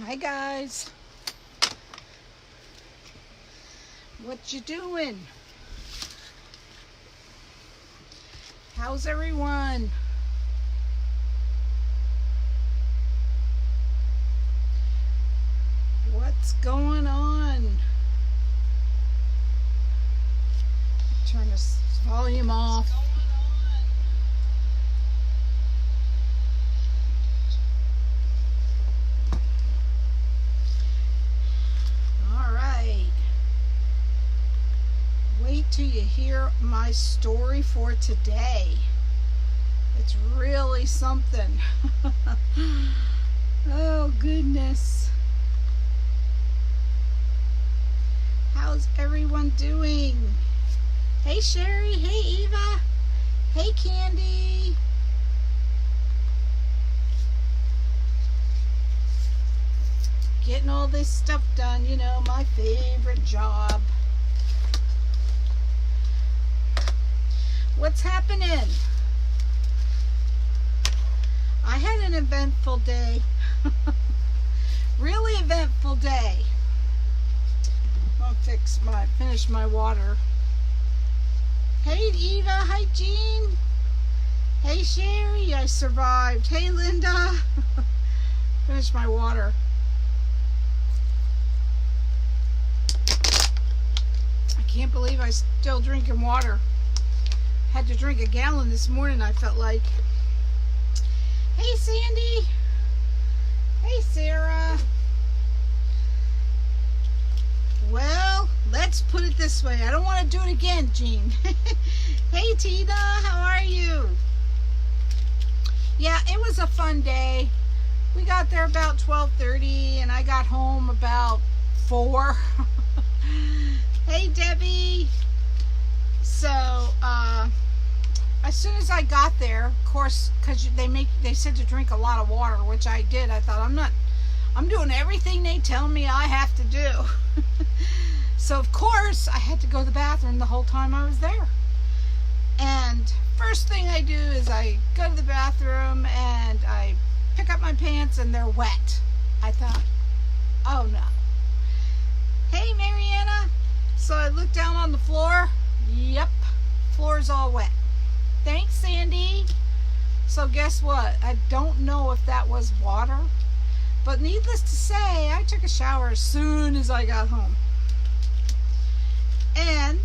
Hi guys. What you doing? How's everyone? What's going on? Turn this volume off. Wait till you hear my story for today. It's really something. Oh goodness. How's everyone doing? Hey Sherry, hey Eva, hey Candy. Getting all this stuff done, you know, my favorite job. What's happening? I had an eventful day. Really eventful day. I'll finish my water. Hey Eva, hi Jean. Hey Sherry, I survived. Hey Linda. Finish my water. I can't believe I'm still drinking water. Had to drink a gallon this morning, I felt like. Hey Sandy. Hey Sarah. Well, let's put it this way. I don't want to do it again, Jean. Hey Tina, how are you? Yeah, it was a fun day. We got there about 12:30 and I got home about 4. Hey Debbie. So, as soon as I got there, of course, because they said to drink a lot of water, which I did. I thought, I'm doing everything they tell me I have to do. So, of course, I had to go to the bathroom the whole time I was there. And first thing I do is I go to the bathroom and I pick up my pants and they're wet. I thought, oh no. Hey, Mariana. So I looked down on the floor. Yep, floor's all wet. Thanks, Sandy. So guess what? I don't know if that was water, but needless to say, I took a shower as soon as I got home. And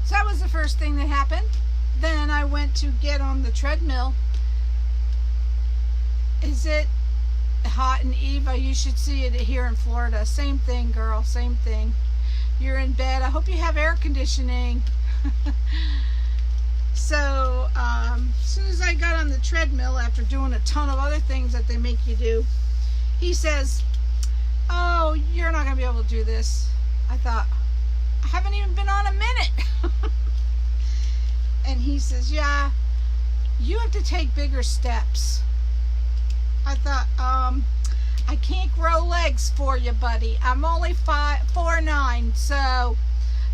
so that was the first thing that happened. Then I went to get on the treadmill. Is it hot in Eva? You should see it here in Florida. Same thing, girl, same thing. You're in bed. I hope you have air conditioning. So, as soon as I got on the treadmill after doing a ton of other things that they make you do, he says, oh, you're not going to be able to do this. I thought, I haven't even been on a minute. And he says, yeah, you have to take bigger steps. I thought, I can't grow legs for you, buddy. I'm only 4'9", so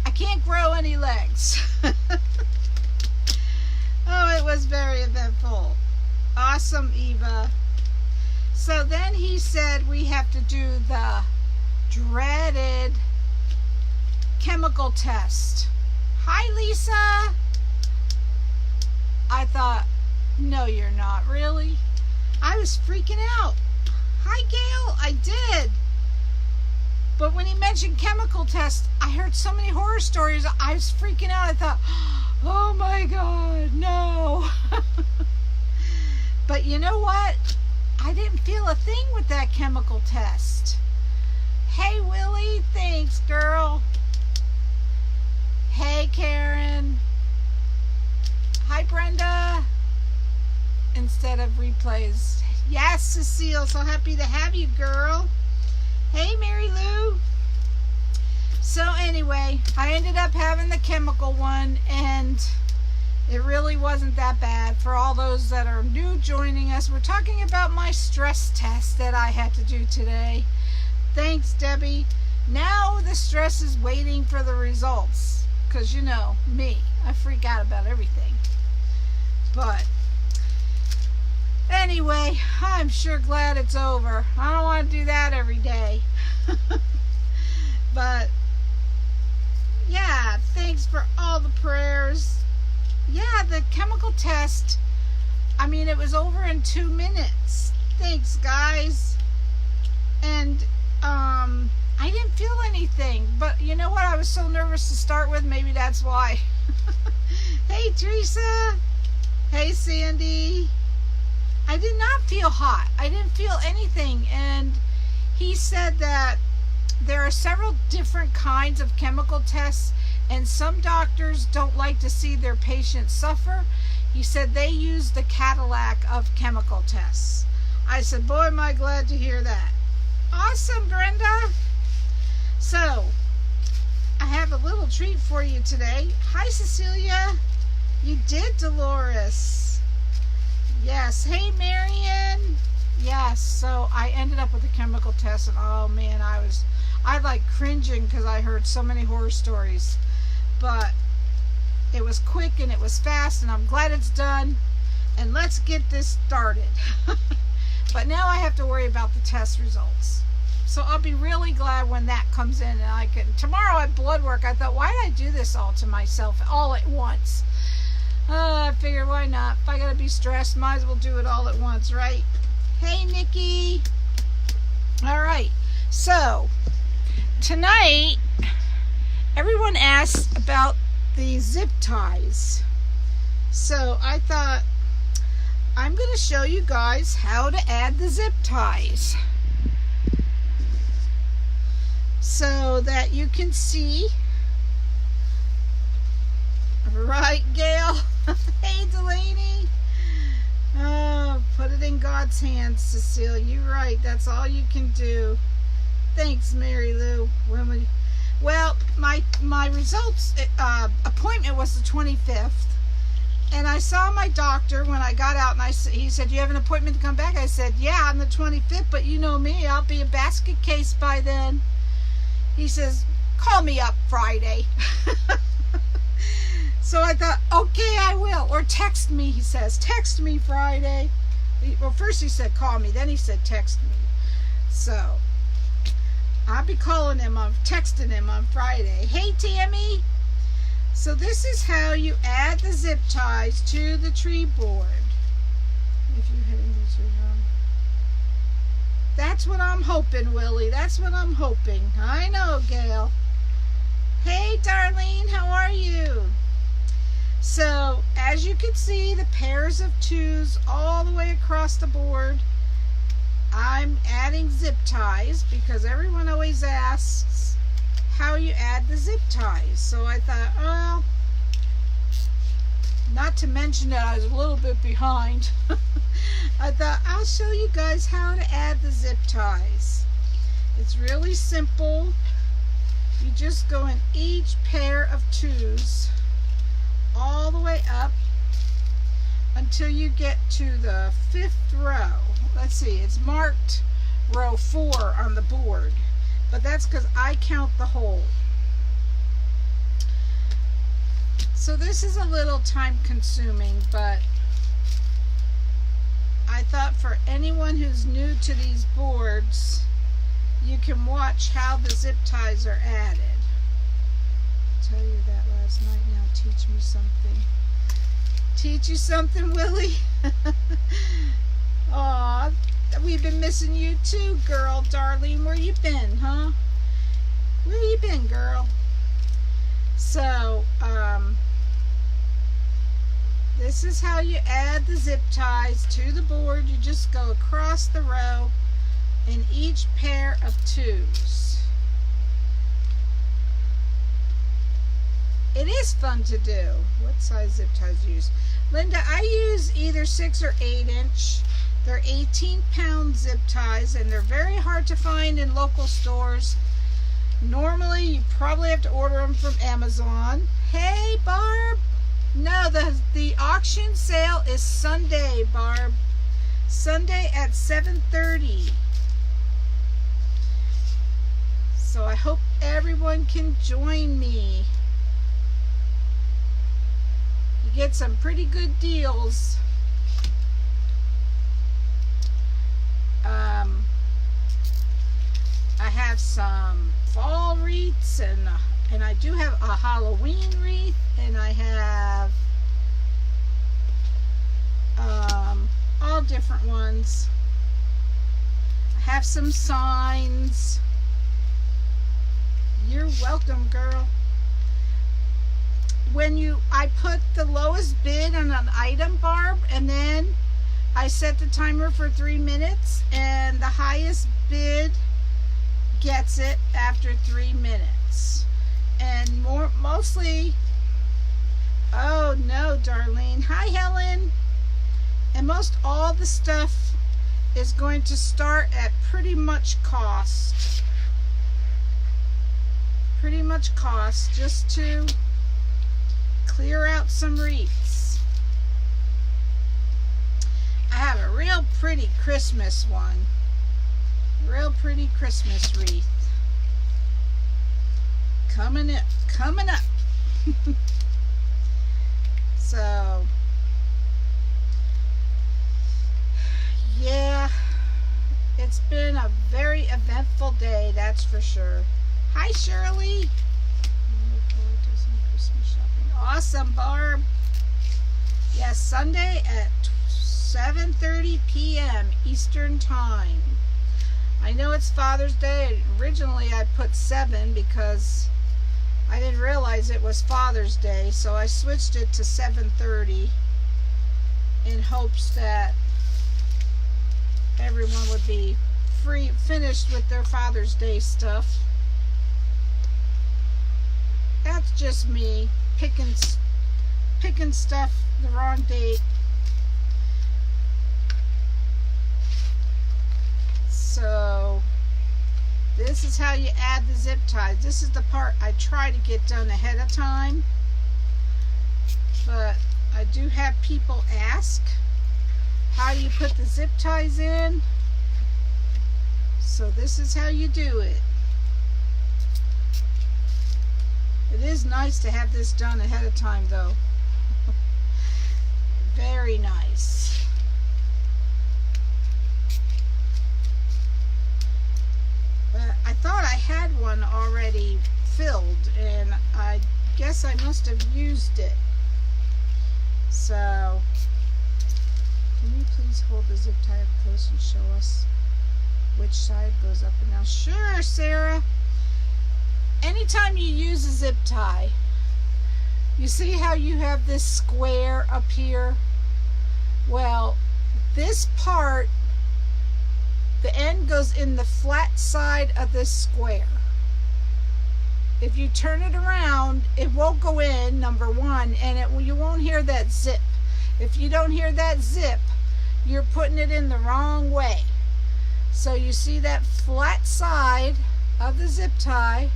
I can't grow any legs. Oh, it was very eventful. Awesome, Eva. So then he said we have to do the dreaded chemical test. Hi, Lisa. I thought, no, you're not. Really? I was freaking out. Hi, Gail. I did. But when he mentioned chemical test, I heard so many horror stories. I was freaking out. I thought, oh my God, no. But you know what? I didn't feel a thing with that chemical test. Hey, Willie. Thanks, girl. Hey, Karen. Hi, Brenda. Instead of replays. Yes, Cecile. So happy to have you, girl. Hey, Mary Lou. So anyway, I ended up having the chemical one, and it really wasn't that bad. For all those that are new joining us, we're talking about my stress test that I had to do today. Thanks, Debbie. Now the stress is waiting for the results, because you know me, I freak out about everything. But Anyway, I'm sure glad it's over. I don't want to do that every day. But yeah, thanks for all the prayers. Yeah, the chemical test, I mean, it was over in 2 minutes. Thanks, guys. And I didn't feel anything, but you know what? I was so nervous to start with. Maybe that's why. Hey, Teresa. Hey, Sandy. I did not feel hot. I didn't feel anything. And he said that there are several different kinds of chemical tests, and some doctors don't like to see their patients suffer. He said they use the Cadillac of chemical tests. I said, boy, am I glad to hear that. Awesome, Brenda. So, I have a little treat for you today. Hi, Cecilia. You did, Dolores. Yes. Hey, Marion. Yes. So, I ended up with a chemical test, and oh, man, I like cringing because I heard so many horror stories. But it was quick and it was fast, and I'm glad it's done. And let's get this started. But now I have to worry about the test results. So I'll be really glad when that comes in, and I can. Tomorrow at blood work, I thought, why did I do this all to myself all at once? I figured, why not? If I gotta be stressed, might as well do it all at once, right? Hey, Nikki. All right. So tonight, everyone asked about the zip ties. So I thought, I'm going to show you guys how to add the zip ties so that you can see. Right, Gail? Hey, Delaney. Oh, put it in God's hands, Cecile. You're right. That's all you can do. Thanks, Mary Lou. Well, my results appointment was the 25th. And I saw my doctor when I got out, and he said, "Do you have an appointment to come back?" I said, "Yeah, on the 25th, but you know me, I'll be a basket case by then." He says, "Call me up Friday." So I thought, okay, I will. Or text me, he says. Text me Friday. Well, first he said call me, then he said text me. So I'll be texting him on Friday. Hey, Tammy. So this is how you add the zip ties to the tree board. If you're hitting this wrong. That's what I'm hoping, Willie. That's what I'm hoping. I know, Gail. Hey, Darlene, how are you? So, as you can see, the pairs of twos all the way across the board. I'm adding zip ties because everyone always asks how you add the zip ties. So I thought, well, not to mention that I was a little bit behind. I thought I'll show you guys how to add the zip ties. It's really simple. You just go in each pair of twos all the way up until you get to the 5th row. Let's see, it's marked row 4 on the board, but that's because I count the hole. So this is a little time consuming, but I thought for anyone who's new to these boards, you can watch how the zip ties are added. I tell you that last night. Now teach me something. Teach you something, Willie? Aw, we've been missing you too, girl. Darlene, where you been, huh? Where you been, girl? So, this is how you add the zip ties to the board. You just go across the row in each pair of twos. It is fun to do. What size zip ties do you use? Linda, I use either 6 or 8 inch. They're 18-pound zip ties, and they're very hard to find in local stores. Normally, you probably have to order them from Amazon. Hey, Barb. No, the auction sale is Sunday, Barb. Sunday at 7:30. So I hope everyone can join me. You get some pretty good deals. have some fall wreaths, and I do have a Halloween wreath, and I have all different ones. I have some signs. You're welcome, girl. I put the lowest bid on an item, Barb, and then I set the timer for 3 minutes, and the highest bid gets it after 3 minutes. And mostly, oh no, Darlene. Hi, Helen. And most all the stuff is going to start at pretty much cost. Pretty much cost, just to clear out some wreaths. I have a real pretty Christmas one. Real pretty Christmas wreath. Coming up. So, yeah, it's been a very eventful day, that's for sure. Hi, Shirley. Look forward to some Christmas shopping. Awesome, Barb. Yes, Sunday at 7:30 p.m. Eastern Time. I know it's Father's Day. Originally, I put 7 because I didn't realize it was Father's Day, so I switched it to 7:30 in hopes that everyone would be finished with their Father's Day stuff. That's just me picking stuff the wrong date. So this is how you add the zip ties. This is the part I try to get done ahead of time, but I do have people ask, how do you put the zip ties in? So this is how you do it. It is nice to have this done ahead of time, though. Very nice. But I thought I had one already filled, and I guess I must have used it. So, can you please hold the zip tie up close and show us which side goes up and down? Sure, Sarah. Anytime you use a zip tie, you see how you have this square up here? Well, this part, the end goes in the flat side of this square. If you turn it around, it won't go in, number one, and you won't hear that zip. If you don't hear that zip, you're putting it in the wrong way. So you see that flat side of the zip tie.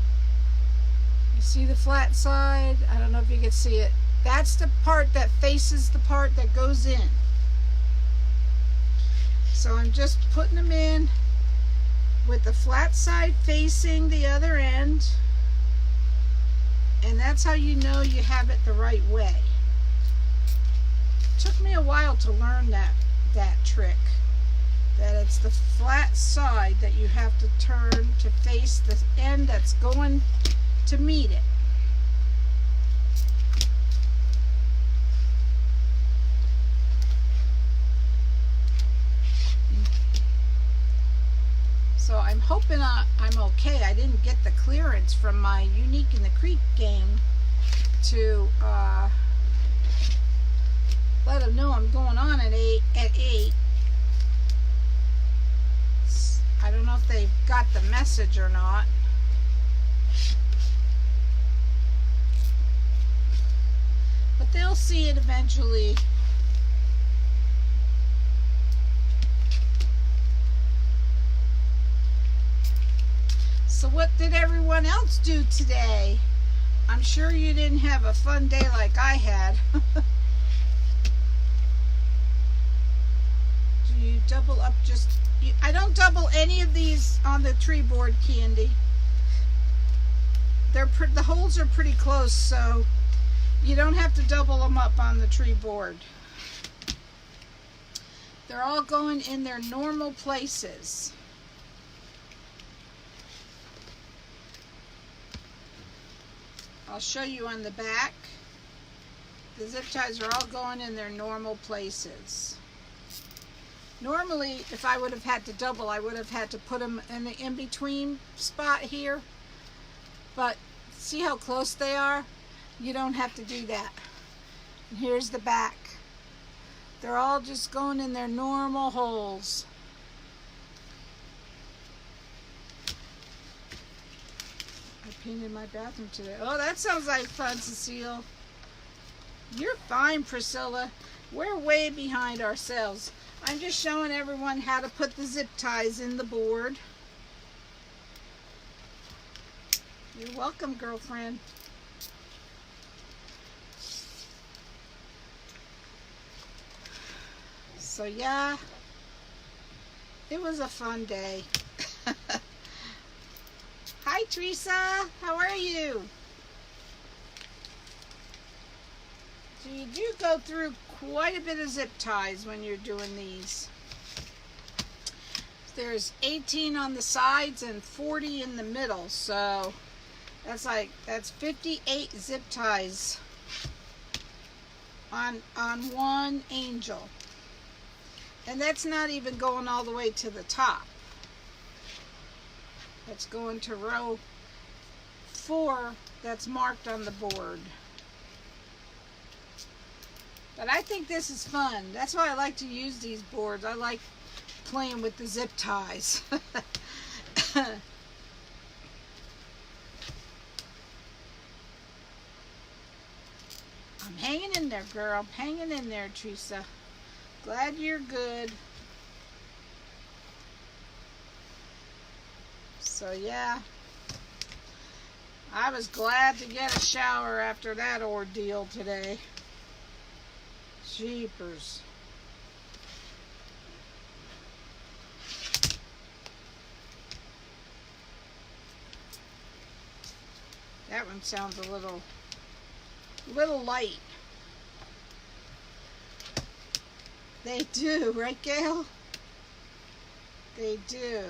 You see the flat side? I don't know if you can see it. That's the part that faces the part that goes in. So I'm just putting them in with the flat side facing the other end. And that's how you know you have it the right way. It took me a while to learn that trick. That it's the flat side that you have to turn to face the end that's going to meet it. So I'm hoping I'm okay. I didn't get the clearance from my Unique in the Creek game to let them know I'm going on at 8. I don't know if they've got the message or not. But they'll see it eventually. So what did everyone else do today? I'm sure you didn't have a fun day like I had. Do you double up I don't double any of these on the tree board, Candy. The holes are pretty close, so you don't have to double them up on the tree board. They're all going in their normal places. I'll show you on the back. The zip ties are all going in their normal places. Normally, if I would have had to double, I would have had to put them in the in-between spot here. But see how close they are? You don't have to do that. And here's the back. They're all just going in their normal holes. I painted my bathroom today. Oh, that sounds like fun, Cecile. You're fine, Priscilla. We're way behind ourselves. I'm just showing everyone how to put the zip ties in the board. You're welcome, girlfriend. So yeah, it was a fun day. Hi, Teresa. How are you? So you do go through quite a bit of zip ties when you're doing these. There's 18 on the sides and 40 in the middle, so that's 58 zip ties on one angel. And that's not even going all the way to the top. That's going to row 4 that's marked on the board. But I think this is fun. That's why I like to use these boards. I like playing with the zip ties. I'm hanging in there, girl. I'm hanging in there, Teresa. Glad you're good. So yeah, I was glad to get a shower after that ordeal today. Jeepers. That one sounds a little light. They do, right, Gail? They do.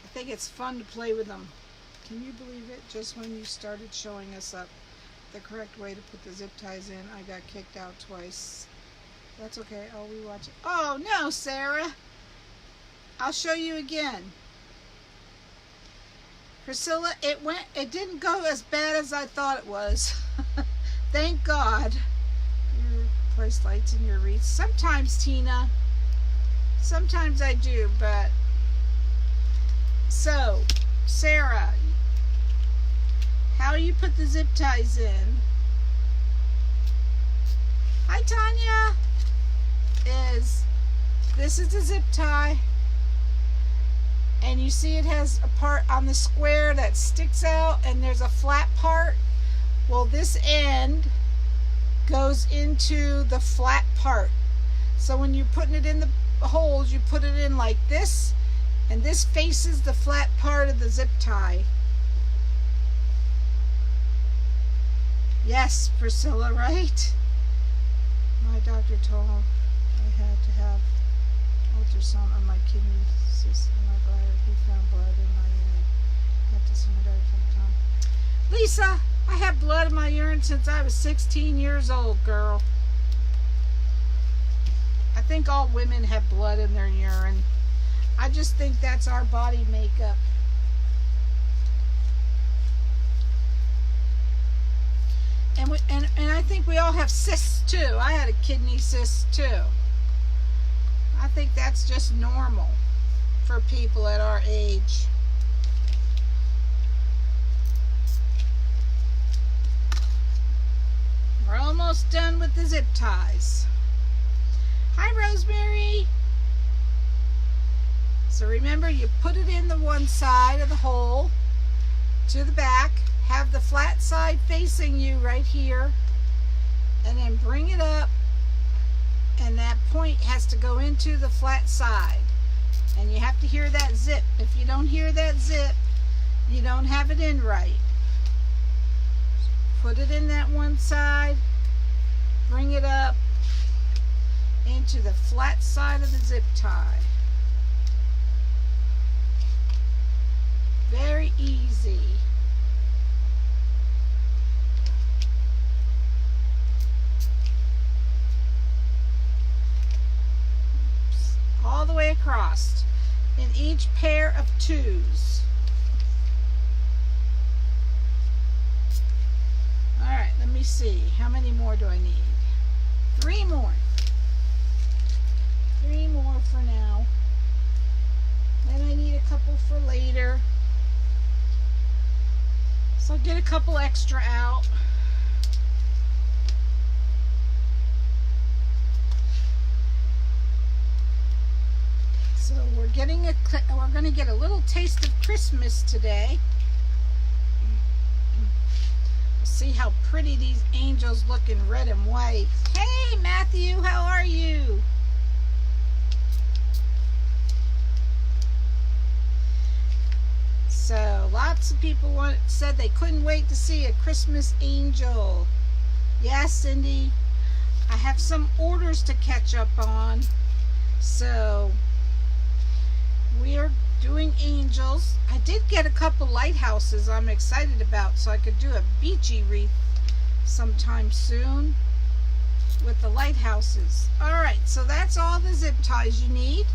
I think it's fun to play with them. Can you believe it? Just when you started showing us up the correct way to put the zip ties in, I got kicked out twice. That's okay. I'll rewatch it. Oh, no, Sarah. I'll show you again. Priscilla, it didn't go as bad as I thought it was. Thank God. You place lights in your wreaths. Sometimes, Tina. Sometimes I do, but... So, Sarah, how you put the zip ties in. Hi, Tanya. This is the zip tie. And you see it has a part on the square that sticks out and there's a flat part. Well, this end goes into the flat part. So when you're putting it in the holes, you put it in like this, and this faces the flat part of the zip tie. Yes, Priscilla, right? My doctor told me I had to have ultrasound on my kidney cyst in my bladder. He found blood in my urine. I have to see my doctor sometime. Lisa, I have blood in my urine since I was 16 years old, girl. I think all women have blood in their urine. I just think that's our body makeup. And I think we all have cysts too. I had a kidney cyst too. I think that's just normal for people at our age. We're almost done with the zip ties. Hi, Rosemary. So remember, you put it in the one side of the hole to the back, have the flat side facing you right here, and then bring it up, and that point has to go into the flat side. And you have to hear that zip. If you don't hear that zip, you don't have it in right. Put it in that one side, bring it up into the flat side of the zip tie. Very easy. All the way across in each pair of twos. All right, let me see. How many more do I need? 3 more. 3 more for now. Then I need a couple for later. So I'll get a couple extra out. So we're going to get a little taste of Christmas today. See how pretty these angels look in red and white. Hey Matthew, how are you? So lots of people said they couldn't wait to see a Christmas angel. Yes, Cindy, I have some orders to catch up on. So we are doing angels. I did get a couple lighthouses I'm excited about, so I could do a beachy wreath sometime soon with the lighthouses. Alright, so that's all the zip ties you need.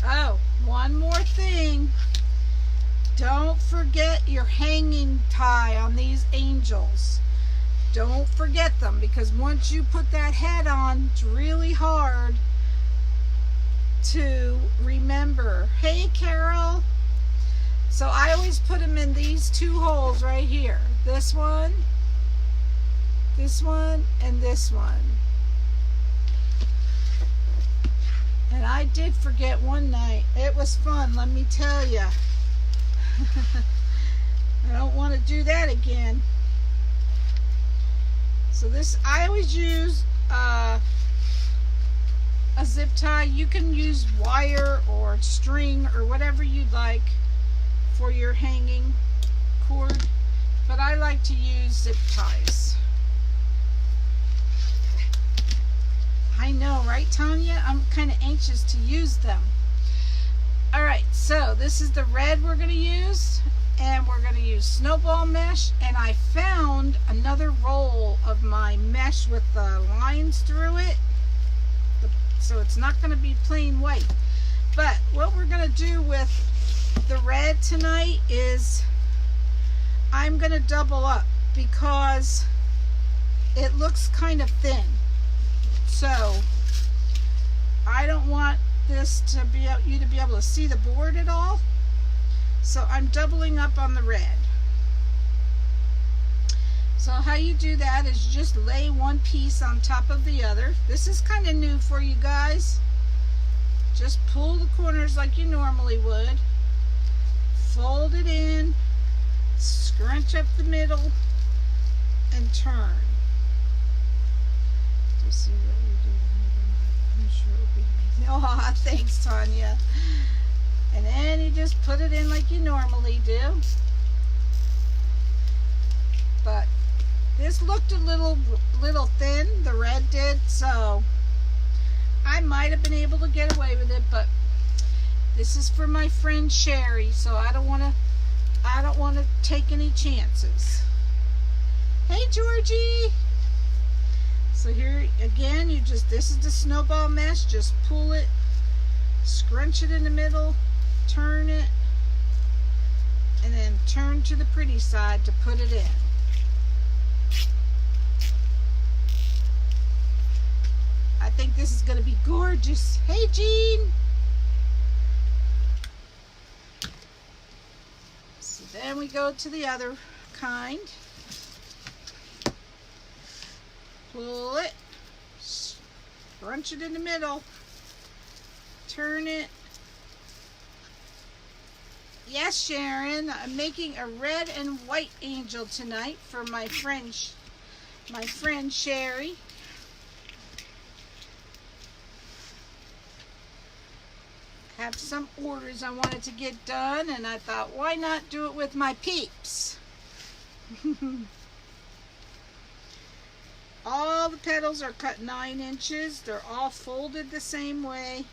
Oh, one more thing. Don't forget your hanging tie on these angels. Don't forget them, because once you put that head on, it's really hard to remember. Hey Carol. So I always put them in these 2 holes right here. This one, and this one. And I did forget one night. It was fun, let me tell you. I don't want to do that again. So this, I always use a zip tie. You can use wire or string or whatever you'd like for your hanging cord, but I like to use zip ties. I know, right Tanya? I'm kind of anxious to use them. Alright, so this is the red we're going to use, and we're going to use snowball mesh, and I found another roll of my mesh with the lines through it, so it's not going to be plain white. But what we're going to do with the red tonight is I'm going to double up because it looks kind of thin. So I don't want this to be you to be able to see the board at all. So I'm doubling up on the red. So how you do that is just lay one piece on top of the other. This is kind of new for you guys. Just pull the corners like you normally would. Fold it in, scrunch up the middle, and turn. Just see what you do. I'm sure it'll be amazing. Oh, thanks, Tanya. And then you just put it in like you normally do. But this looked a little thin, the red did, so I might have been able to get away with it, but this is for my friend Sherry, so I don't want to take any chances. Hey Georgie. So here again, this is the snowball mesh, just pull it, scrunch it in the middle, turn it, and then turn to the pretty side to put it in. I think this is going to be gorgeous. Hey Jean. So then we go to the other kind. Pull it, scrunch it in the middle, turn it. Yes, Sharon, I'm making a red and white angel tonight for my friend Sherry. Have some orders I wanted to get done, and I thought, why not do it with my peeps? All the petals are cut 9 inches. They're all folded the same way.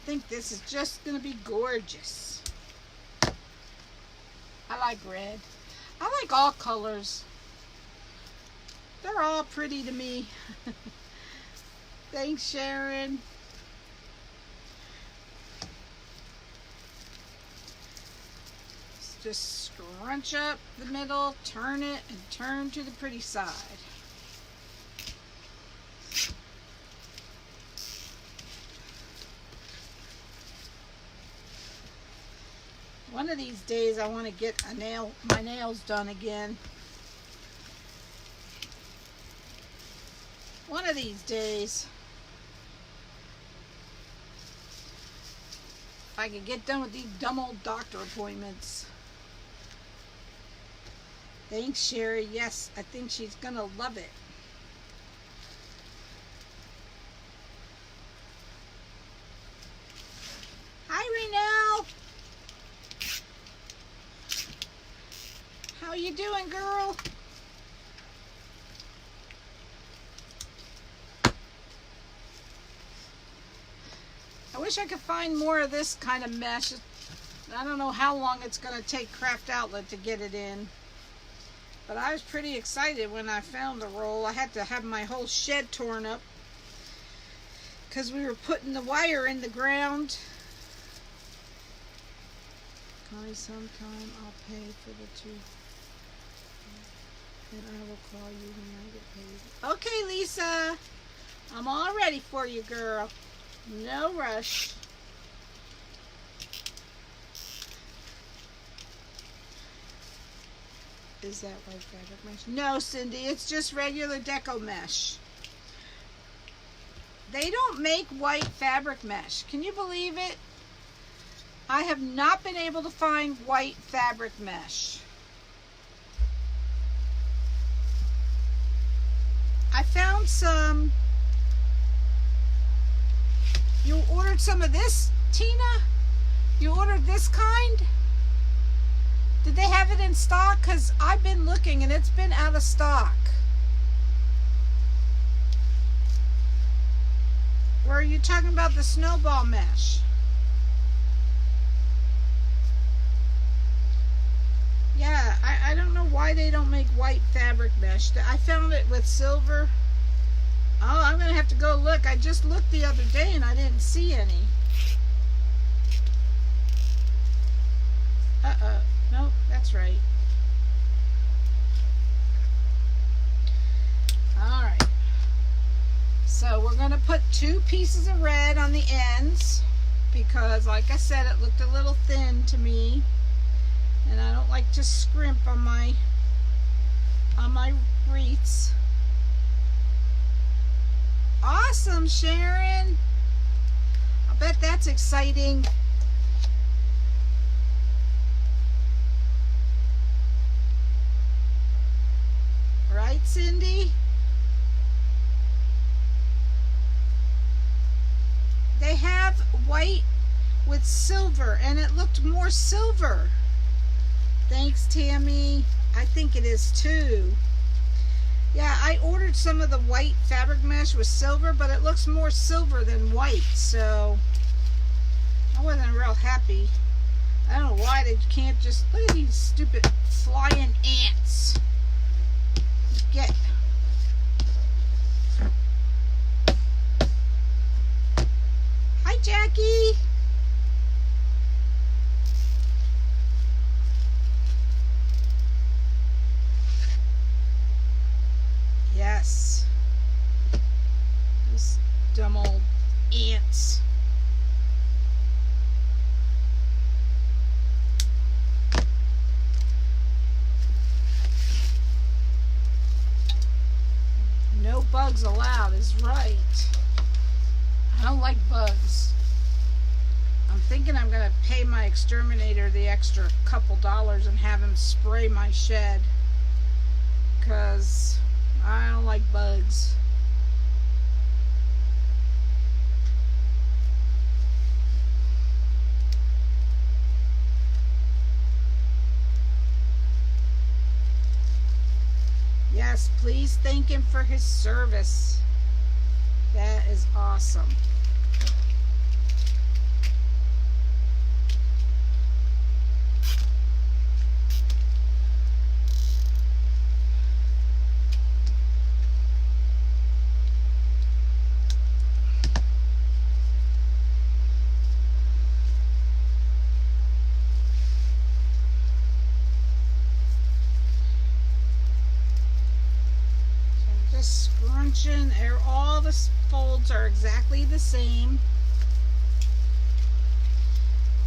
think this is just going to be gorgeous. I like red. I like all colors. They're all pretty to me. Thanks, Sharon. Just scrunch up the middle, turn it, and turn to the pretty side. One of these days I want to get my nails done again. One of these days. If I could get done with these dumb old doctor appointments. Thanks, Sherry. Yes, I think she's gonna love it. Hi, Renelle. How you doing, girl? I wish I could find more of this kind of mesh. I don't know how long it's going to take Craft Outlet to get it in. But I was pretty excited when I found the roll. I had to have my whole shed torn up because we were putting the wire in the ground. Connie, sometime I'll pay for the 2. And I will call you when I get paid. Okay, Lisa. I'm all ready for you, girl. No rush. Is that white fabric mesh? No, Cindy, it's just regular deco mesh. They don't make white fabric mesh. Can you believe it? I have not been able to find white fabric mesh. I found some. You ordered some of this, Tina? You ordered this kind? Did they have it in stock? Because I've been looking and it's been out of stock. Or are you talking about the snowball mesh? Yeah, I don't know why they don't make white fabric mesh. I found it with silver. Oh, I'm going to have to go look. I just looked the other day and I didn't see any. Uh-oh. Nope, that's right. Alright. So we're going to put 2 pieces of red on the ends because, like I said, it looked a little thin to me. And I don't like to scrimp on my wreaths. Awesome, Sharon. I bet that's exciting. Right, Cindy? They have white with silver, and it looked more silver. Thanks, Tammy. I think it is too. Yeah, I ordered some of the white fabric mesh with silver, but it looks more silver than white, so I wasn't real happy. I don't know why they can't just, look at these stupid flying ants. Get. Hi, Jackie. Yes. These dumb old ants. No bugs allowed is right. I don't like bugs. I'm thinking I'm going to pay my exterminator the extra couple dollars and have him spray my shed. Because I don't like bugs. Yes, please thank him for his service. That is awesome. function. All the folds are exactly the same.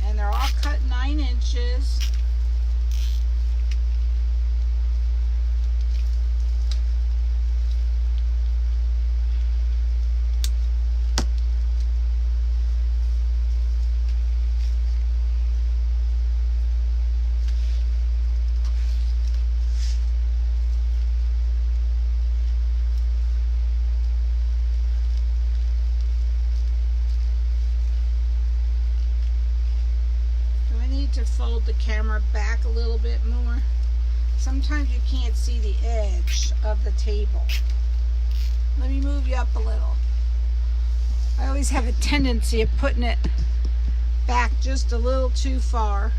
And they're all cut 9 inches. To fold the camera back a little bit more. Sometimes you can't see the edge of the table. Let me move you up a little. I always have a tendency of putting it back just a little too far.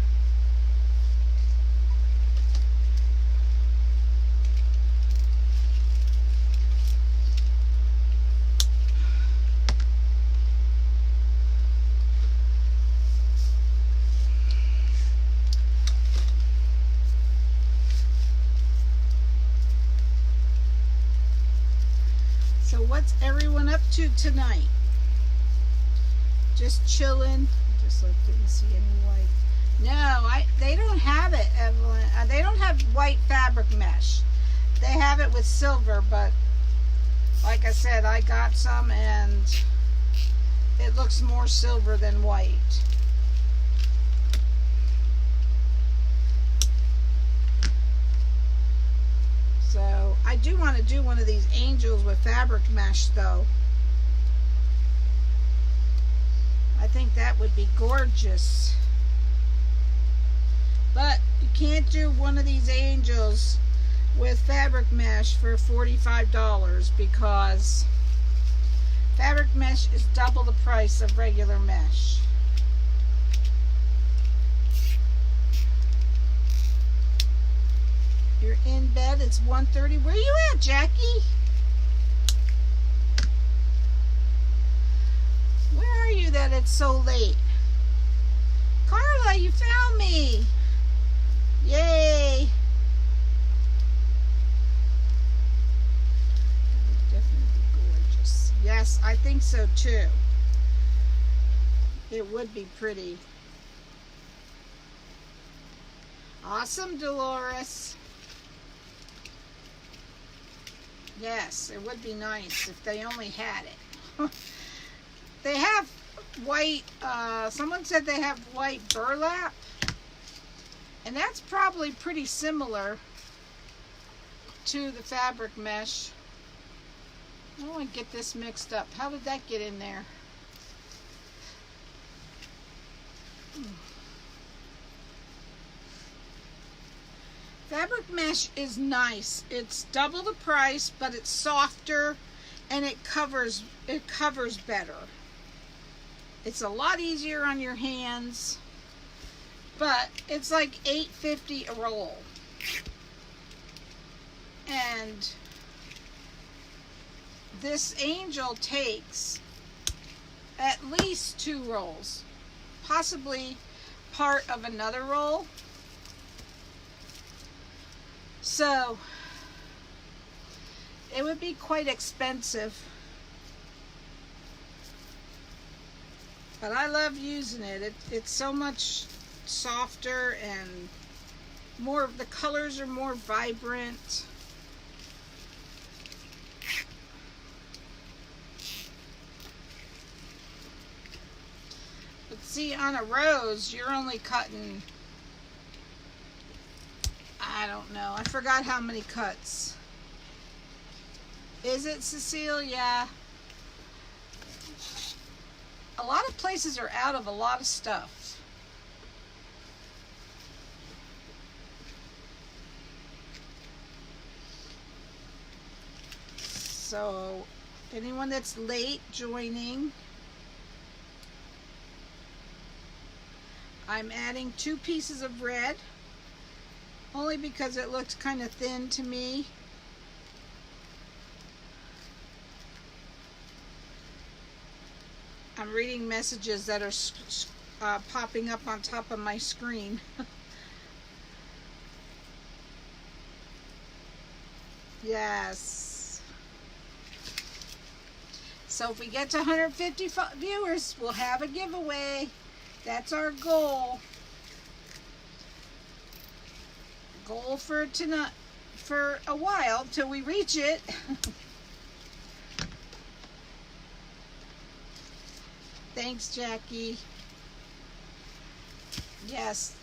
So what's everyone up to tonight? Just chilling. Just looked, didn't see any white. No, they don't have it, Evelyn. They don't have white fabric mesh. They have it with silver, but like I said, I got some and it looks more silver than white. So I do want to do one of these angels with fabric mesh though. I think that would be gorgeous. But you can't do one of these angels with fabric mesh for $45 because fabric mesh is double the price of regular mesh. You're in bed, it's 1:30. Where you at, Jackie? Where are you that it's so late? Carla, you found me. Yay. That would definitely be gorgeous. Yes, I think so too. It would be pretty. Awesome, Dolores. Yes, it would be nice if they only had it. They have white, someone said they have white burlap, and that's probably pretty similar to the fabric mesh. I don't want to get this mixed up. How did that get in there? Fabric mesh is nice. It's double the price, but it's softer and it covers better. It's a lot easier on your hands, but it's like $8.50 a roll. And this angel takes at least 2 rolls, possibly part of another roll. So it would be quite expensive, but I love using it. It's so much softer and more, the colors are more vibrant. But see, on a rose, you're only cutting, I don't know. I forgot how many cuts. Is it, Cecile? Yeah. A lot of places are out of a lot of stuff. So, anyone that's late joining, I'm adding 2 pieces of red. Only because it looks kind of thin to me. I'm reading messages that are popping up on top of my screen. Yes. So if we get to 150 viewers, we'll have a giveaway. That's our goal. Goal for tonight, for a while, till we reach it. Thanks, Jackie. Yes,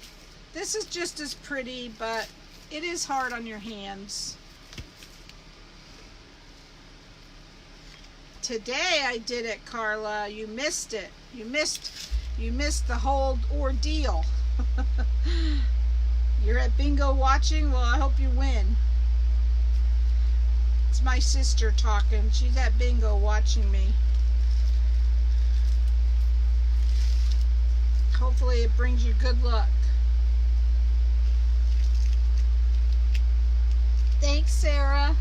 this is just as pretty, but it is hard on your hands. Today I did it, Carla. You missed it. You missed the whole ordeal. You're at bingo watching? Well, I hope you win. It's my sister talking. She's at bingo watching me. Hopefully it brings you good luck. Thanks, Sarah.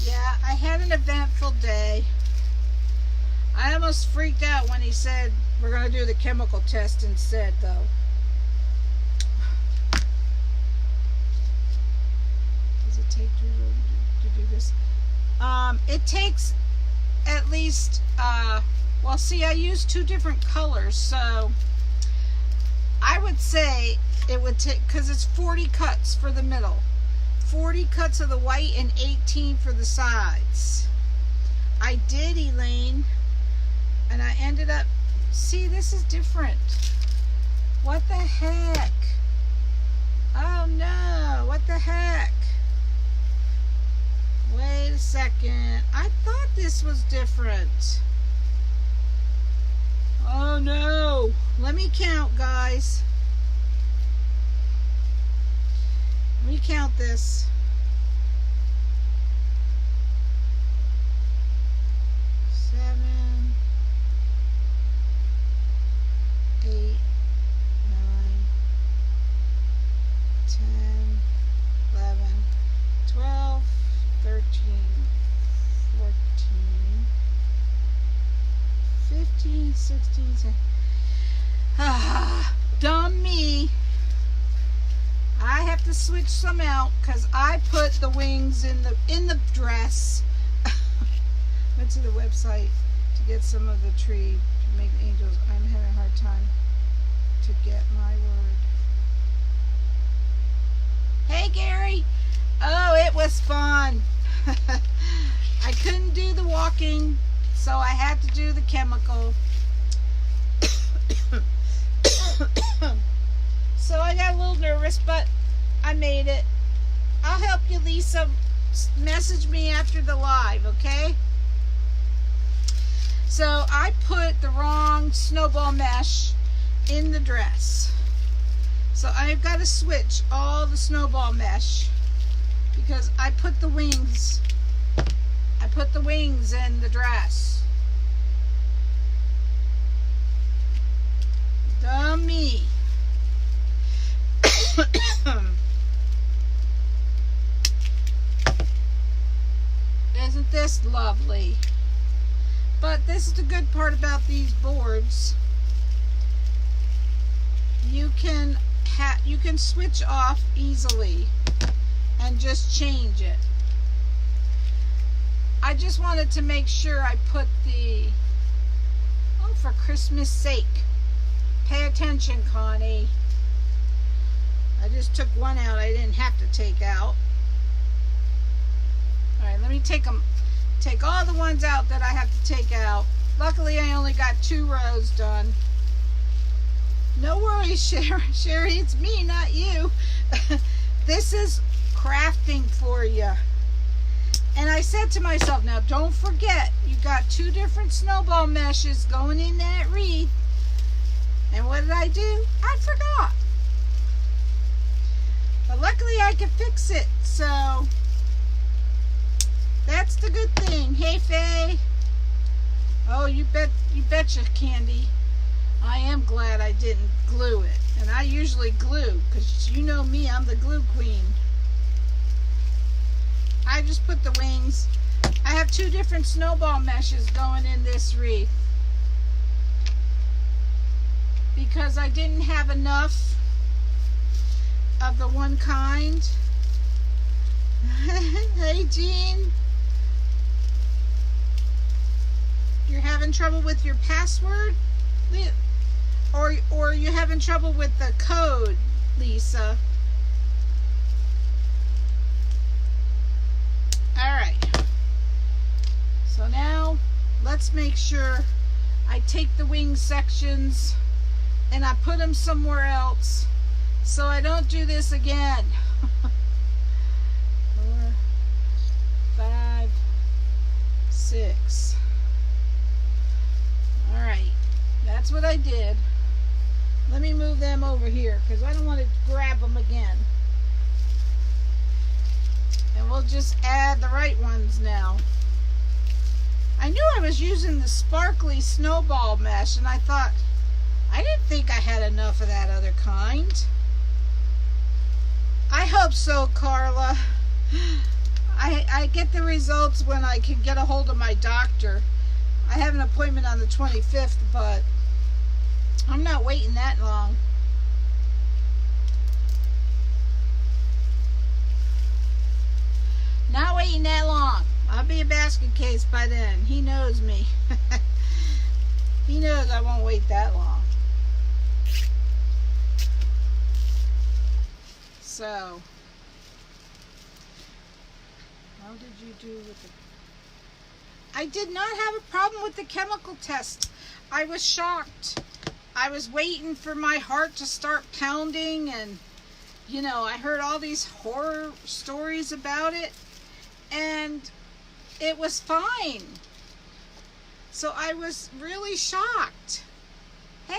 Yeah, I had an eventful day. I almost freaked out when he said we're going to do the chemical test instead, though. Does it take to do this? It takes at least, well, see, I used 2 different colors, so I would say it would take, because it's 40 cuts for the middle. 40 cuts of the white and 18 for the sides. I did, Elaine, and I ended up, see, this is different. What the heck? Oh no, what the heck? Wait a second. I thought this was different. Oh no. Let me count, guys. Let me count this. 7, 8, 9, 10, 11, 12, 13, 14, 15, 16, 17. Dumb me. I have to switch some out because I put the wings in the dress. Went to the website to get some of the tree to make the angels. I'm having a hard time to get my word. Hey, Gary. Oh, it was fun. I couldn't do the walking, so I had to do the chemical. So I got a little nervous, but I made it. I'll help you, Lisa. Message me after the live, okay? So I put the wrong snowball mesh in the dress. So I've got to switch all the snowball mesh because I put the wings. I put the wings in the dress. Dummy. Isn't this lovely? But this is the good part about these boards. You can switch off easily and just change it. I just wanted to make sure I put the, oh, for Christmas sake. Pay attention, Connie. I just took one out I didn't have to take out. Alright, let me take all the ones out that I have to take out. Luckily, I only got 2 rows done. No worries, Sherry, it's me, not you. This is crafting for you. And I said to myself, now don't forget, you got 2 different snowball meshes going in that wreath. And what did I do? I forgot. But luckily I could fix it, so that's the good thing. Hey, Faye. Oh, you betcha, Candy. I am glad I didn't glue it. And I usually glue, because you know me, I'm the glue queen. I just put the wings. I have 2 different snowball meshes going in this wreath, because I didn't have enough of the one kind. Hey, Jean. You're having trouble with your password? Or you're having trouble with the code, Lisa? Alright. So now, let's make sure I take the wing sections and I put them somewhere else so I don't do this again. 4, 5, 6. Alright, that's what I did. Let me move them over here because I don't want to grab them again. And we'll just add the right ones now. I knew I was using the sparkly snowball mesh and I thought, I didn't think I had enough of that other kind. I hope so, Carla. I get the results when I can get a hold of my doctor. I have an appointment on the 25th, but I'm not waiting that long. Not waiting that long. I'll be a basket case by then. He knows me. He knows I won't wait that long. So, how did you do with the... I did not have a problem with the chemical test. I was shocked. I was waiting for my heart to start pounding, and you know, I heard all these horror stories about it, and it was fine. So I was really shocked. Hey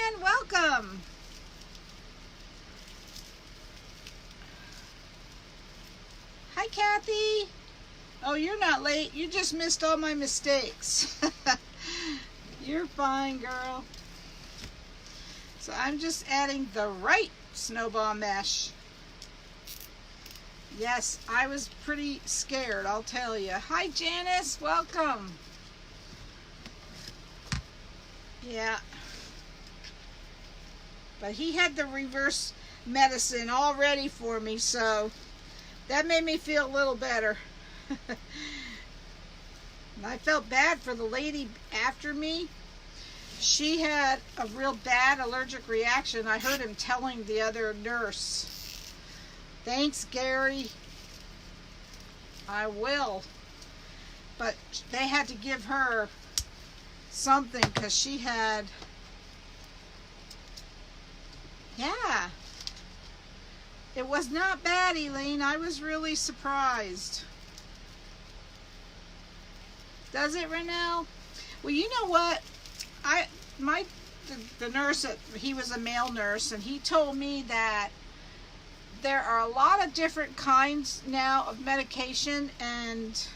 Ann, welcome. Hi Kathy. Oh, you're not late. You just missed all my mistakes. You're fine, girl. So I'm just adding the right snowball mesh. Yes, I was pretty scared, I'll tell you. Hi Janice, welcome. Yeah. But he had the reverse medicine all ready for me, so that made me feel a little better. And I felt bad for the lady after me. She had a real bad allergic reaction. I heard him telling the other nurse. Thanks, Gary. I will. But they had to give her something because she had... Yeah. It was not bad, Elaine. I was really surprised. Does it, Renelle? Well, you know what? The nurse, he was a male nurse, and he told me that there are a lot of different kinds now of medication, and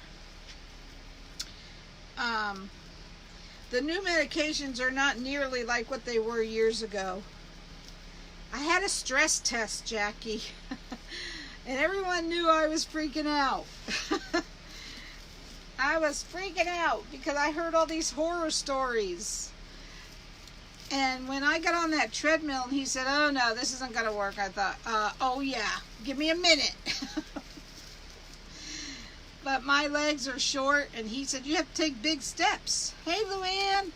the new medications are not nearly like what they were years ago. I had a stress test, Jackie, and everyone knew I was freaking out. I was freaking out because I heard all these horror stories. And when I got on that treadmill and he said, oh no, this isn't going to work, I thought, oh yeah, give me a minute. But my legs are short, and he said, you have to take big steps. Hey, Luann.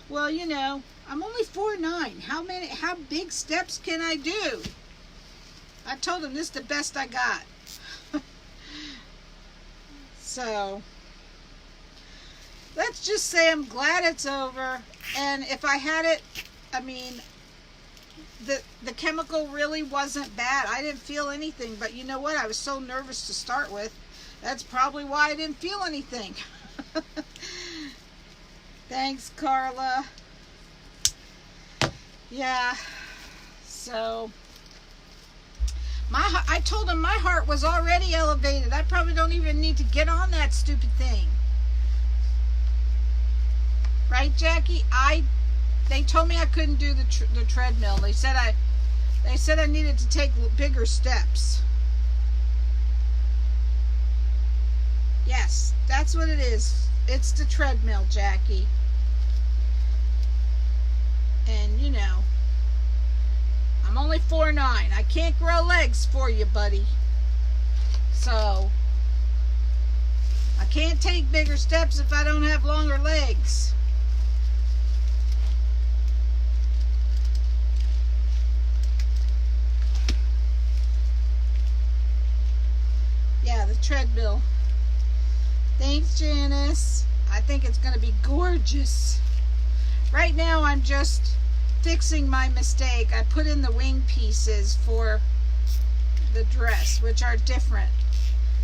Well, you know, I'm only 4'9". How big steps can I do? I told him this is the best I got. So, let's just say I'm glad it's over. And if I had it, I mean, the chemical really wasn't bad. I didn't feel anything, but you know what? I was so nervous to start with. That's probably why I didn't feel anything. Thanks, Carla. Yeah, so I told him my heart was already elevated. I probably don't even need to get on that stupid thing. Right, Jackie? They told me I couldn't do the treadmill. They said I needed to take bigger steps. Yes, that's what it is. It's the treadmill, Jackie. And, you know, I'm only 4'9". I can't grow legs for you, buddy. So, I can't take bigger steps if I don't have longer legs. Yeah, the treadmill. Thanks, Janice. I think it's going to be gorgeous. Right now, I'm just fixing my mistake. I put in the wing pieces for the dress, which are different.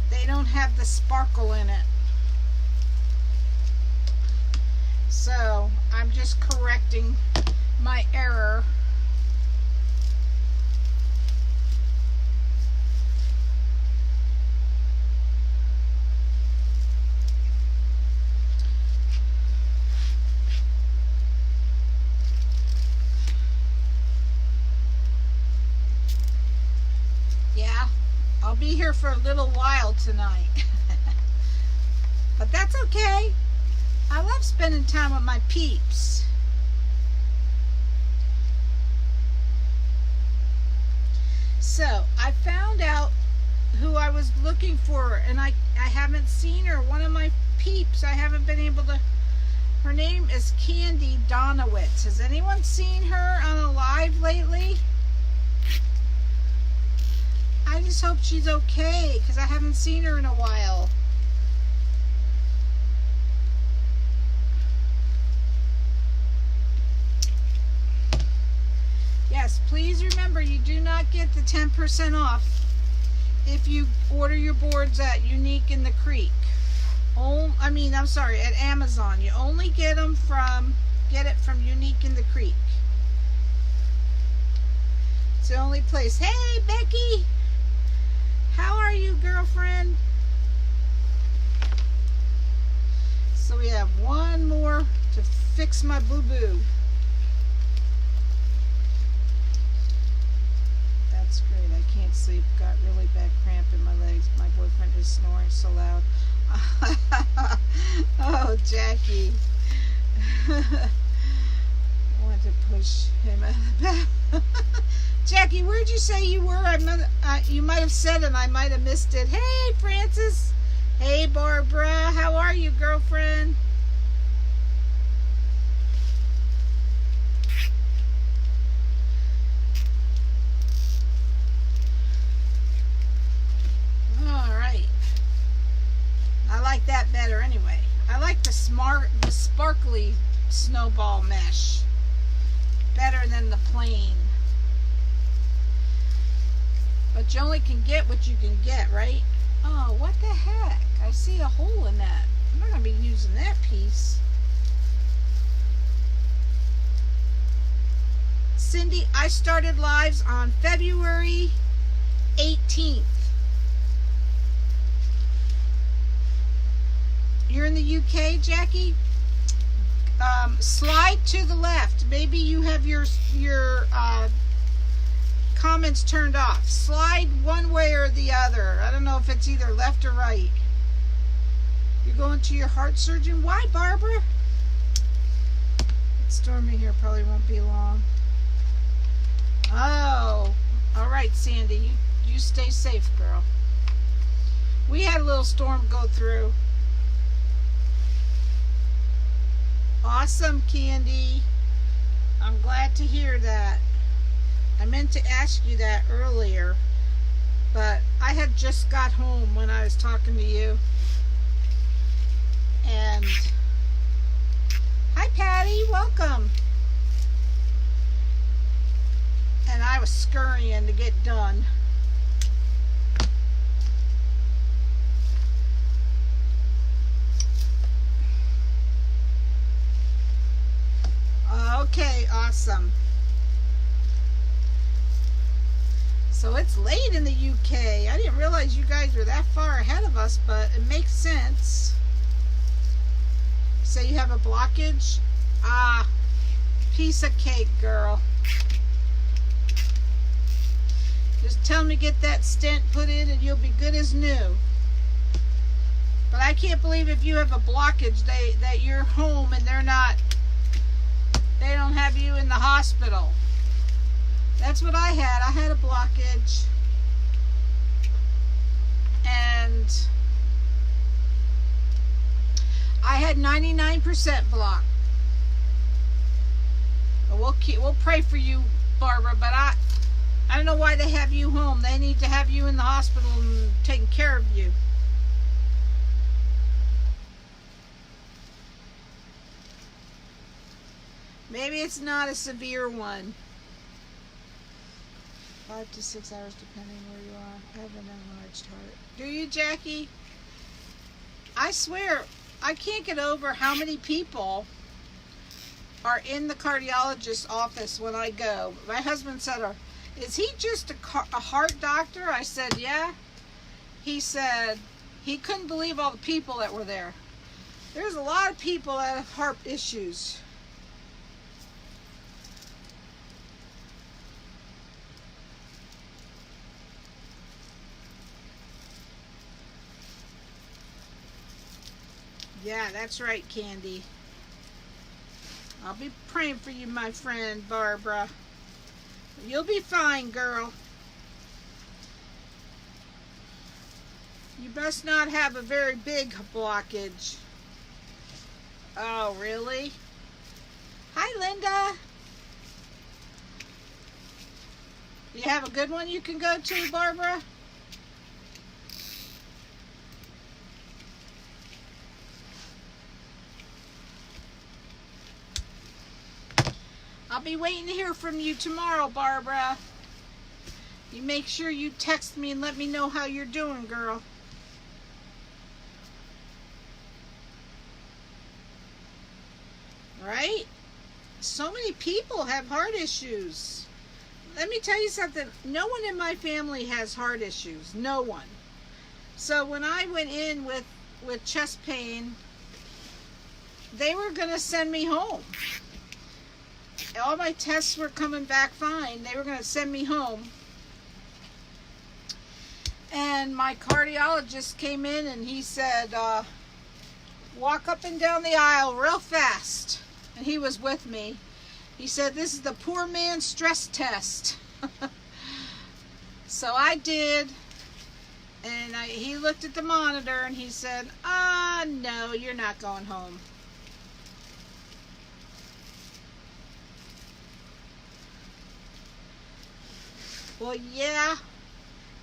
They don't have the sparkle in it. So, I'm just correcting my error. Yeah, I'll be here for a little while tonight. But that's okay. I love spending time with my peeps. So, I found out who I was looking for, and I haven't seen her. One of my peeps, I haven't been able to... Her name is Candy Donowitz. Has anyone seen her on a live lately? I just hope she's okay, because I haven't seen her in a while. Yes, please remember, you do not get the 10% off if you order your boards at Unique in the Creek. At Amazon. You only get it from Unique in the Creek. It's the only place. Hey, Becky! How are you, girlfriend? So we have one more to fix my boo-boo. That's great. I can't sleep. Got really bad cramp in my legs. My boyfriend is snoring so loud. Oh, Jackie. I want to push him out of the bed. Jackie, where'd you say you were? You might have said it and I might have missed it. Hey, Francis. Hey, Barbara. How are you, girlfriend? All right. I like that better anyway. I like the sparkly snowball mesh better than the plain. But you only can get what you can get, right? Oh, what the heck? I see a hole in that. I'm not going to be using that piece. Cindy, I started lives on February 18th. You're in the UK, Jackie? Slide to the left. Maybe you have your comments turned off. Slide one way or the other. I don't know if it's either left or right. You're going to your heart surgeon? Why, Barbara? It's stormy here. Probably won't be long. Oh, all right, Sandy. You stay safe, girl. We had a little storm go through. Awesome, Candy. I'm glad to hear that. I meant to ask you that earlier, but I had just got home when I was talking to you. And hi, Patty, welcome. And I was scurrying to get done. Okay, awesome. So it's late in the UK. I didn't realize you guys were that far ahead of us, but it makes sense. Say you have a blockage? Ah, piece of cake, girl. Just tell me to get that stent put in and you'll be good as new. But I can't believe if you have a blockage that you're home and they don't have you in the hospital. That's what I had. I had a blockage. And I had 99% blocked. We'll pray for you, Barbara, but I don't know why they have you home. They need to have you in the hospital and taking care of you. Maybe it's not a severe one. 5 to 6 hours depending where you are. I have an enlarged heart. Do you, Jackie? I swear, I can't get over how many people are in the cardiologist's office when I go. My husband said, is he just a heart doctor? I said, yeah. He said he couldn't believe all the people that were there. There's a lot of people that have heart issues. Yeah, that's right, Candy. I'll be praying for you, my friend, Barbara. You'll be fine, girl. You must not have a very big blockage. Oh, really? Hi, Linda. You have a good one you can go to, Barbara? I'll be waiting to hear from you tomorrow, Barbara. You make sure you text me and let me know how you're doing, girl. Right? So many people have heart issues. Let me tell you something. No one in my family has heart issues. No one. So when I went in with chest pain, they were going to send me home. All my tests were coming back fine. They were going to send me home. And my cardiologist came in and he said, walk up and down the aisle real fast. And he was with me. He said, this is the poor man's stress test. So I did. And he looked at the monitor and he said, no, you're not going home. Well, yeah,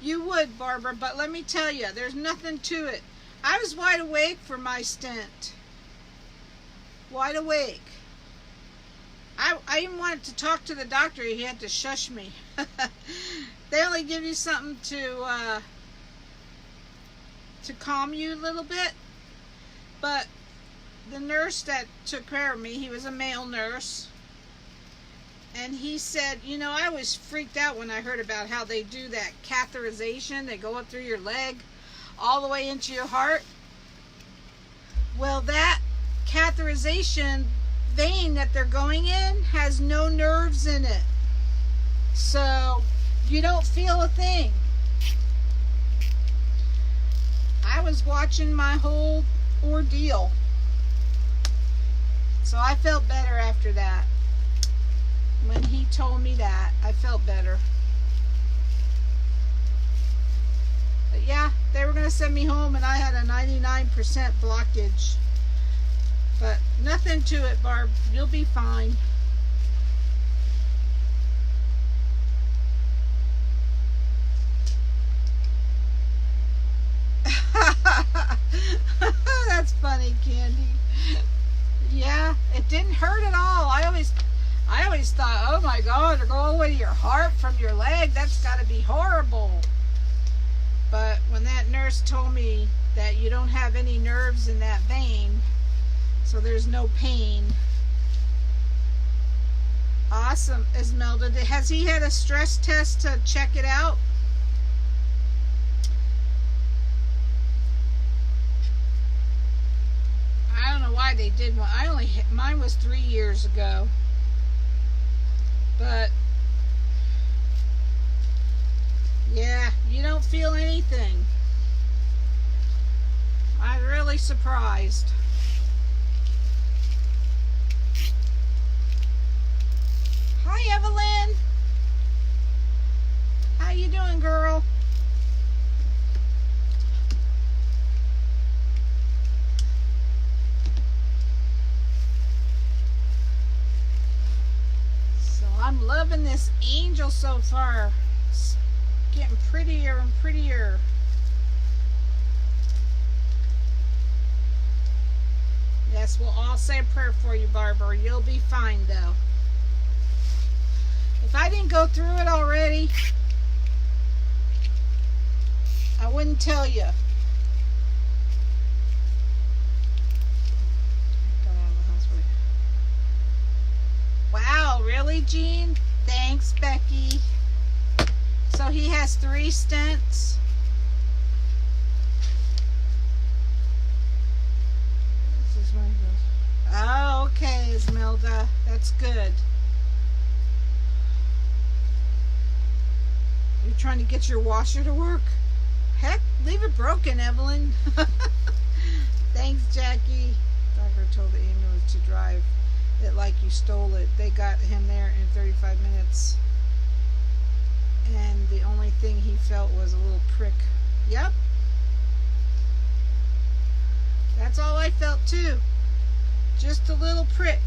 you would, Barbara, but let me tell you, there's nothing to it. I was wide awake for my stent. Wide awake. I even wanted to talk to the doctor. He had to shush me. They only give you something to calm you a little bit. But the nurse that took care of me, he was a male nurse. And he said, you know, I was freaked out when I heard about how they do that catheterization. They go up through your leg all the way into your heart. Well, that catheterization vein that they're going in has no nerves in it. So you don't feel a thing. I was watching my whole ordeal. So I felt better after that. When he told me that, I felt better. But yeah, they were going to send me home and I had a 99% blockage. But nothing to it, Barb. You'll be fine. That's funny, Candy. Yeah, it didn't hurt at all. I always thought, oh my God, to go all the way to your heart from your leg, that's got to be horrible. But when that nurse told me that you don't have any nerves in that vein, so there's no pain. Awesome, Esmelda. Has he had a stress test to check it out? I don't know why they did one. Mine was 3 years ago. But yeah, you don't feel anything. I'm really surprised. Hi, Evelyn. How you doing, girl? this angel so far. It's getting prettier and prettier. Yes, we'll all say a prayer for you, Barbara. You'll be fine, though. If I didn't go through it already, I wouldn't tell you. Wow, really, Jean? Thanks, Becky. So he has 3 stents. Oh, okay, Esmelda. That's good. You're trying to get your washer to work? Heck, leave it broken, Evelyn. Thanks, Jackie. Driver told the ambulance to drive it like you stole it. They got him there in 35 minutes. And the only thing he felt was a little prick. Yep. That's all I felt, too. Just a little prick.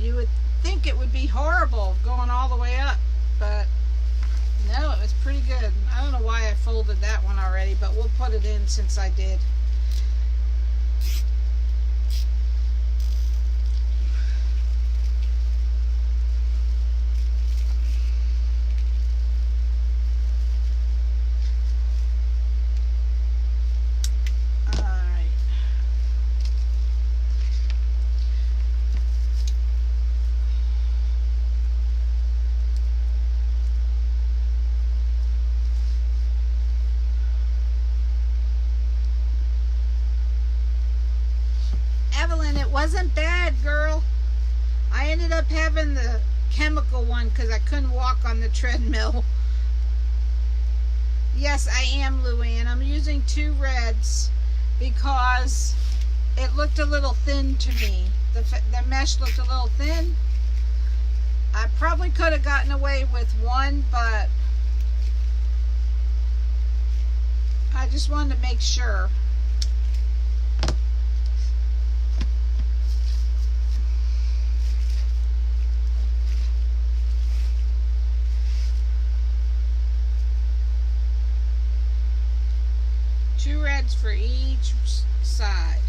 You would think it would be horrible going all the way up, but no, it was pretty good. I don't know why I folded that one already, but we'll put it in since I did. Wasn't bad, girl. I ended up having the chemical one because I couldn't walk on the treadmill. Yes, I am, Luann. I'm using 2 reds because it looked a little thin to me. The mesh looked a little thin. I probably could have gotten away with 1, but I just wanted to make sure. For each side.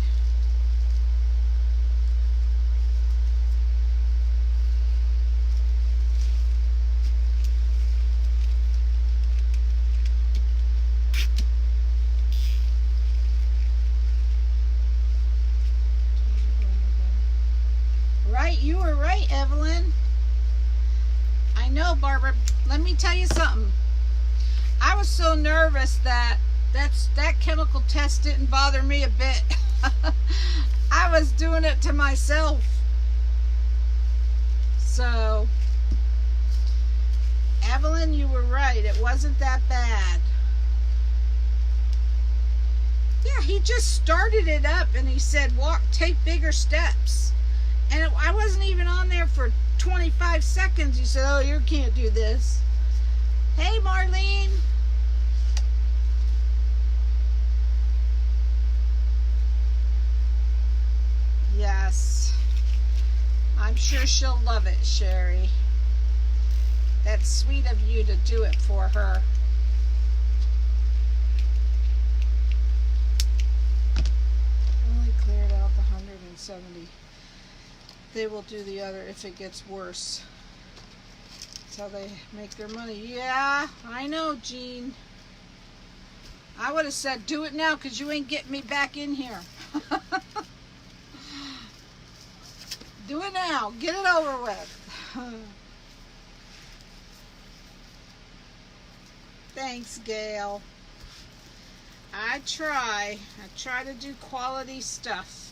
Right, you were right, Evelyn. I know, Barbara. Let me tell you something. I was so nervous that chemical test didn't bother me a bit. I was doing it to myself. So, Evelyn, you were right. It wasn't that bad. Yeah, he just started it up and he said, take bigger steps. And I wasn't even on there for 25 seconds. He said, oh, you can't do this. Hey, Marlene. Yes, I'm sure she'll love it, Sherry. That's sweet of you to do it for her. Only cleared out the 170. They will do the other if it gets worse. That's how they make their money. Yeah, I know, Jean. I would have said, do it now because you ain't getting me back in here. Do it now. Get it over with. Thanks, Gail. I try to do quality stuff.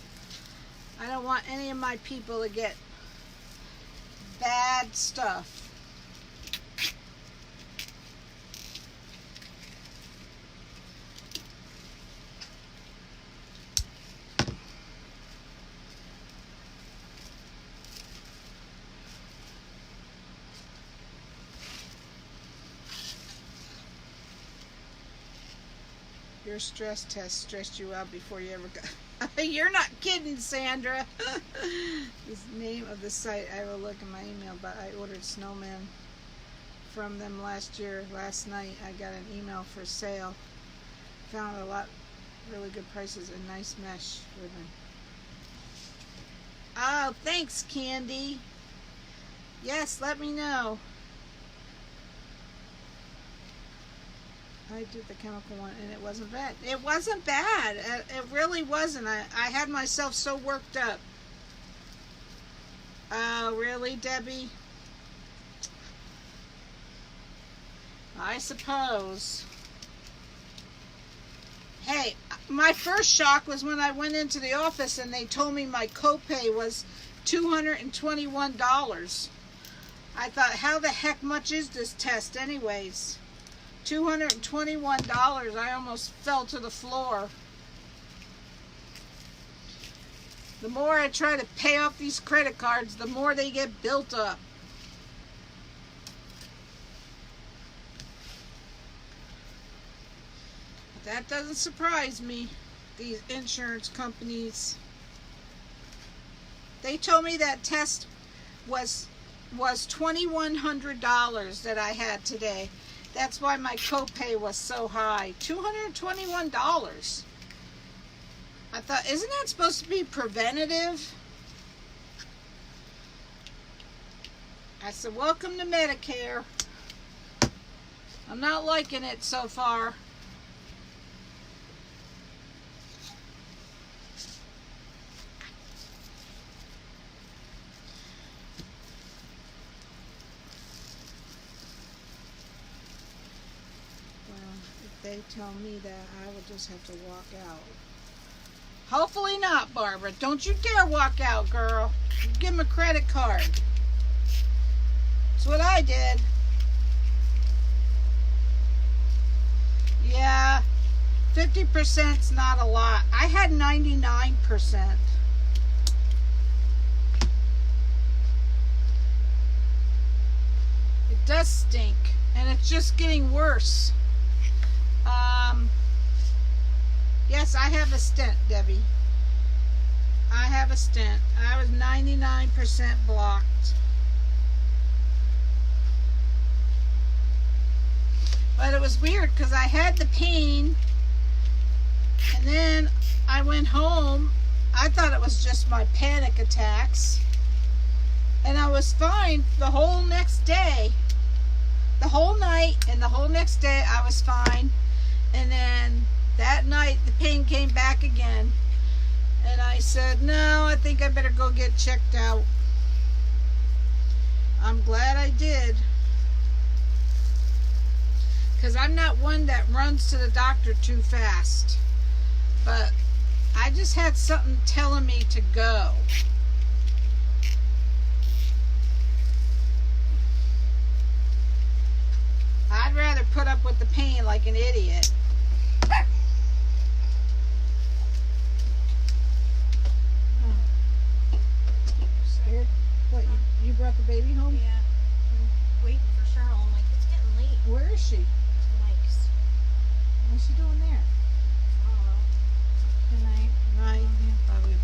I don't want any of my people to get bad stuff. Your stress test stressed you out before you ever got... You're not kidding, Sandra. This name of the site, I will look in my email, but I ordered snowmen from them last night. I got an email for sale. Found a lot really good prices and nice mesh ribbon. Oh, thanks, Candy. Yes, let me know. I did the chemical one and it wasn't bad. It wasn't bad. It really wasn't. I had myself so worked up. Oh, really, Debbie? I suppose. Hey, my first shock was when I went into the office and they told me my copay was $221. I thought, how the heck much is this test anyways? $221. I almost fell to the floor. The more I try to pay off these credit cards, the more they get built up. But that doesn't surprise me. These insurance companies. They told me that test was $2,100 that I had today. That's why my copay was so high. $221. I thought, isn't that supposed to be preventative? I said, welcome to Medicare. I'm not liking it so far. They tell me that I will just have to walk out. Hopefully not, Barbara. Don't you dare walk out, girl. Give them a credit card. That's what I did. Yeah, 50%'s not a lot. I had 99%. It does stink, and it's just getting worse. Yes, I have a stent, Debbie. I have a stent. I was 99% blocked. But it was weird because I had the pain and then I went home. I thought it was just my panic attacks. And I was fine the whole next day. The whole night and the whole next day I was fine. And then that night the pain came back again. And I said, no, I think I better go get checked out. I'm glad I did. Because I'm not one that runs to the doctor too fast. But I just had something telling me to go. I'd rather put up with the pain like an idiot. Scared? What, you brought the baby home? Yeah. I'm waiting for Cheryl. I'm like, it's getting late. Where is she? Mike's. What's she doing there? I don't know. Good night. Right. Love you.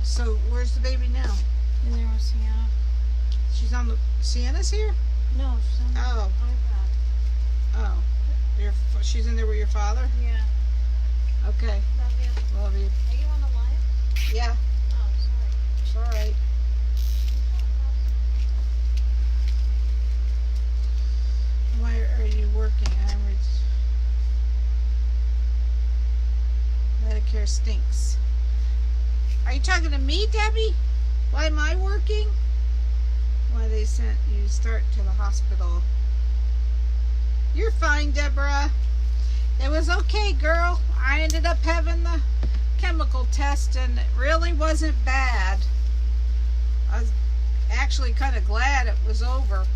So, where's the baby now? In there with Sienna. She's on the... Sienna's here? No, she's on the Oh. iPad. Oh. She's in there with your father? Yeah. Okay. Love you. Love you. Are you on the line? Yeah. Oh, sorry. It's alright. Why are you working? Medicare stinks. Are you talking to me, Debbie? Why am I working? Why they sent you start to the hospital. You're fine, Deborah. It was okay, girl. I ended up having the chemical test and it really wasn't bad. I was actually kind of glad it was over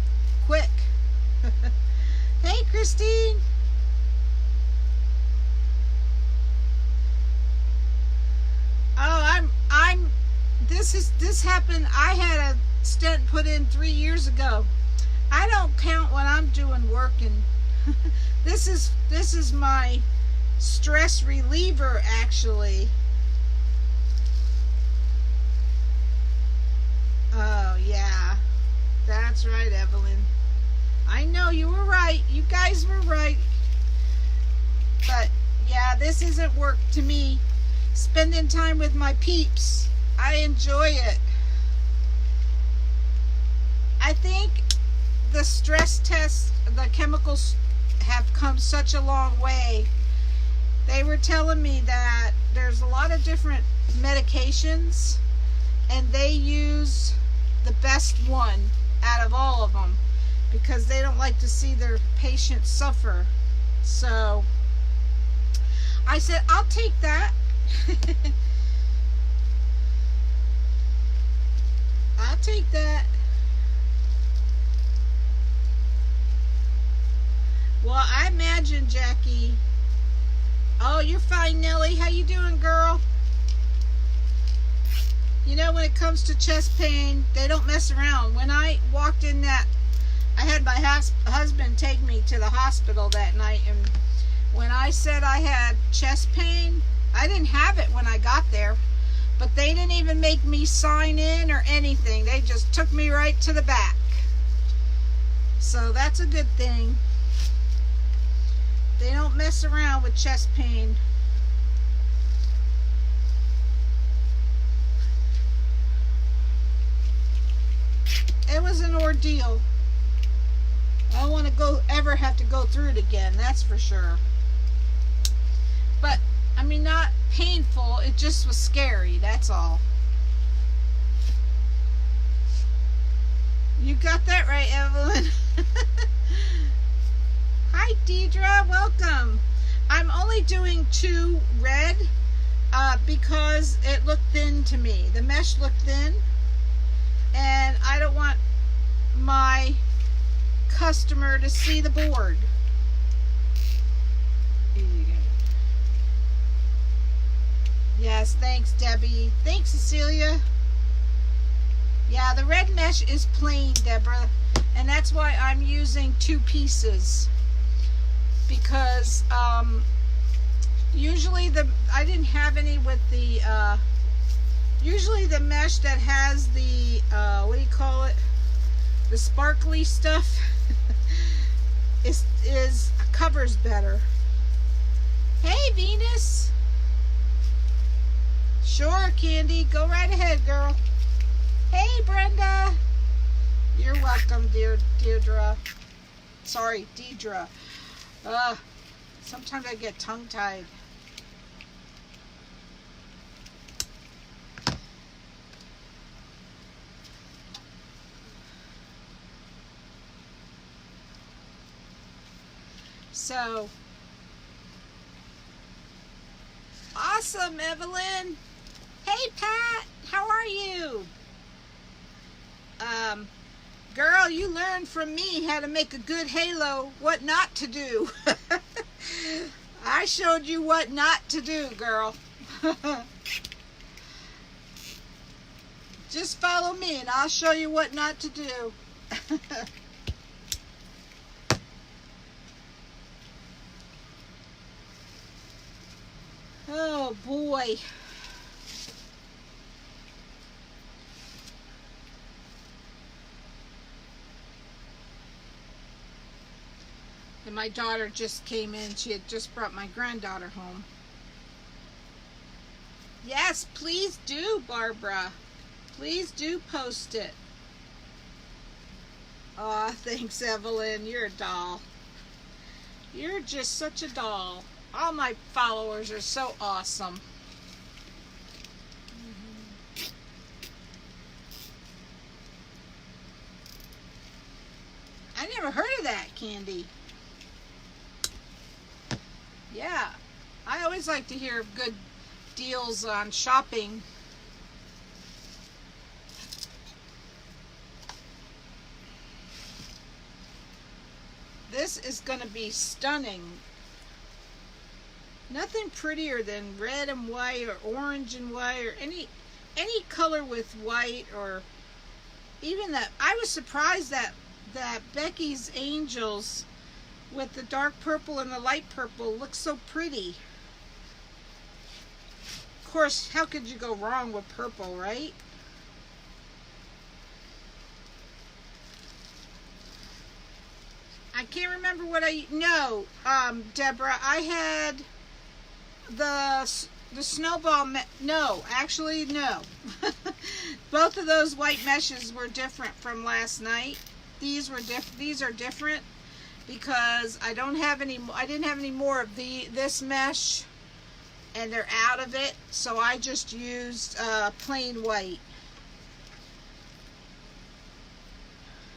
quick. Hey, Christine. Oh, this happened. I had a stent put in 3 years ago. I don't count when I'm doing working. This is my stress reliever, actually. Yeah, that's right, Evelyn. I know you were right. You guys were right. But yeah, this isn't work to me. Spending time with my peeps, I enjoy it. I think the stress tests, the chemicals have come such a long way. They were telling me that there's a lot of different medications and they use the best one out of all of them because they don't like to see their patients suffer. So I said, I'll take that. I'll take that. Well, I imagine, Jackie. Oh, you're fine, Nellie. How you doing, girl? You know, when it comes to chest pain, they don't mess around. When I walked in that, I had my husband take me to the hospital that night, and when I said I had chest pain, I didn't have it when I got there, but they didn't even make me sign in or anything. They just took me right to the back. So that's a good thing. They don't mess around with chest pain. It was an ordeal. I don't want to ever have to go through it again, that's for sure. But, I mean, not painful, it just was scary, that's all. You got that right, Evelyn. Hi, Deidre, welcome. I'm only doing 2 red because it looked thin to me. The mesh looked thin, and I don't want my customer to see the board. Yes, thanks, Debbie. Thanks, Cecilia. Yeah, the red mesh is plain, Deborah, and that's why I'm using 2 pieces. Because usually I didn't have any with the usually the mesh that has the what do you call it, the sparkly stuff is covers better. Hey, Venus. Sure, Candy, go right ahead, girl. Hey, Brenda. You're welcome, Deirdre. Sorry, Deidre. Sometimes I get tongue-tied. So, awesome, Evelyn. Hey, Pat, how are you? Girl, you learned from me how to make a good halo, what not to do. I showed you what not to do, girl. Just follow me and I'll show you what not to do. Oh boy. And my daughter just came in. She had just brought my granddaughter home. Yes, please do, Barbara. Please do post it. Aw, thanks, Evelyn. You're a doll. You're just such a doll. All my followers are so awesome. I never heard of that, Candy. Yeah, I always like to hear good deals on shopping. This is going to be stunning. Nothing prettier than red and white or orange and white or any color with white, or even that. I was surprised that Becky's Angels with the dark purple and the light purple looks so pretty. Of course, how could you go wrong with purple, right? I can't remember what no, Deborah, I had the snowball, no, actually, no. Both of those white meshes were different from last night. These are different because I didn't have any more of this mesh, and they're out of it, so I just used plain white.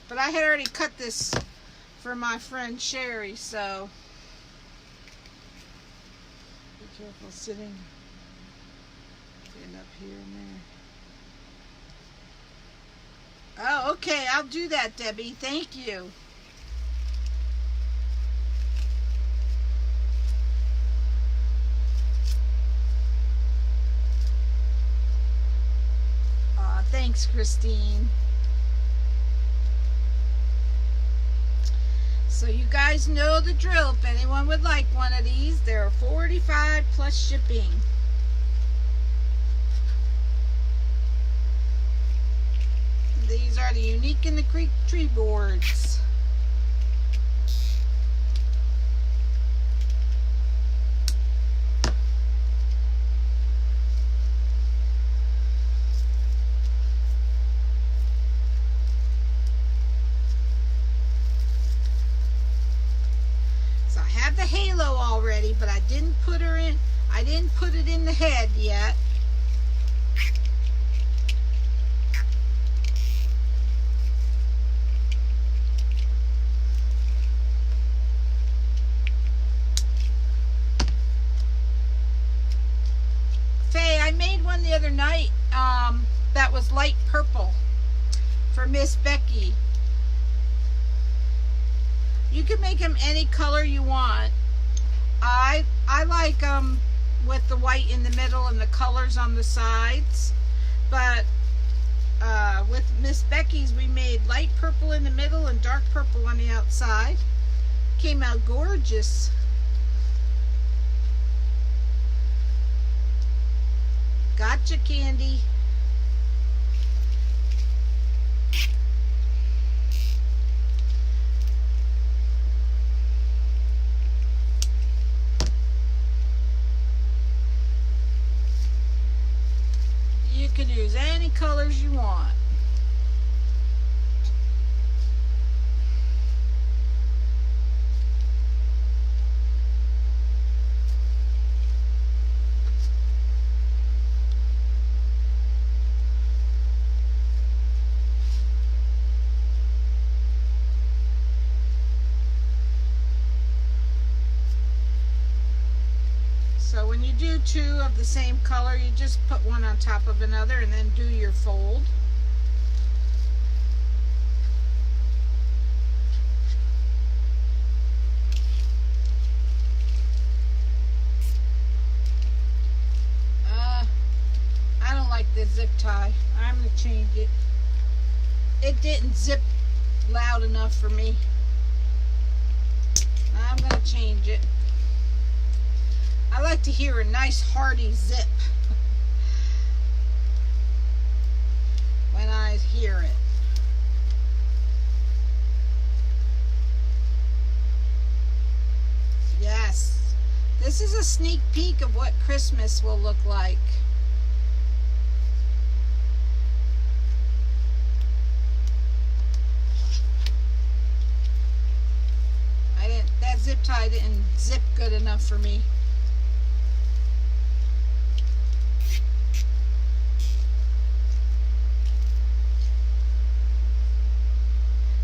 But I had already cut this for my friend Sherry, so be careful sitting up here and there. Oh, okay, I'll do that, Debbie. Thank you. Thanks, Christine. So you guys know the drill. If anyone would like one of these, they're $45 plus shipping. These are the Unique in the Creek tree boards. The halo already, but I didn't put it in the head yet. Faye, I made one the other night that was light purple for Miss Becky. You can make them any color you want. I like them with the white in the middle and the colors on the sides. But with Miss Becky's, we made light purple in the middle and dark purple on the outside. Came out gorgeous. Gotcha, Candy. You can use any colors you want. So when you do two of the same color, you just put one on top of another and then do your fold. I don't like this zip tie. I'm going to change it. It didn't zip loud enough for me. I'm going to change it. I like to hear a nice hearty zip when I hear it. Yes, this is a sneak peek of what Christmas will look like. That zip tie didn't zip good enough for me.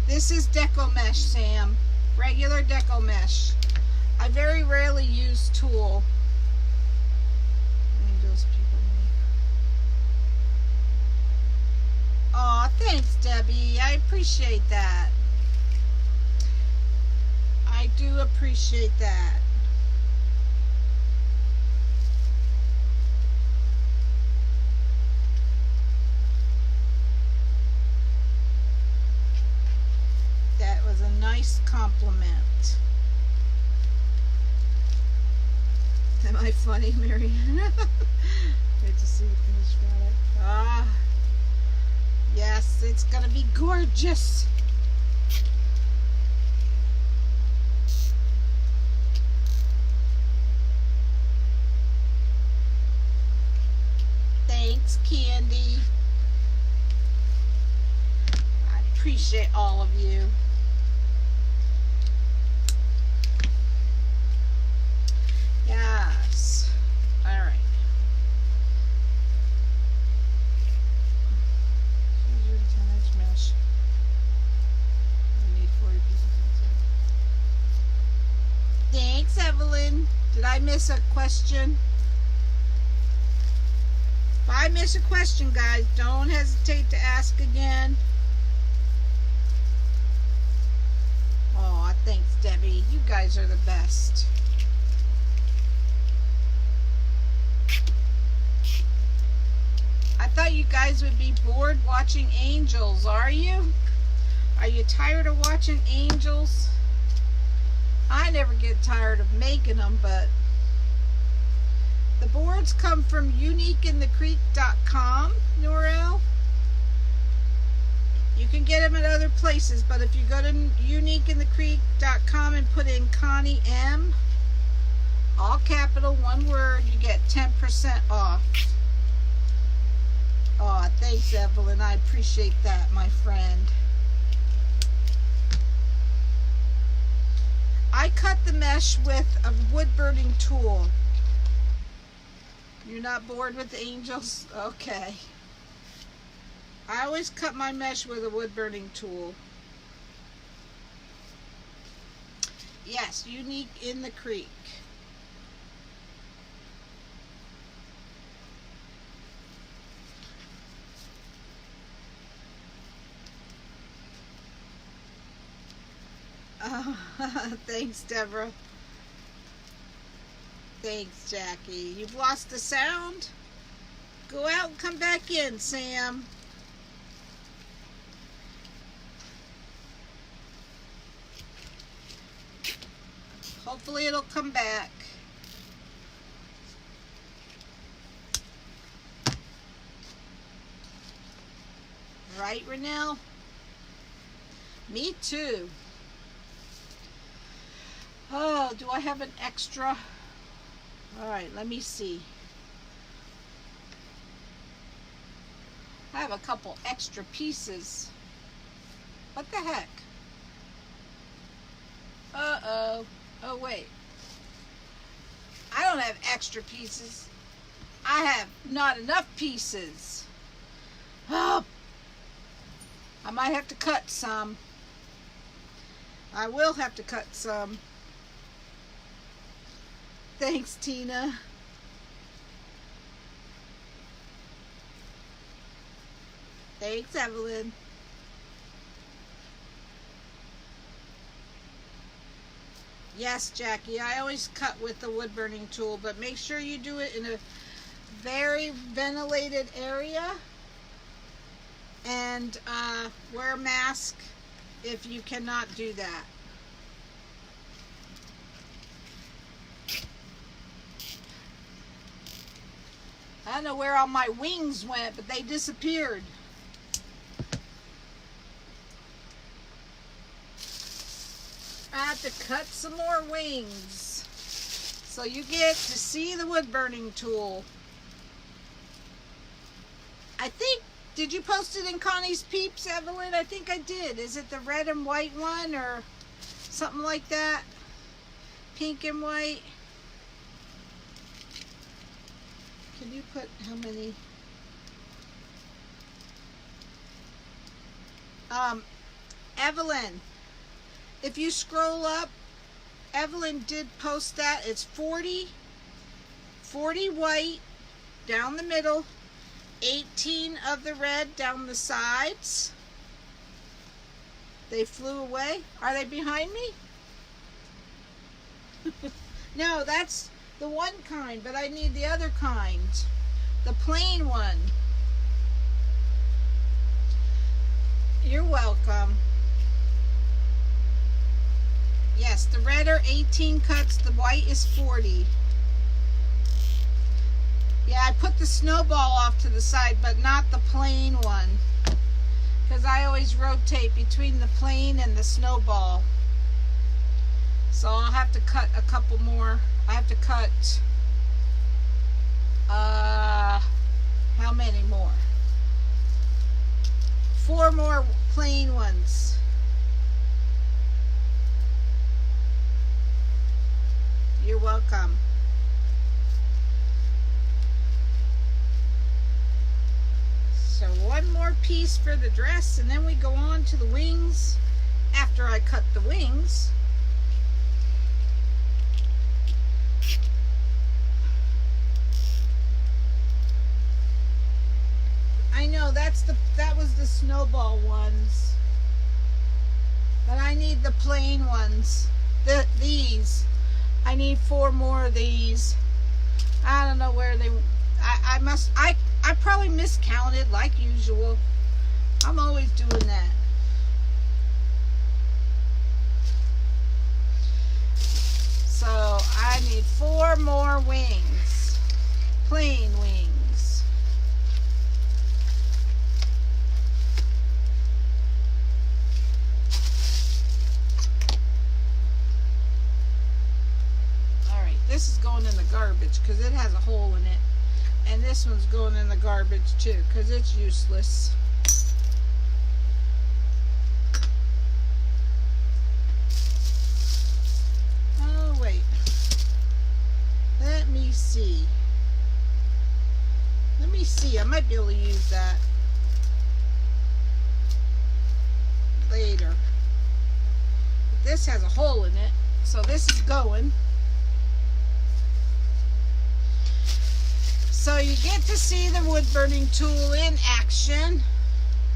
This is deco mesh, Sam. Regular deco mesh. I very rarely use tulle. Aw, thanks, Debbie. I appreciate that. I do appreciate that. That was a nice compliment. Am I funny, Mary? Great to see you finished product. Ah, yes, it's gonna be gorgeous. appreciate all of you. Yes. All right. Here's your 10-inch mesh. You need 40 pieces. Thanks, Evelyn. Did I miss a question? If I miss a question, guys, don't hesitate to ask again. Aw, thanks, Debbie. You guys are the best. I thought you guys would be bored watching angels. Are you? Are you tired of watching angels? I never get tired of making them, but the boards come from uniqueinthecreek.com, Norel. You can get them at other places, but if you go to uniqueinthecreek.com and put in Connie M, all capital, one word, you get 10% off. Oh, thanks, Evelyn. I appreciate that, my friend. I cut the mesh with a wood burning tool. You're not bored with angels? Okay. I always cut my mesh with a wood burning tool. Yes, Unique in the Creek. Thanks, Deborah. Thanks, Jackie. You've lost the sound? Go out and come back in, Sam. Hopefully it'll come back. Right, Renelle? Me too. Oh, do I have an extra? All right, let me see. I have a couple extra pieces. What the heck? Uh-oh. Oh, wait. I don't have extra pieces. I have not enough pieces. Oh, I might have to cut some. I will have to cut some. Thanks, Tina. Thanks, Evelyn. Yes, Jackie, I always cut with the wood burning tool, but make sure you do it in a very ventilated area, and wear a mask if you cannot do that. I don't know where all my wings went, but they disappeared. I have to cut some more wings. So you get to see the wood burning tool. I think, did you post it in Connie's Peeps, Evelyn? I think I did. Is it the red and white one or something like that? Pink and white. Can you put how many? Evelyn, if you scroll up, Evelyn did post that. It's 40 white down the middle, 18 of the red down the sides. They flew away. Are they behind me? No, that's the one kind, but I need the other kind. The plain one. You're welcome. Yes, the red are 18 cuts, the white is 40. Yeah, I put the snowball off to the side, but not the plain one, because I always rotate between the plain and the snowball. So I'll have to cut a couple more. I have to cut, how many more? plain ones. You're welcome. So one more piece for the dress, and then we go on to the wings after I cut the wings. I know that was the snowball ones, but I need the plain ones. These. I need 4 more of these. I don't know where they. I probably miscounted like usual. I'm always doing that. So I need 4 more wings, plain wings. All right, this is going in the garbage because it has a hole in it. And this one's going in the garbage too because it's useless. Oh, wait. Let me see. I might be able to use that later. But this has a hole in it, so this is going. So you get to see the wood burning tool in action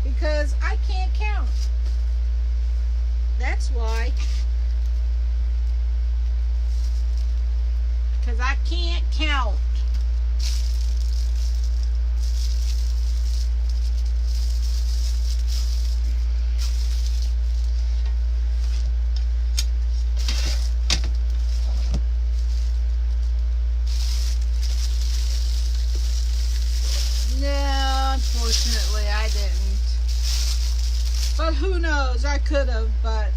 because I can't count. That's why. Because I can't count. Unfortunately, I didn't. But who knows? I could have, but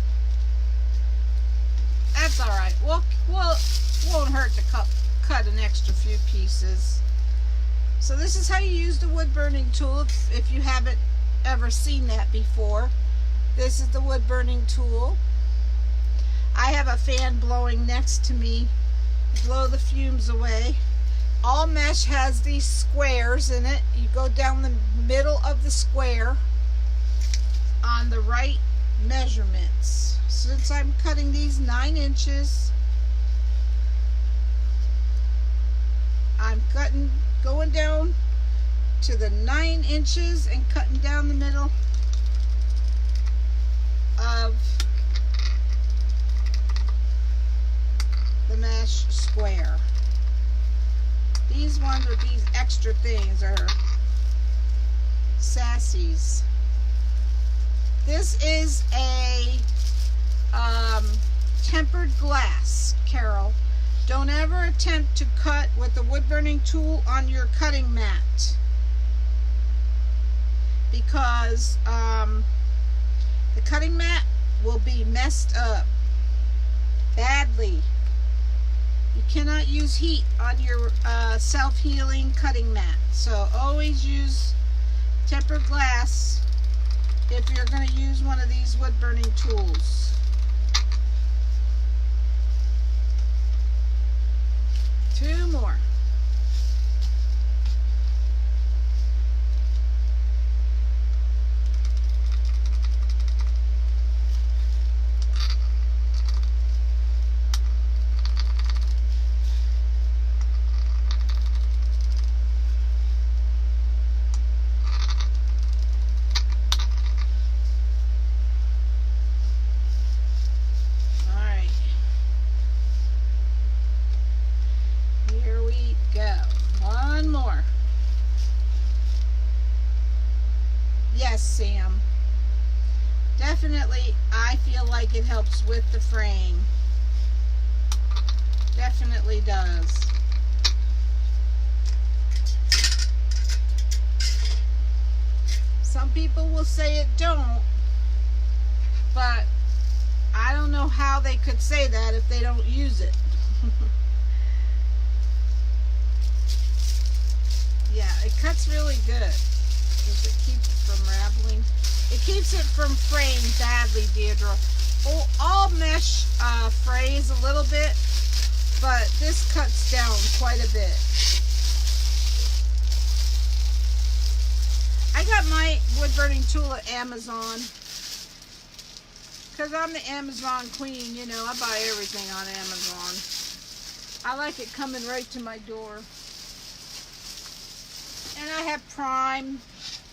that's all right. Well, won't hurt to cut an extra few pieces. So this is how you use the wood burning tool if you haven't ever seen that before. This is the wood burning tool. I have a fan blowing next to me, blow the fumes away. All mesh has these squares in it. You go down the middle of the square on the right measurements. Since I'm cutting these 9 inches, I'm going down to the 9 inches and cutting down the middle of the mesh square. These ones with these extra things are sassies. This is a tempered glass, Carol. Don't ever attempt to cut with the wood burning tool on your cutting mat because the cutting mat will be messed up badly. You cannot use heat on your self-healing cutting mat. So always use tempered glass if you're going to use one of these wood burning tools. 2 more. Sam. Definitely, I feel like it helps with the frame. Definitely does. Some people will say it don't, but I don't know how they could say that if they don't use it. Yeah, it cuts really good. Does it keep it from raveling? It keeps it from fraying badly, Deirdre. Oh, all mesh frays a little bit, but this cuts down quite a bit. I got my wood burning tool at Amazon because I'm the Amazon queen. You know, I buy everything on Amazon. I like it coming right to my door. And I have Prime.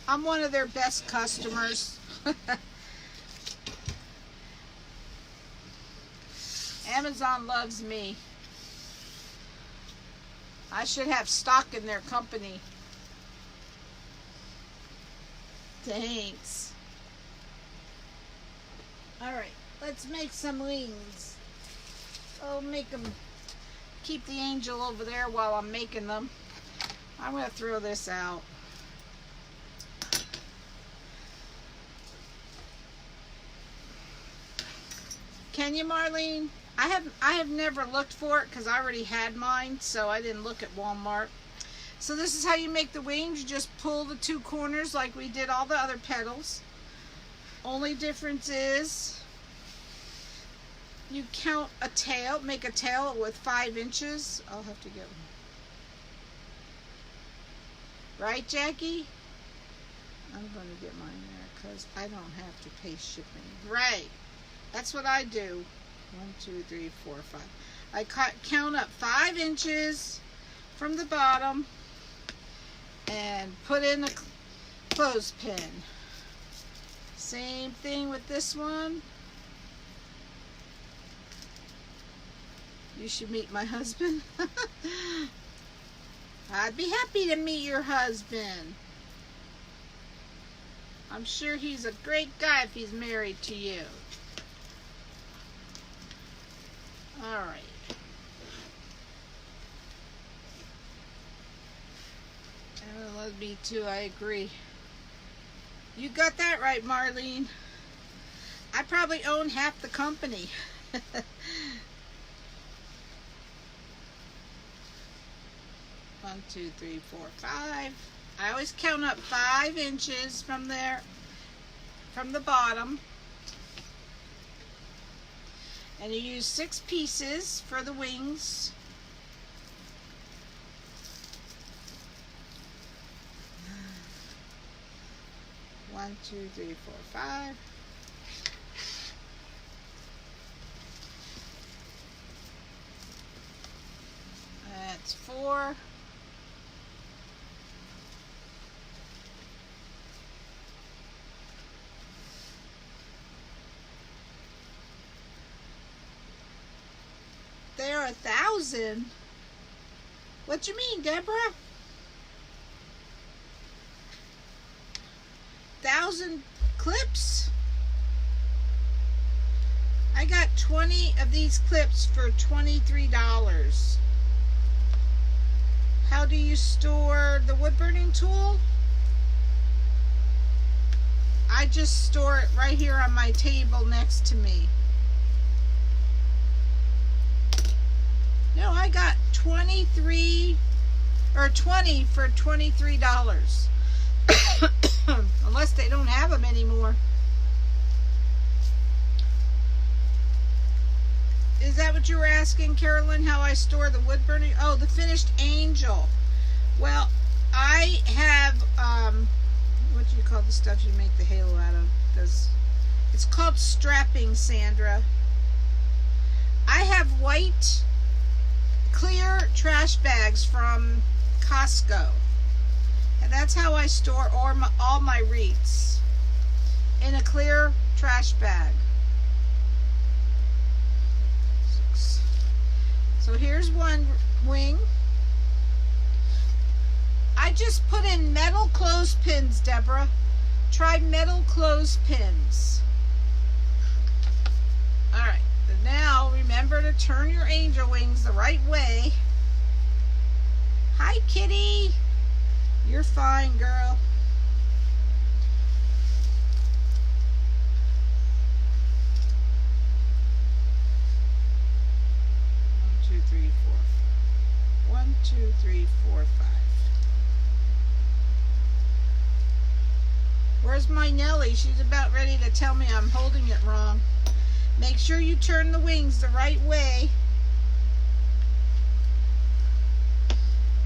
I'm one of their best customers. Amazon loves me. I should have stock in their company. Thanks. Alright, let's make some wings. I'll make them, keep the angel over there while I'm making them. I'm going to throw this out. Can you, Marlene? I have never looked for it because I already had mine, so I didn't look at Walmart. So this is how you make the wings. You just pull the two corners like we did all the other petals. Only difference is you count a tail, make a tail with 5 inches. I'll have to get one. Right, Jackie? I'm going to get mine there because I don't have to pay shipping. Right. That's what I do. 1, 2, 3, 4, 5. I count up 5 inches from the bottom and put in a clothespin. Same thing with this one. You should meet my husband. I'd be happy to meet your husband. I'm sure he's a great guy if he's married to you. Alright. I love me too, I agree. You got that right, Marlene. I probably own half the company. 1, 2, 3, 4, 5. I always count up 5 inches from there, from the bottom. And you use 6 pieces for the wings. One, 2, 3, 4, 5. That's 4. They're 1,000. What you mean, Deborah? 1,000 clips? I got 20 of these clips for $23. How do you store the wood burning tool? I just store it right here on my table next to me. No, I got 20 for $23. Unless they don't have them anymore. Is that what you were asking, Carolyn? How I store the wood burning? Oh, the finished angel. Well, I have, what do you call the stuff you make the halo out of? It's called strapping, Sandra. I have white clear trash bags from Costco. And that's how I store all my wreaths, in a clear trash bag. 6. So here's one wing. I just put in metal clothespins, Deborah. Try metal clothespins. Alright, now remember to turn your angel wings the right way. Hi, kitty. You're fine, girl. 1, 2, 3, 4. 1, 2, 3, 4, 5. there's my Nellie. She's about ready to tell me I'm holding it wrong. Make sure you turn the wings the right way.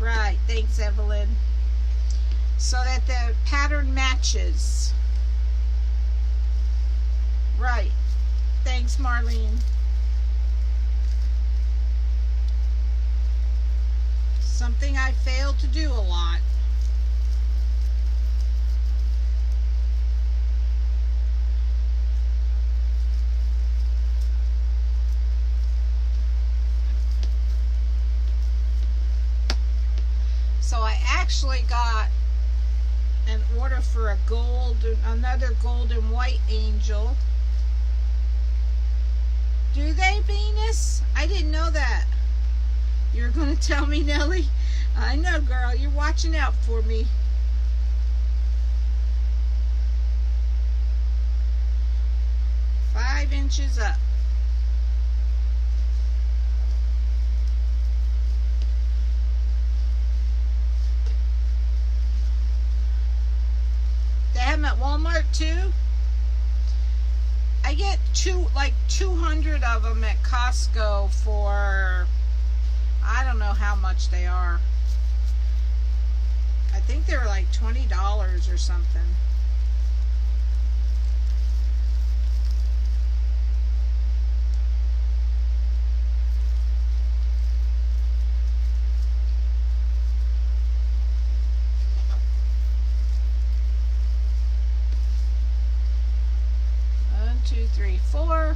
Right, thanks Evelyn. So that the pattern matches. Right, thanks Marlene. Something I fail to do a lot. So I actually got an order for a another gold and white angel. Do they, Venus? I didn't know that. You're going to tell me, Nellie? I know, girl. You're watching out for me. Five inches up. They have them at Walmart too. I get like 200 of them at Costco for, I don't know how much they are. I think they're like $20 or something. One, two, three, four.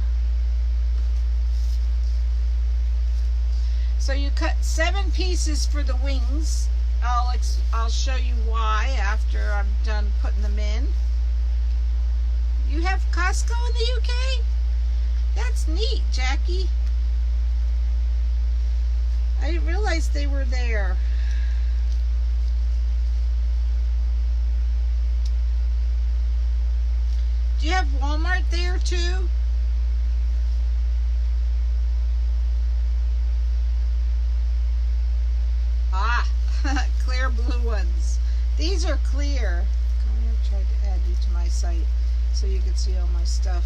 So you cut 7 pieces for the wings. I'll show you why after I'm done putting them in. You have Costco in the UK? That's neat, Jackie. I didn't realize they were there. Do you have Walmart there too? Ah, clear blue ones. These are clear. I've tried to add you to my site so you can see all my stuff.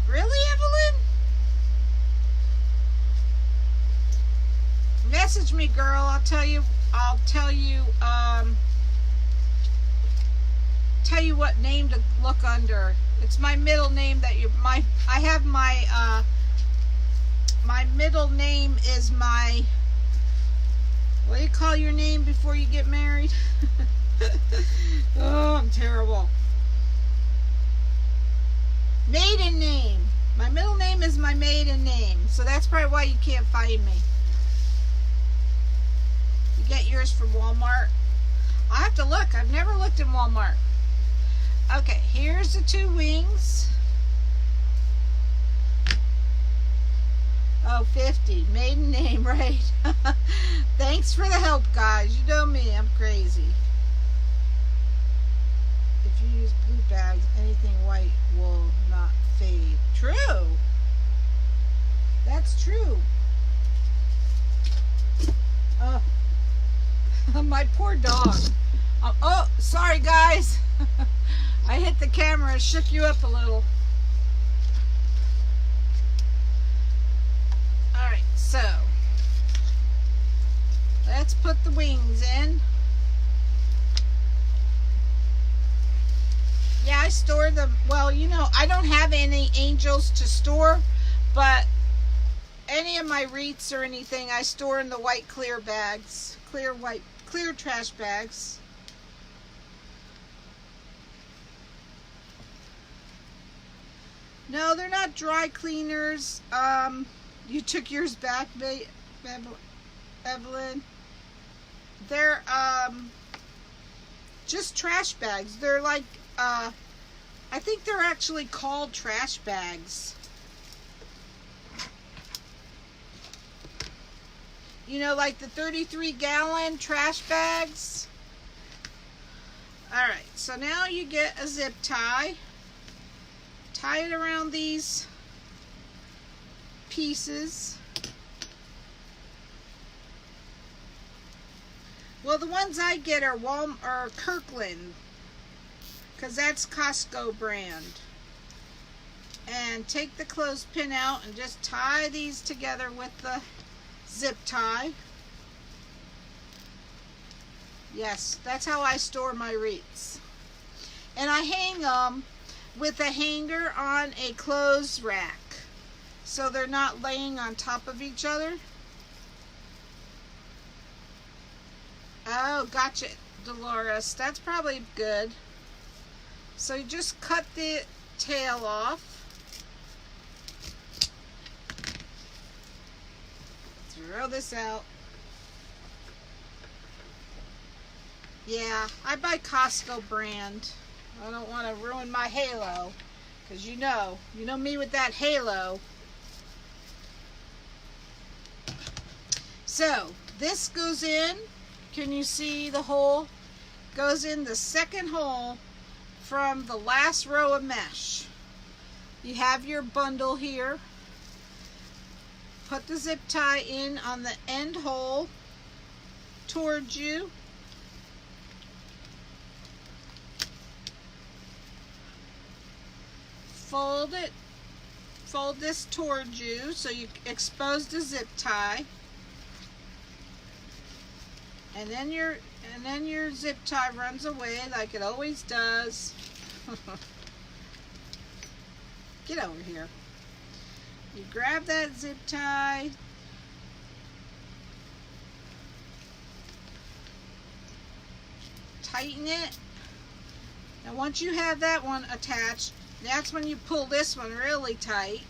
Really, Evelyn? Message me, girl. I'll tell you what name to look under. It's my middle name that I have my my middle name is my, what do you call your name before you get married? Oh, I'm terrible. Maiden name. My middle name is my maiden name, so that's probably why you can't find me. You get yours from Walmart? I'll have to look. I've never looked in Walmart. Okay, here's the 2 wings. Oh, 50. Maiden name, right? Thanks for the help, guys. You know me. I'm crazy. If you use blue bags, anything white will not fade. True. That's true. Oh, my poor dog. Oh, sorry, guys. I hit the camera and shook you up a little. Alright, so let's put the wings in. Yeah, I store them. Well, you know, I don't have any angels to store, but any of my wreaths or anything I store in the white clear bags. Clear trash bags. No, they're not dry cleaners. You took yours back, Evelyn. They're just trash bags. They're like I think they're actually called trash bags. You know, like the 33-gallon trash bags. Alright, so now you get a zip tie. Tie it around these pieces. Well, the ones I get are Kirkland. because that's Costco brand. And take the clothespin out and just tie these together with the zip tie. Yes, that's how I store my wreaths. And I hang them with a hanger on a clothes rack, so they're not laying on top of each other. Oh, gotcha, Dolores. That's probably good. So you just cut the tail off. Throw this out. Yeah, I buy Costco brand. I don't want to ruin my halo, because you know me with that halo. So this goes in. Can you see the hole? Goes in the second hole from the last row of mesh. You have your bundle here. Put the zip tie in on the end hole towards you. Fold it, fold this towards you so you expose the zip tie. And then your zip tie runs away like it always does. Get over here. You grab that zip tie. Tighten it. Now once you have that one attached, that's when you pull this one really tight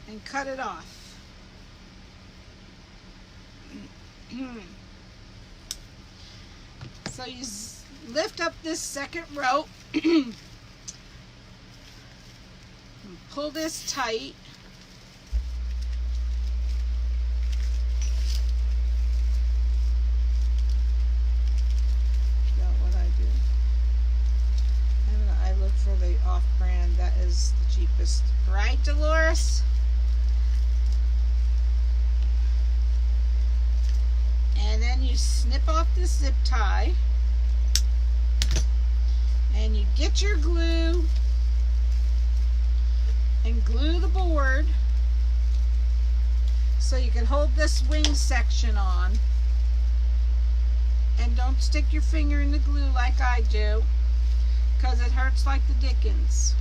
and cut it off. So you lift up this second rope and pull this tight. That's what I do. I look for the off-brand. That is the cheapest. Right, Dolores? And then you snip off this zip tie. And you get your glue and glue the board so you can hold this wing section on. And don't stick your finger in the glue like I do, because it hurts like the dickens.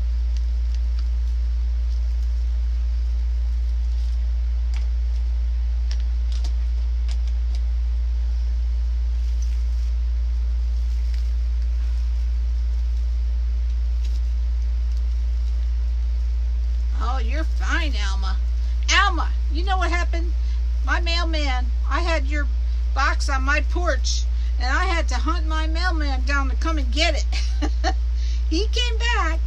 Oh, you're fine, Alma. Alma, you know what happened? My mailman, I had your box on my porch, and I had to hunt my mailman down to come and get it. He came back.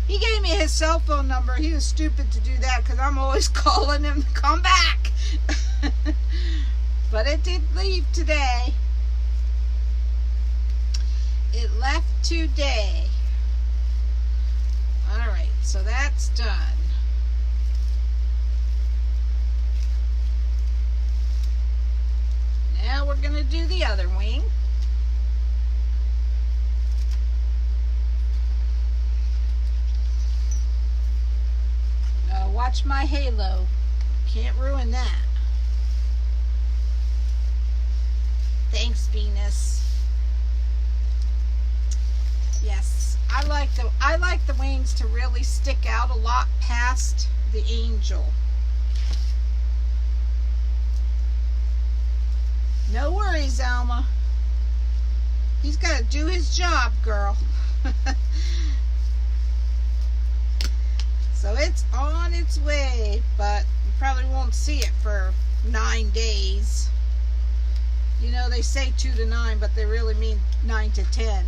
He gave me his cell phone number. He was stupid to do that because I'm always calling him to come back. But it did leave today. It left today. Alright, so that's done. Now we're going to do the other wing. Now watch my halo. Can't ruin that. Thanks, Venus. Yes, I like the wings to really stick out a lot past the angel. No worries, Alma. He's got to do his job, girl. So it's on its way, but you probably won't see it for 9 days. You know, they say 2 to 9, but they really mean 9 to 10.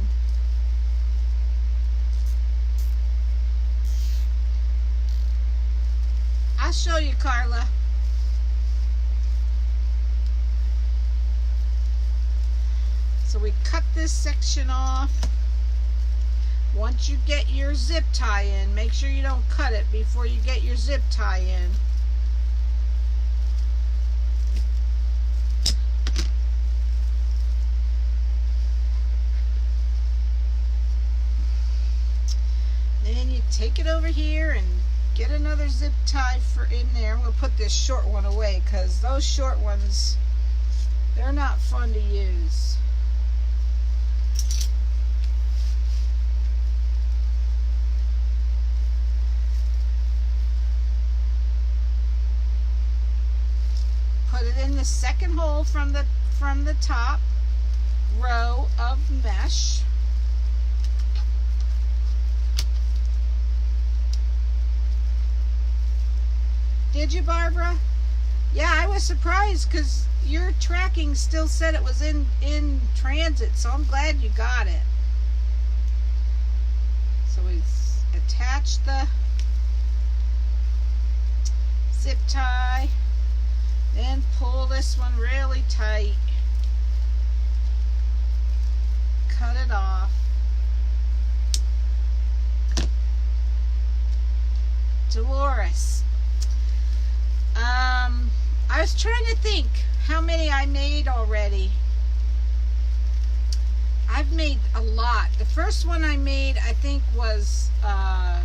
I'll show you, Carla. So we cut this section off. Once you get your zip tie in, make sure you don't cut it before you get your zip tie in. take it over here and get another zip tie for in there. We'll put this short one away because those short ones, they're not fun to use. Put it in the second hole from the top row of mesh. Did you, Barbara? Yeah, I was surprised because your tracking still said it was in transit, so I'm glad you got it. So we attach the zip tie, then pull this one really tight, cut it off. Dolores. I was trying to think how many I made already. I've made a lot. The first one I made, I think, was a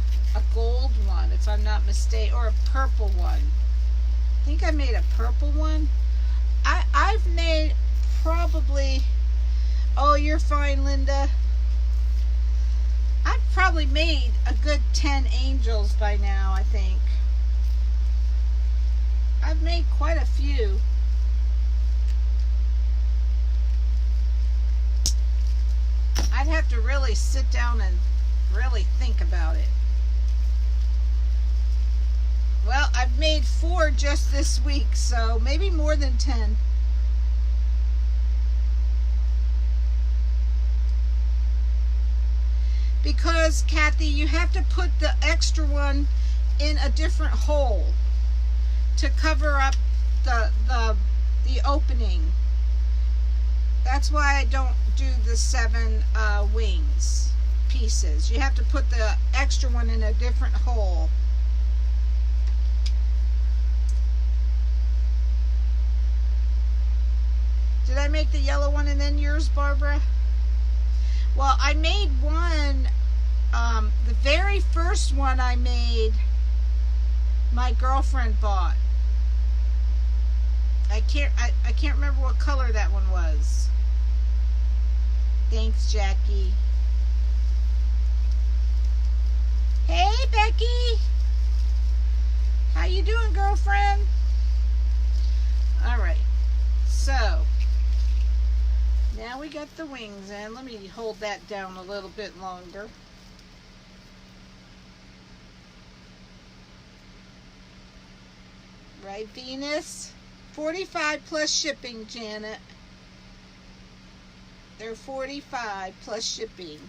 gold one, if I'm not mistaken, or a purple one. I think I made a purple one. I've made probably, oh, you're fine, Linda. I've probably made a good 10 angels by now, I think. I've made quite a few. I'd have to really sit down and really think about it. Well, I've made 4 just this week, so maybe more than 10. Because, Kathy, you have to put the extra one in a different hole to cover up the opening. That's why I don't do the 7 wings pieces. You have to put the extra one in a different hole. Did I make the yellow one and then yours, Barbara? Well, I made one, the very first one I made, my girlfriend bought. I can't remember what color that one was. Thanks, Jackie. Hey, Becky. How you doing, girlfriend? All right. So, now we got the wings in. Let me hold that down a little bit longer. Right, Venus? 45 plus shipping, Janet. They're 45 plus shipping.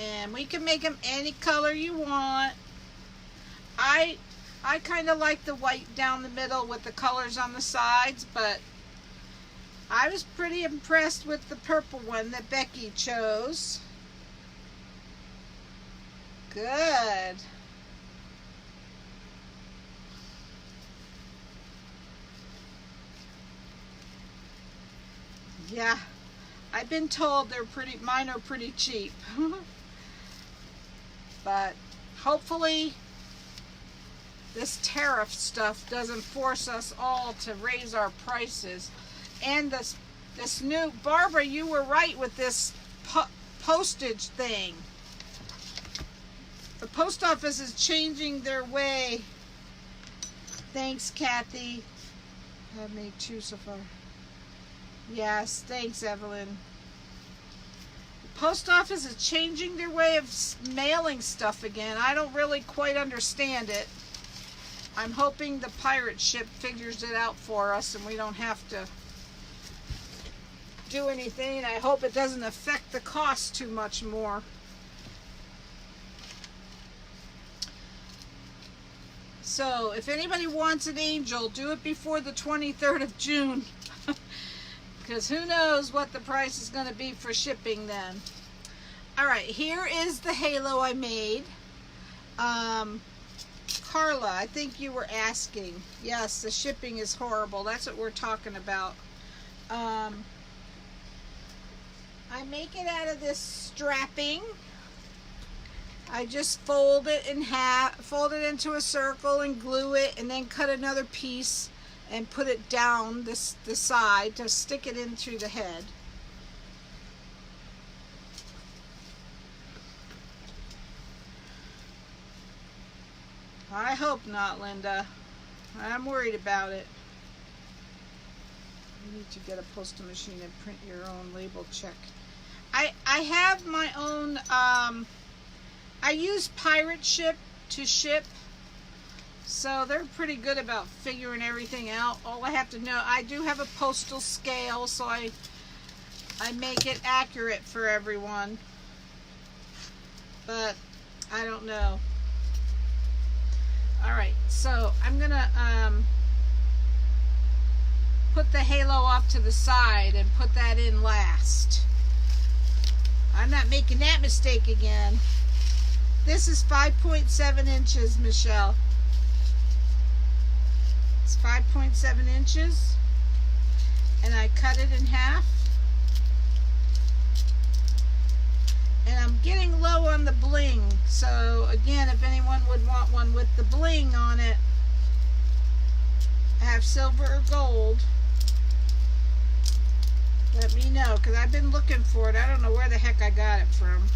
And we can make them any color you want. I kind of like the white down the middle with the colors on the sides, but I was pretty impressed with the purple one that Becky chose. Good. Yeah, I've been told mine are pretty cheap. But hopefully this tariff stuff doesn't force us all to raise our prices. And this new, Barbara, you were right with this postage thing. The post office is changing their way. Thanks, Kathy. I've made 2 so far. Yes, thanks, Evelyn. The post office is changing their way of mailing stuff again. I don't really quite understand it. I'm hoping the pirate ship figures it out for us and we don't have to do anything. I hope it doesn't affect the cost too much more. So if anybody wants an angel, do it before the 23rd of June. Because who knows what the price is going to be for shipping then. Alright, here is the halo I made. Carla, I think you were asking. Yes, the shipping is horrible. That's what we're talking about. I make it out of this strapping. I just fold it in half, fold it into a circle and glue it, and then cut another piece and put it down the side to stick it into the head. I hope not, Linda. I'm worried about it. You need to get a postal machine and print your own label check. I have my own, I use Pirate Ship to ship, so they're pretty good about figuring everything out. All I have to know, I do have a postal scale, so I make it accurate for everyone, but I don't know. Alright, so I'm gonna put the halo off to the side and put that in last. I'm not making that mistake again. This is 5.7 inches, Michelle. It's 5.7 inches, and I cut it in half. And I'm getting low on the bling, so again, if anyone would want one with the bling on it, I have silver or gold, let me know, because I've been looking for it. I don't know where the heck I got it from.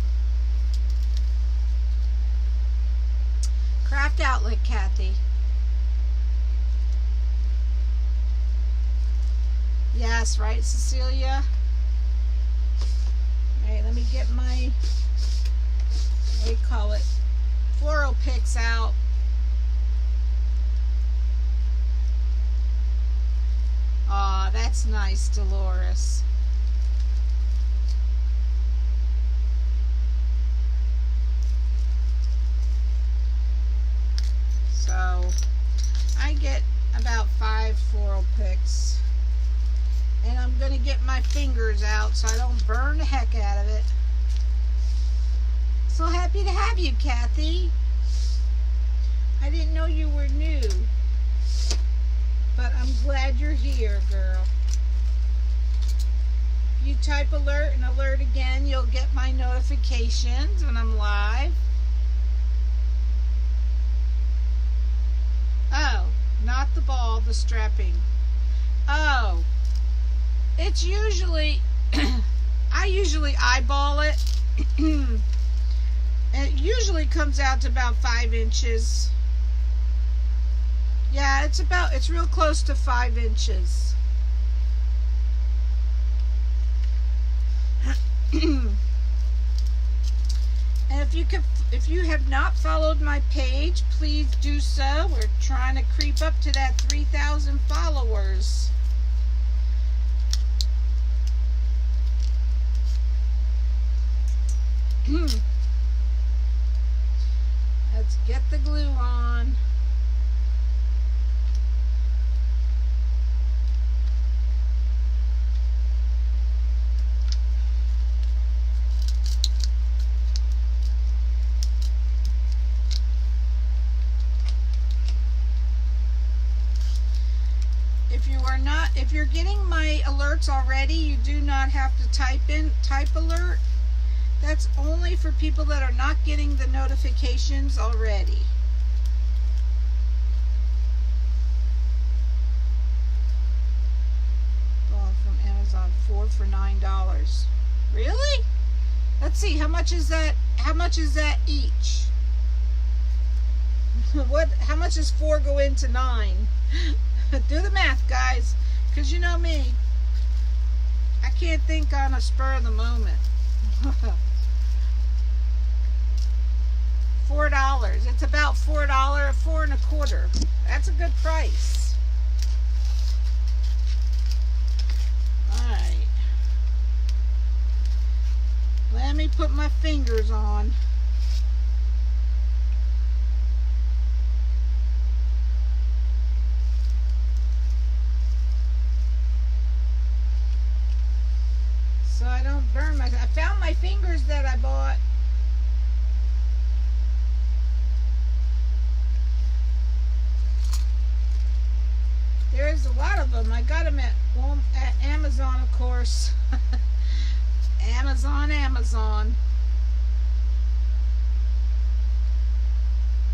Craft Outlet, Kathy. Yes, right, Cecilia? Alright, let me get my, what do you call it, floral picks out. Aw, that's nice, Dolores. So, I get about 5 floral picks. And I'm going to get my fingers out so I don't burn the heck out of it. So happy to have you, Kathy. I didn't know you were new. But I'm glad you're here, girl. If you type alert and alert again, you'll get my notifications when I'm live. Oh, not the ball, the strapping. Oh. It's usually, I usually eyeball it, and it usually comes out to about 5 inches. Yeah, it's real close to 5 inches. And if you have not followed my page, please do so. We're trying to creep up to that 3,000 followers. Let's get the glue on. If you're getting my alerts already, you do not have to type alert. That's only for people that are not getting the notifications already. Bought from Amazon 4 for $9. Really? Let's see, how much is that? How much is that each? How much does 4 go into 9? Do the math, guys, because you know me. I can't think on a spur of the moment. $4. It's about $4, $4.25. That's a good price. Alright. Let me put my fingers on. So I don't burn myself. I found my fingers that I bought. There's a lot of them. I got them at Amazon, of course. Amazon.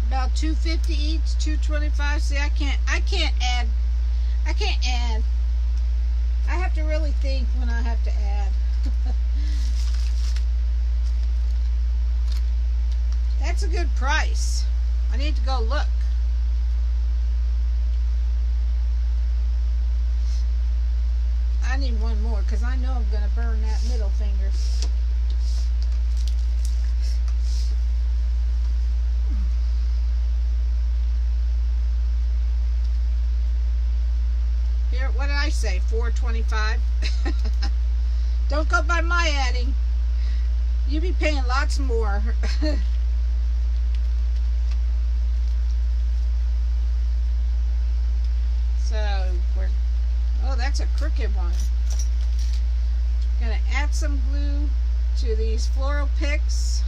About $2.50 each, $2.25. See, I can't add. I have to really think when I have to add. That's a good price. I need to go look. I need one more because I know I'm going to burn that middle finger. Here, what did I say? $4.25? Don't go by my adding. You be paying lots more. So we're, oh, that's a crooked one. Gonna add some glue to these floral picks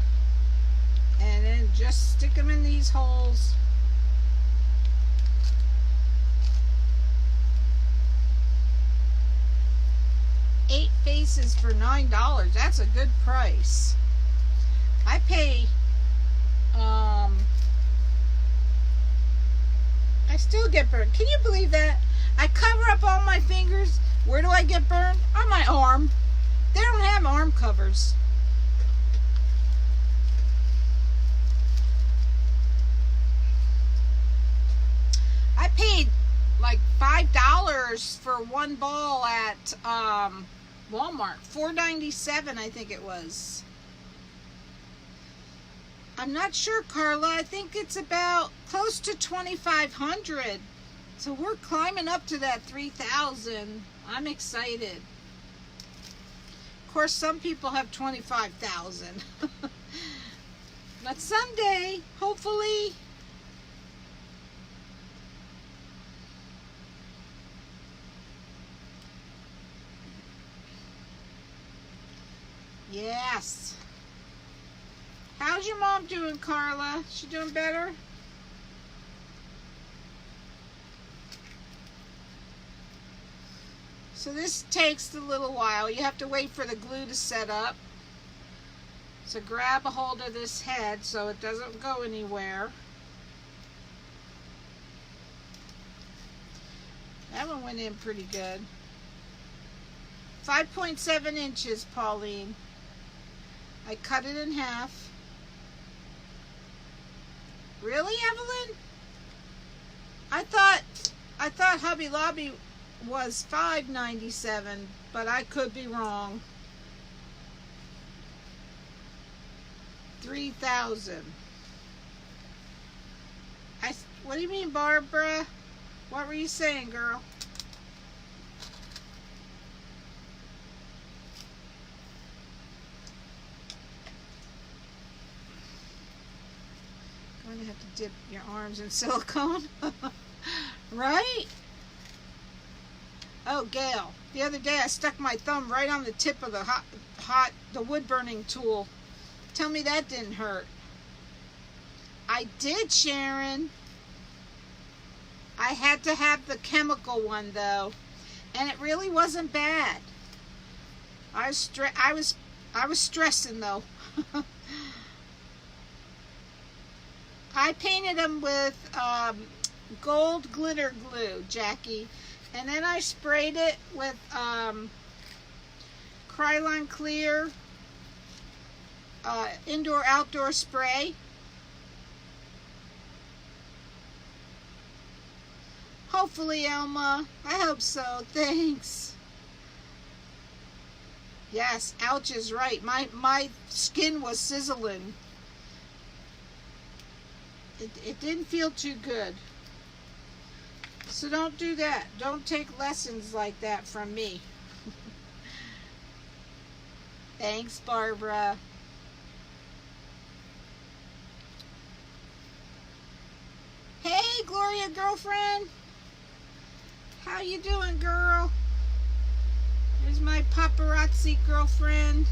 and then just stick them in these holes. Eight faces for $9. That's a good price. I pay I still get burned. Can you believe that? I cover up all my fingers. Where do I get burned? On my arm. They don't have arm covers. I paid like $5 for one ball at Walmart. $4.97 I think it was. I'm not sure, Carla. I think it's about close to 2,500. So we're climbing up to that 3,000. I'm excited. Of course, some people have 25,000. But someday, hopefully. Yes. How's your mom doing, Carla? She doing better? So this takes a little while. You have to wait for the glue to set up. So grab a hold of this head so it doesn't go anywhere. That one went in pretty good. 5.7 inches, Pauline. I cut it in half. Really, Evelyn? I thought Hobby Lobby was $5.97, but I could be wrong. 3,000. What do you mean, Barbara? What were you saying, girl? Going to have to dip your arms in silicone. Right? Oh, Gail, the other day I stuck my thumb right on the tip of the wood burning tool. Tell me that didn't hurt. I did, Sharon. I had to have the chemical one though, and it really wasn't bad. I was stressing though. I painted them with gold glitter glue, Jackie. And then I sprayed it with Krylon Clear indoor-outdoor spray. Hopefully, Elma. I hope so. Thanks. Yes, ouch is right. My skin was sizzling. It didn't feel too good. So don't do that. Don't take lessons like that from me. Thanks, Barbara. Hey, Gloria girlfriend. How you doing, girl? Here's my paparazzi girlfriend.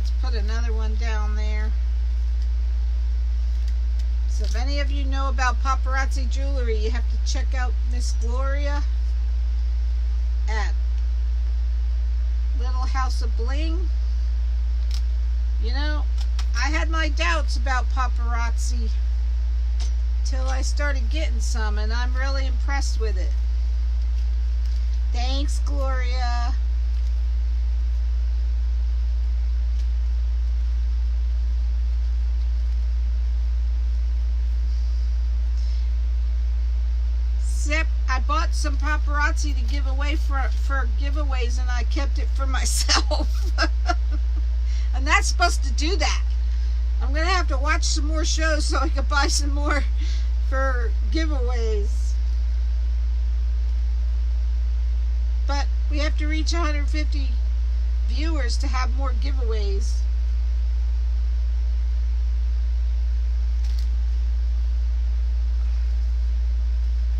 let's put another one down there. So if any of you know about paparazzi jewelry, you have to check out Miss Gloria at Little House of Bling. You know, I had my doubts about paparazzi till I started getting some, and I'm really impressed with it. Thanks, Gloria. Except I bought some paparazzi to give away for giveaways, and I kept it for myself. And that's supposed to do that. I'm going to have to watch some more shows so I can buy some more for giveaways. But we have to reach 150 viewers to have more giveaways.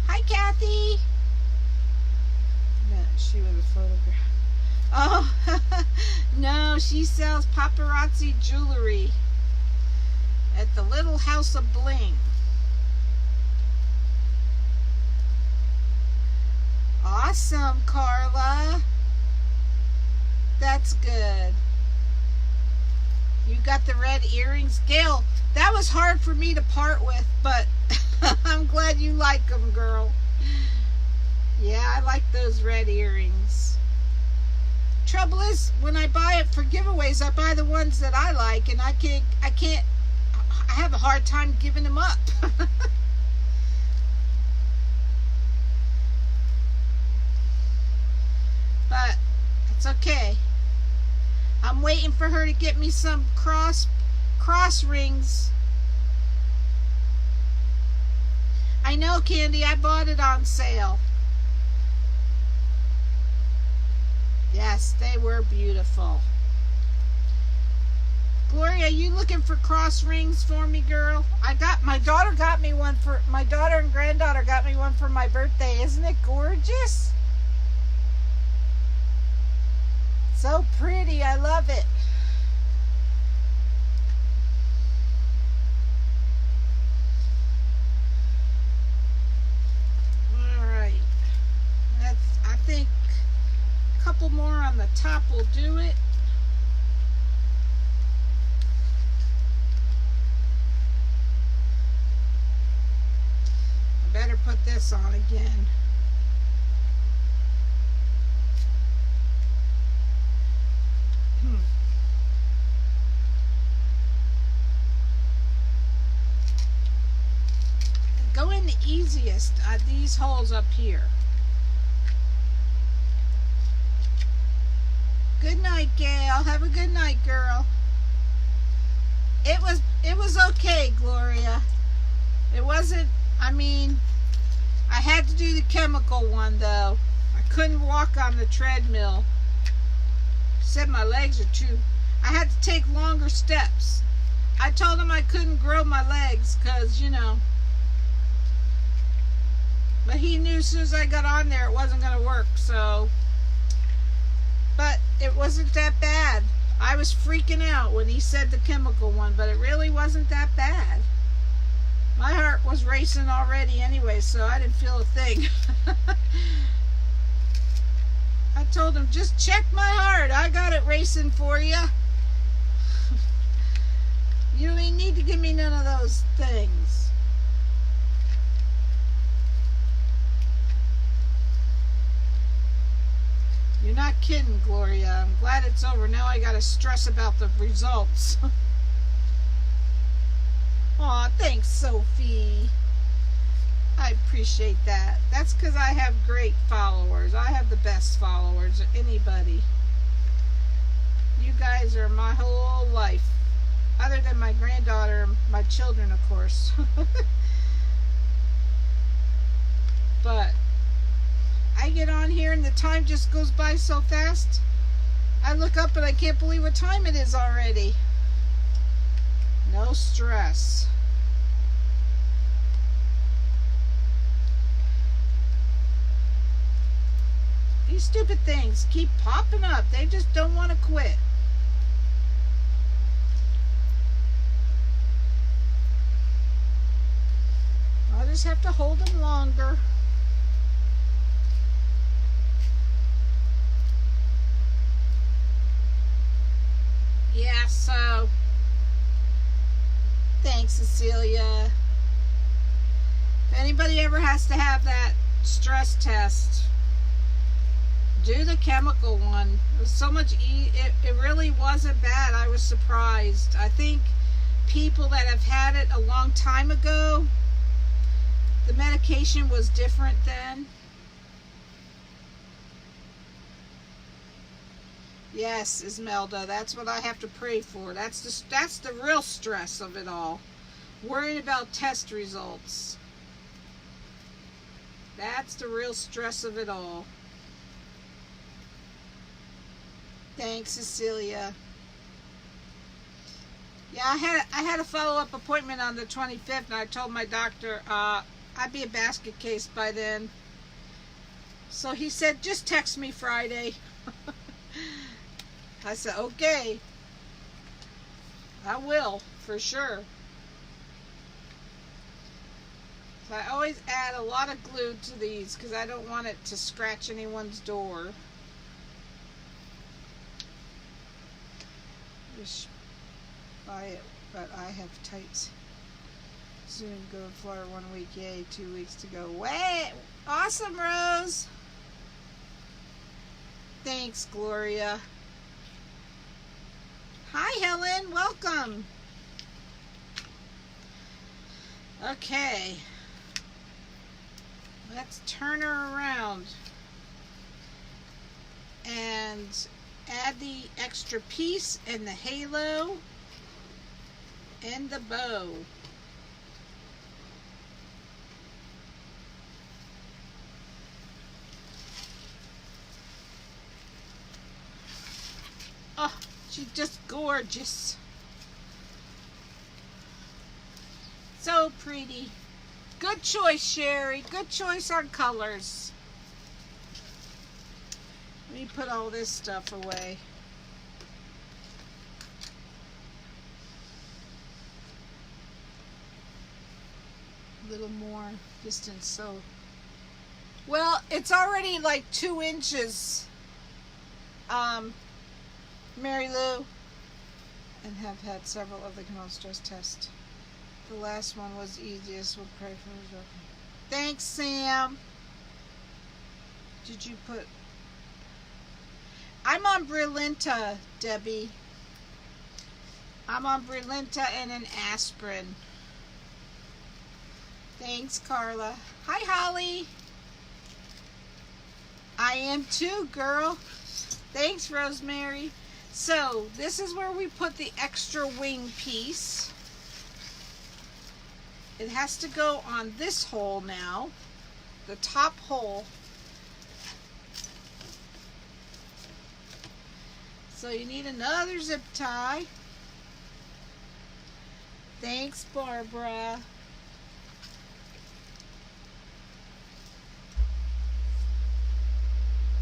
Hi, Kathy. No, she with a photograph. Oh, no, she sells paparazzi jewelry at the Little House of Bling. Awesome, Carla. That's good. You got the red earrings. Gail, that was hard for me to part with, but I'm glad you like them, girl. Yeah, I like those red earrings. Trouble is, when I buy it for giveaways, I buy the ones that I like, and I have a hard time giving them up. But it's okay. I'm waiting for her to get me some cross rings. I know, Candy, I bought it on sale. Yes, they were beautiful. Gloria, you looking for cross rings for me, girl? My daughter and granddaughter got me one for my birthday. Isn't it gorgeous? So pretty, I love it. All right, I think a couple more on the top will do it. I better put this on again. Go in the easiest these holes up here. Good night, Gail. Have a good night, girl. It was okay, Gloria. It wasn't, I mean, I had to do the chemical one though. I couldn't walk on the treadmill. Said my legs are too, I had to take longer steps. I told him I couldn't grow my legs because, you know, but he knew as soon as I got on there it wasn't going to work, so. But it wasn't that bad. I was freaking out when he said the chemical one, but it really wasn't that bad. My heart was racing already anyway, so I didn't feel a thing. I told him, just check my heart. I got it racing for you. You don't even need to give me none of those things. You're not kidding, Gloria. I'm glad it's over. Now I gotta stress about the results. Aw, thanks, Sophie. I appreciate that. That's because I have great followers. I have the best followers of anybody. You guys are my whole life. Other than my granddaughter and my children, of course. But I get on here and the time just goes by so fast. I look up and I can't believe what time it is already. No stress. These stupid things keep popping up. They just don't want to quit. just have to hold them longer. Yeah, so thanks, Cecilia. If anybody ever has to have that stress test, do the chemical one. It was so much it really wasn't bad. I was surprised. I think people that have had it a long time ago, the medication was different then. Yes, Ismelda, that's what I have to pray for. That's the real stress of it all. Worrying about test results. That's the real stress of it all. Thanks, Cecilia. Yeah, I had a follow-up appointment on the 25th, and I told my doctor I'd be a basket case by then. So he said, just text me Friday. I said, okay. I will, for sure. So I always add a lot of glue to these because I don't want it to scratch anyone's door. Just buy it, but I have tights. Soon go to Florida 1 week. Yay, 2 weeks to go. Wait, awesome, Rose. Thanks, Gloria. Hi, Helen. Welcome. Okay. Let's turn her around and add the extra piece and the halo and the bow. Oh, she's just gorgeous. So pretty. Good choice, Sherry. Good choice on colors. Let me put all this stuff away. A little more distance, so. Well, it's already like 2 inches, Mary Lou, and have had several of the chemo stress tests. The last one was easiest. We'll pray for her. Thanks, Sam. Did you put... I'm on Brilinta, Debbie. I'm on Brilinta and an aspirin. Thanks, Carla. Hi, Holly. I am too, girl. Thanks, Rosemary. So, this is where we put the extra wing piece. It has to go on this hole now, the top hole. So you need another zip tie. Thanks, Barbara.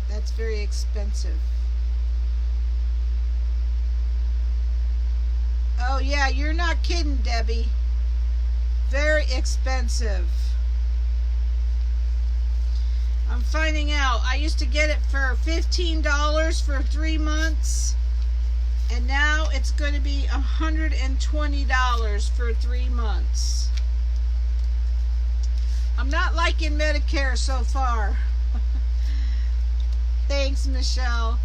That's very expensive. Oh yeah, you're not kidding, Debbie. Very expensive. I'm finding out. I used to get it for $15 for 3 months, and now it's going to be $120 for 3 months. I'm not liking Medicare so far. Thanks, Michelle.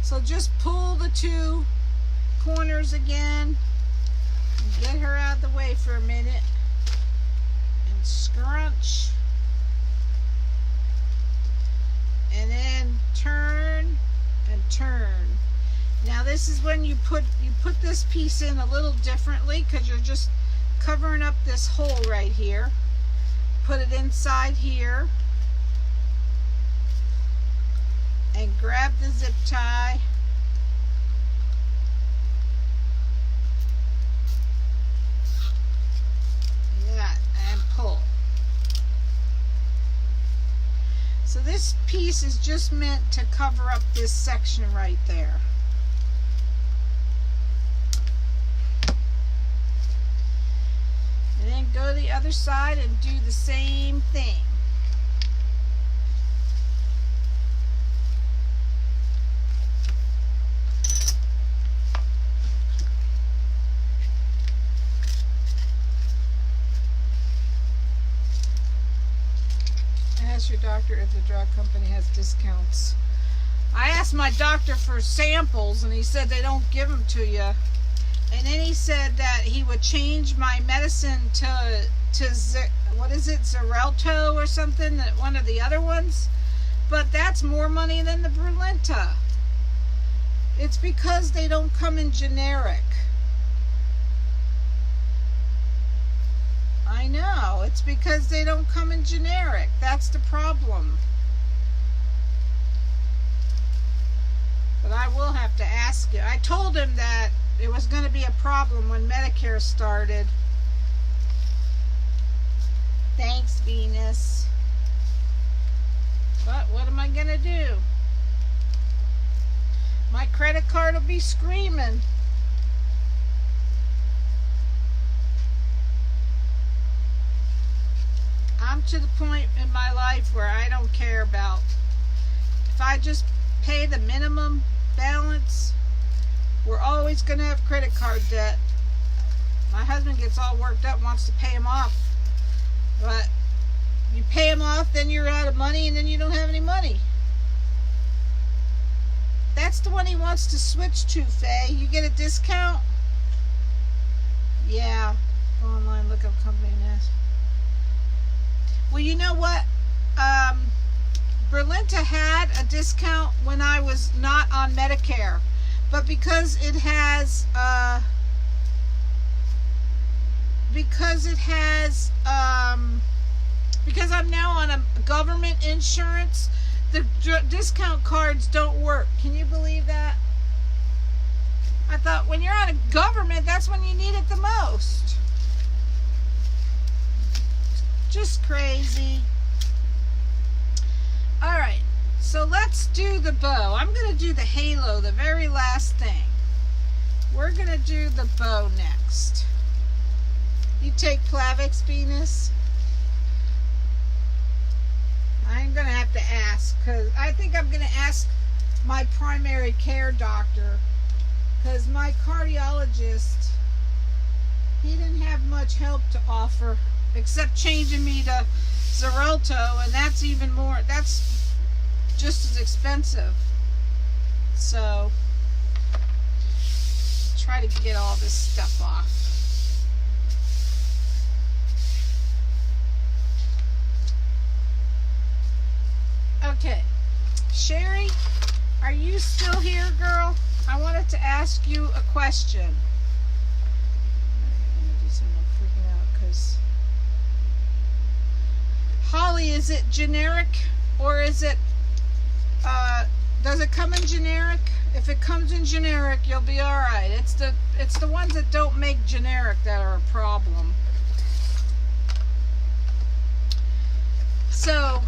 So just pull the 2 corners again and get her out of the way for a minute. Scrunch, and then turn and turn. Now this is when you put this piece in a little differently because you're just covering up this hole right here. Put it inside here and grab the zip tie. Pull. So this piece is just meant to cover up this section right there. And then go the other side and do the same thing. Ask your doctor if the drug company has discounts. I asked my doctor for samples and he said they don't give them to you. And then he said that he would change my medicine to what is it, Xarelto or something, that one of the other ones. But that's more money than the Brilinta. It's because they don't come in generic. I know, it's because they don't come in generic. That's the problem. But I will have to ask you. I told him that it was going to be a problem when Medicare started. Thanks, Venus. But what am I going to do? My credit card will be screaming. I'm to the point in my life where I don't care about, if I just pay the minimum balance, we're always going to have credit card debt. My husband gets all worked up, wants to pay him off. But you pay him off, then you're out of money, and then you don't have any money. That's the one he wants to switch to, Faye. You get a discount? Yeah. Go online, look up company and ask. Well, you know what? Brilinta had a discount when I was not on Medicare. But because it has, because I'm now on a government insurance, the discount cards don't work. Can you believe that? I thought when you're on a government, that's when you need it the most. Just crazy. All right, so let's do the bow. I'm going to do the halo, the very last thing. We're going to do the bow next. You take Plavix, Venus? I'm going to have to ask, because I think I'm going to ask my primary care doctor, because my cardiologist, he didn't have much help to offer except changing me to Xarelto, and that's even more, that's just as expensive. So try to get all this stuff off. Okay, Sherry, are you still here, girl? I wanted to ask you a question. I'm freaking out because Holly, is it generic or is it does it come in generic? If it comes in generic, you'll be all right. It's the ones that don't make generic that are a problem. So,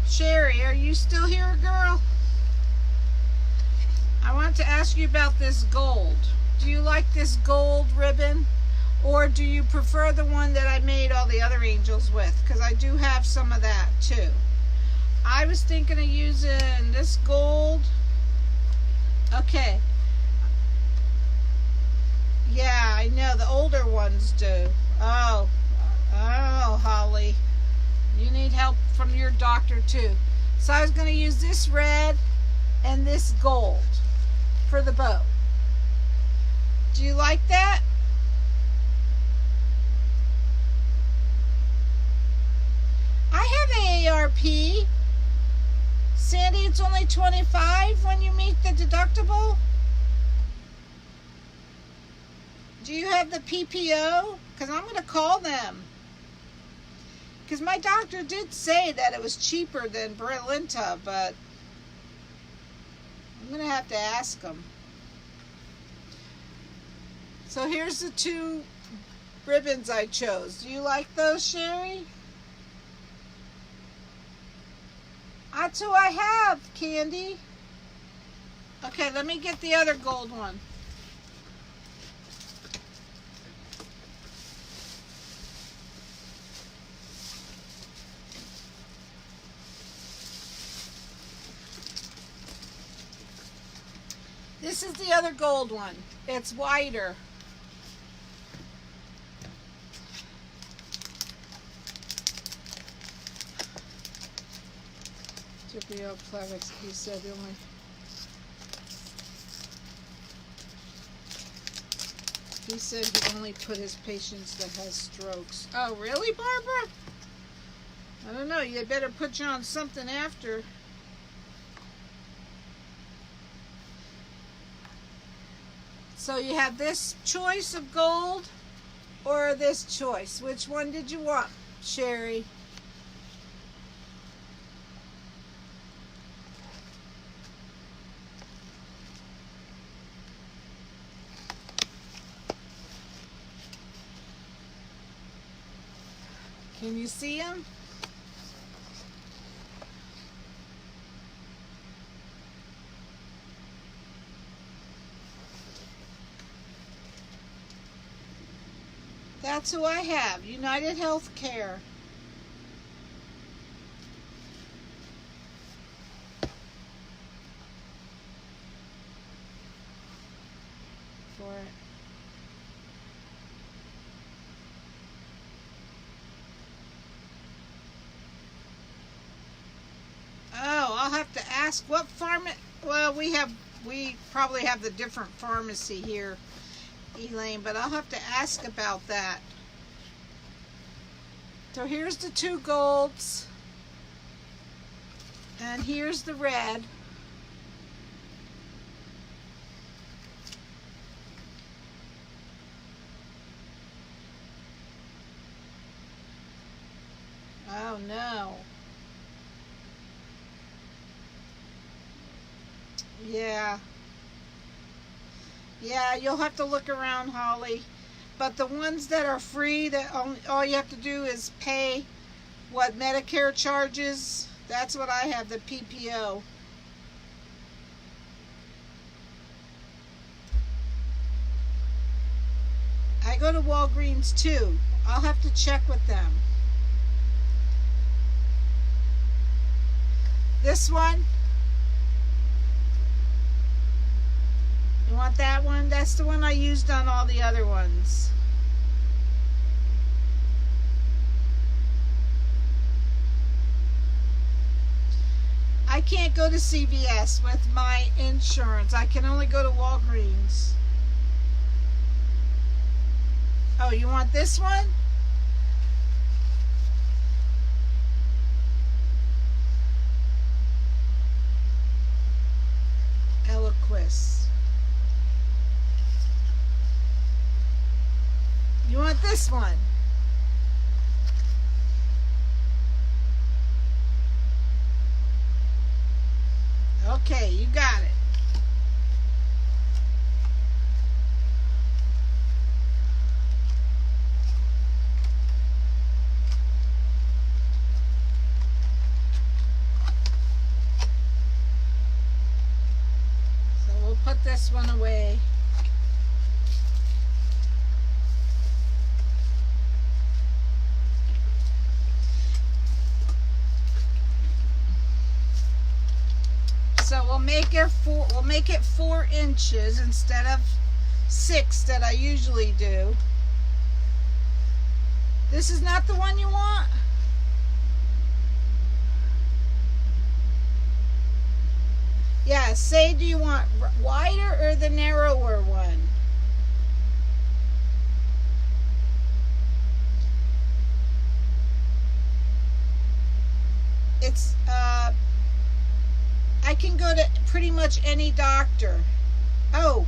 Sherry, are you still here, girl? I want to ask you about this gold. Do you like this gold ribbon? Or do you prefer the one that I made all the other angels with? Because I do have some of that too. I was thinking of using this gold. Okay. Yeah, I know the older ones do. Oh, Holly. You need help from your doctor too. So I was going to use this red and this gold for the bow. Do you like that? I have AARP. Sandy, it's only $25 when you meet the deductible. Do you have the PPO? Because I'm going to call them. Because my doctor did say that it was cheaper than Brilinta, but I'm going to have to ask them. So here's the two ribbons I chose. Do you like those, Sherry? That's who I have, Candy. Okay, let me get the other gold one. This is the other gold one. It's wider. Typical Plevex, he said only. He said he only put his patients that has strokes. Oh, really, Barbara? I don't know. You better put you on something after. So you have this choice of gold or this choice. Which one did you want, Sherry? Can you see him? That's who I have, United Healthcare. For it. Oh, I'll have to ask what well, we probably have the different pharmacy here, Elaine, but I'll have to ask about that. So here's the 2 golds, and here's the red. Oh no. Yeah. Yeah, you'll have to look around, Holly. But the ones that are free, that all you have to do is pay what Medicare charges. That's what I have, the PPO. I go to Walgreens too. I'll have to check with them. This one? You want that one? That's the one I used on all the other ones. I can't go to CVS with my insurance. I can only go to Walgreens. Oh, you want this one? Eloquist. You want this one? Okay, you got it. So we'll put this one away. So we'll make it 4 inches instead of 6 that I usually do. This is not the one you want? Yeah, say, do you want wider or the narrower one? It's, I can go to pretty much any doctor. Oh,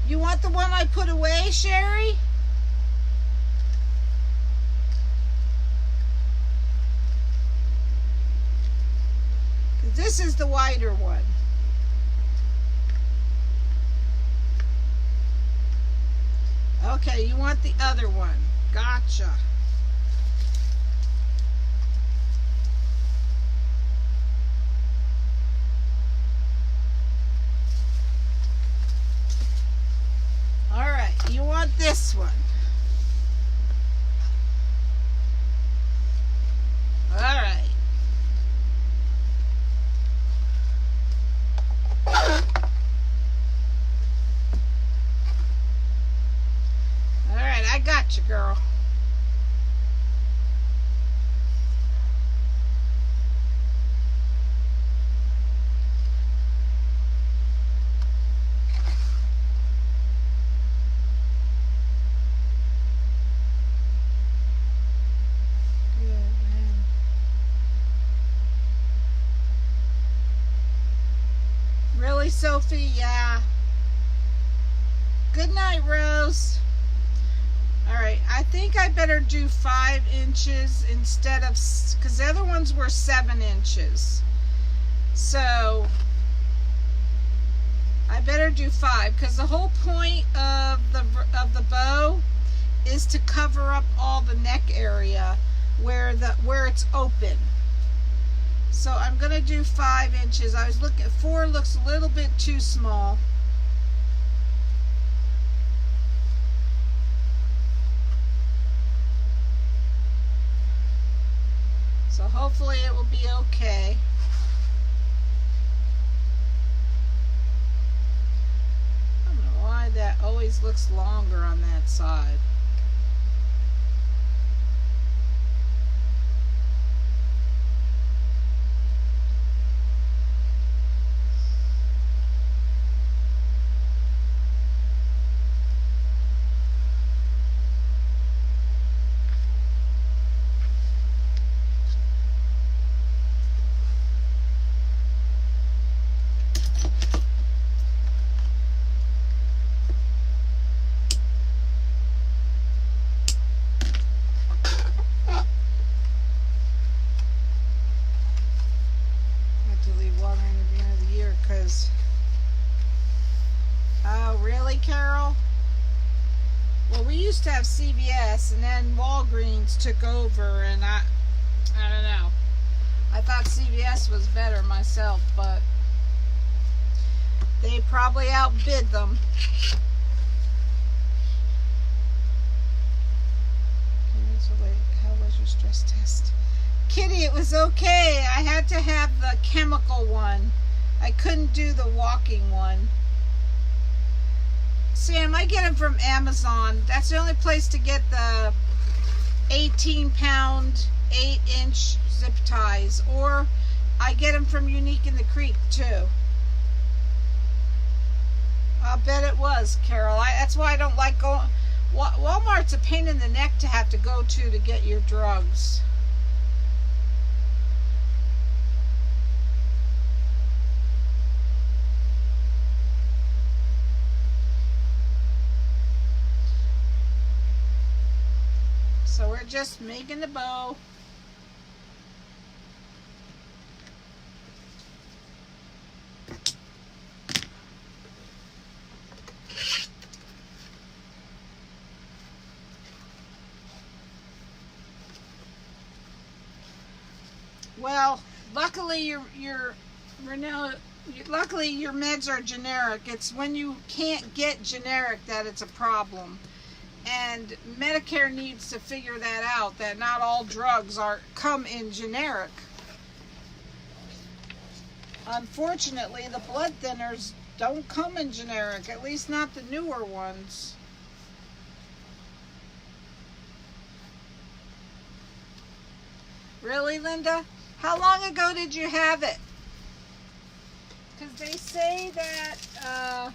you want the one I put away, Sherry? This is the wider one. Okay, you want the other one. Gotcha. All right, you want this one. All right. got you, girl. Really, Sophie? Yeah. Good night, Rose. All right, I think I better do 5 inches instead of, because the other ones were 7 inches. So I better do 5, because the whole point of the bow is to cover up all the neck area where it's open. So I'm going to do 5 inches. I was looking at 4, looks a little bit too small. So hopefully it will be okay. I don't know why that always looks longer on that side. Oh, really, Carol? Well, we used to have CVS, and then Walgreens took over, and I don't know. I thought CVS was better myself, but they probably outbid them. So wait, how was your stress test? Kitty, it was okay. I had to have the chemical one. I couldn't do the walking one. Sam, I get them from Amazon. That's the only place to get the 18-pound, 8-inch zip ties. Or I get them from Unique in the Creek, too. I'll bet it was, Carol. That's why I don't like going... Walmart's a pain in the neck to have to go to get your drugs. So we're just making the bow. Well, luckily luckily your meds are generic. It's when you can't get generic that it's a problem. And Medicare needs to figure that out, that not all drugs come in generic. Unfortunately, the blood thinners don't come in generic, at least not the newer ones. Really, Linda? How long ago did you have it? Because they say that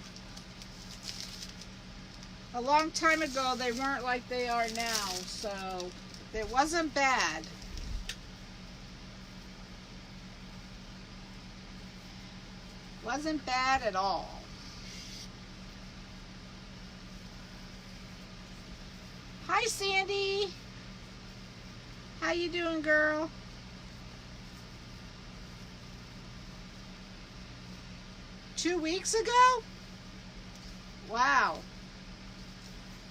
a long time ago they weren't like they are now, so it wasn't bad. Wasn't bad at all. Hi, Sandy. How you doing, girl? Two weeks ago? Wow.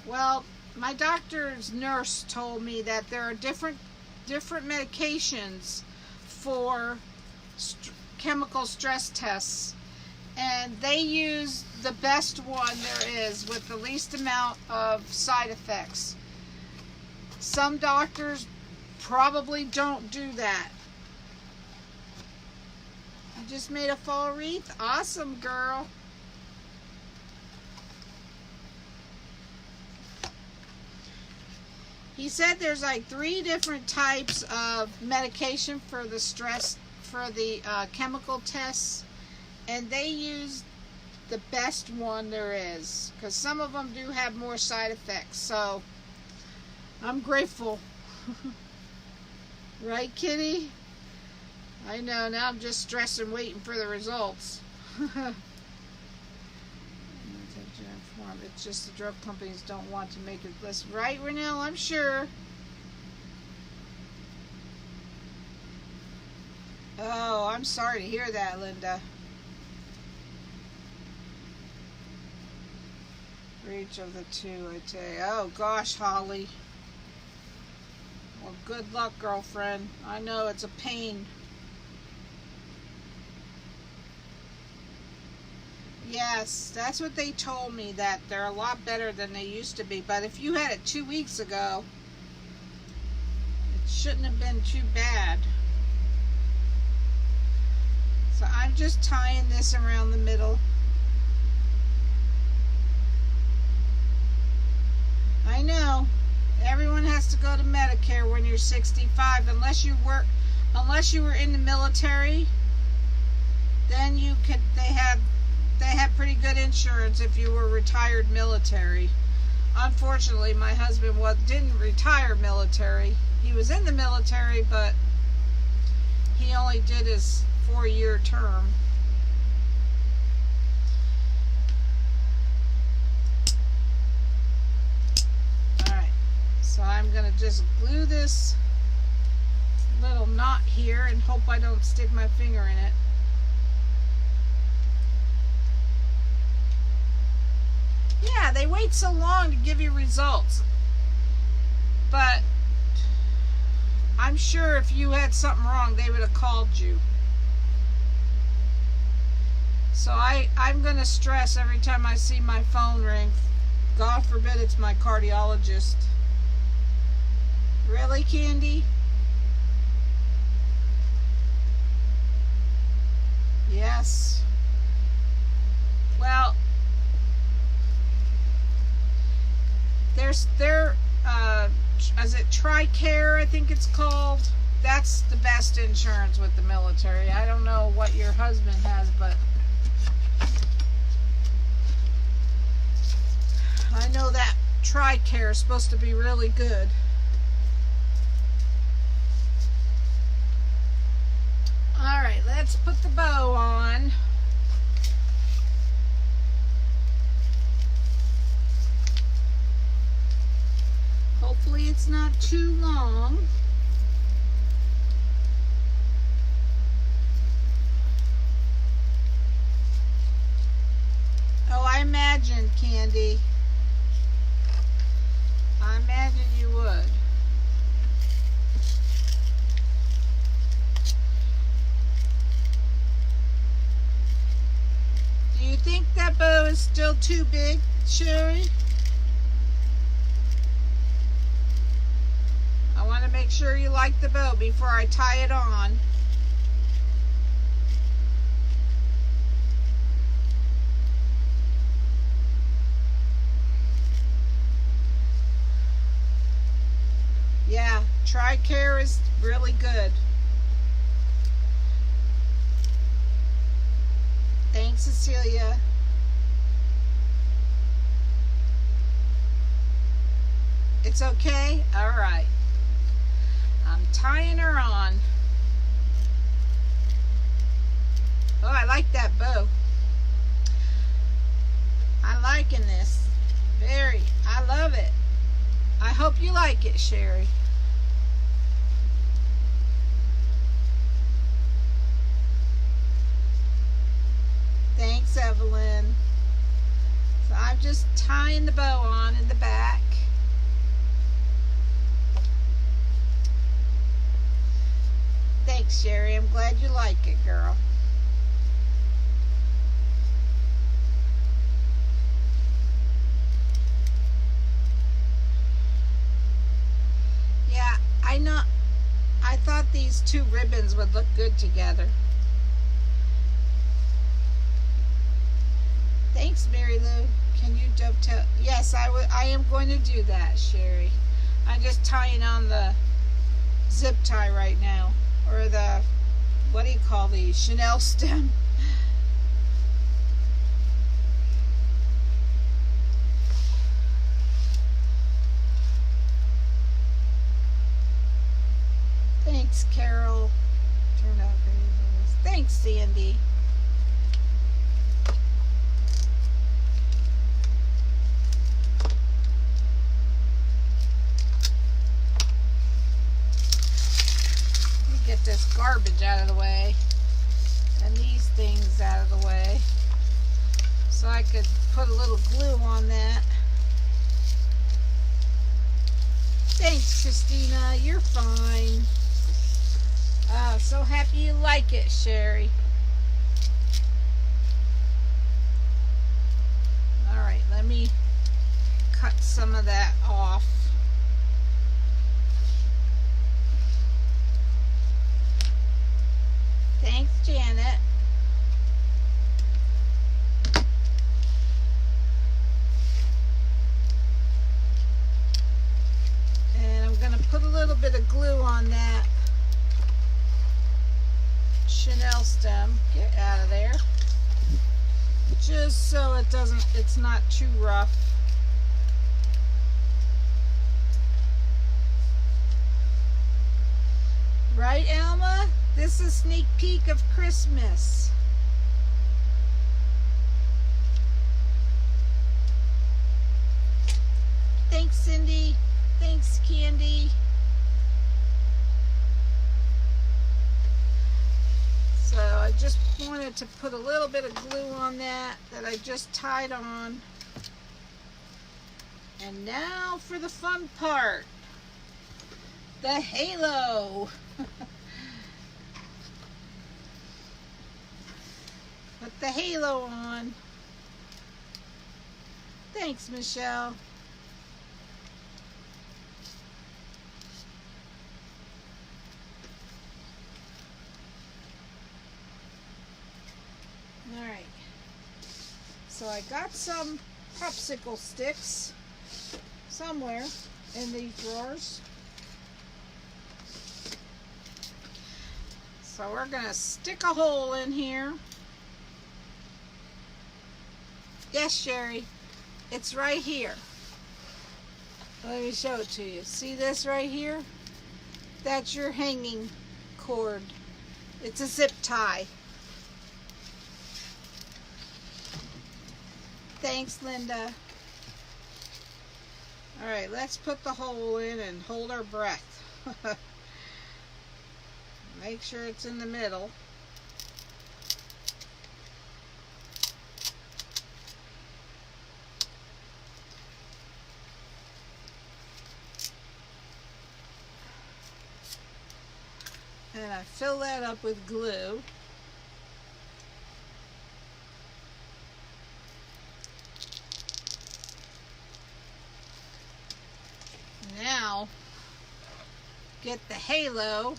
Well, my doctor's nurse told me that there are different medications for chemical stress tests, and they use the best one there is with the least amount of side effects. Some doctors probably don't do that. You just made a fall wreath? Awesome, girl. He said there's like 3 different types of medication for the stress, for the chemical tests, and they use the best one there is, because some of them do have more side effects. So I'm grateful. Right, Kitty? I know, now I'm just stressing waiting for the results. It's just the drug companies don't want to make it list. Right, Renelle? I'm sure. Oh, I'm sorry to hear that, Linda. For each of the 2, I tell you. Oh, gosh, Holly. Well, good luck, girlfriend. I know it's a pain. Yes, that's what they told me, that they're a lot better than they used to be. But if you had it 2 weeks ago, it shouldn't have been too bad. So I'm just tying this around the middle. I know. Everyone has to go to Medicare when you're 65, unless you were in the military. Then you could. They have pretty good insurance if you were retired military. Unfortunately, my husband didn't retire military. He was in the military, but he only did his 4-year term. Alright, so I'm going to just glue this little knot here and hope I don't stick my finger in it. Yeah, they wait so long to give you results. But I'm sure if you had something wrong, they would have called you. So I'm going to stress every time I see my phone ring. God forbid it's my cardiologist. Really, Candy? Yes. Well, is it TRICARE, I think it's called? That's the best insurance with the military. I don't know what your husband has, but I know that TRICARE is supposed to be really good. Alright, let's put the bow on. Hopefully it's not too long. Oh, I imagine, Candy. I imagine you would. Do you think that bow is still too big, Sherry? I want to make sure you like the bow before I tie it on. Yeah, TRICARE is really good. Thanks, Cecilia. It's okay? All right. I'm tying her on. Oh, I like that bow. I'm liking this. Very. I love it. I hope you like it, Sherry. Thanks, Evelyn. So I'm just tying the bow on in the back. Thanks, Sherry. I'm glad you like it, girl. Yeah, I know. I thought these 2 ribbons would look good together. Thanks, Mary Lou. Can you dovetail? Yes, I am going to do that, Sherry. I'm just tying on the zip tie right now, or the, what do you call these, Chanel stem. Thanks, Carol. Turned out great. Thanks, Sandy. Get this garbage out of the way and these things out of the way so I could put a little glue on that. Thanks, Christina. You're fine. Oh, so happy you like it, Sherry. Alright, let me cut some of that off. Thanks, Janet. And I'm going to put a little bit of glue on that Chanel stem. Get out of there. Just so it's not too rough. Right, Alma? This is a sneak peek of Christmas. Thanks, Cindy. Thanks, Candy. So I just wanted to put a little bit of glue on that I just tied on. And now for the fun part. The halo. Put the halo on. Thanks, Michelle. Alright. So I got some popsicle sticks somewhere in these drawers. So we're going to stick a hole in here. Yes, Sherry, it's right here. Let me show it to you. See this right here? That's your hanging cord. It's a zip tie. Thanks, Linda. All right, let's put the hole in and hold our breath. Make sure it's in the middle. And I fill that up with glue. Now, get the halo.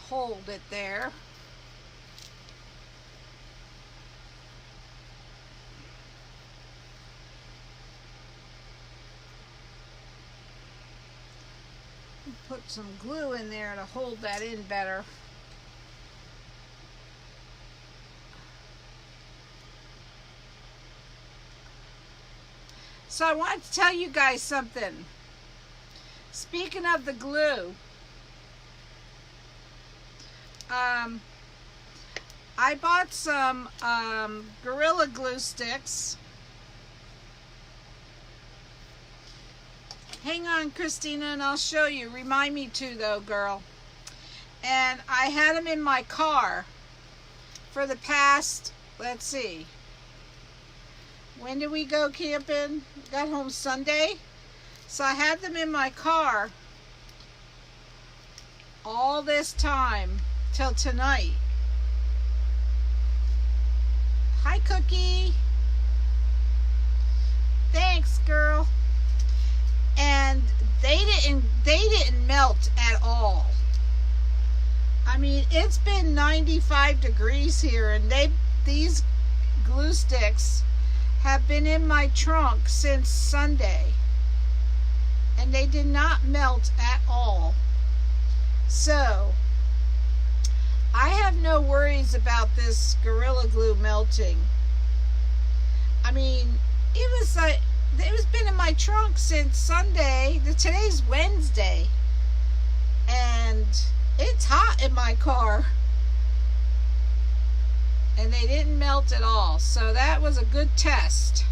Hold it there. Put some glue in there to hold that in better. So I wanted to tell you guys something. Speaking of the glue, I bought some Gorilla Glue sticks. Hang on, Christina, and I'll show you. Remind me to, though, girl. And I had them in my car for the past, let's see. When did we go camping? Got home Sunday. So I had them in my car all this time till tonight. Hi, Cookie. Thanks, girl. And they didn't melt at all. I mean, it's been 95 degrees here, and these glue sticks have been in my trunk since Sunday, and they did not melt at all. So I have no worries about this Gorilla Glue melting. I mean, it was been in my trunk since Sunday. Today's Wednesday, and it's hot in my car, and they didn't melt at all. So that was a good test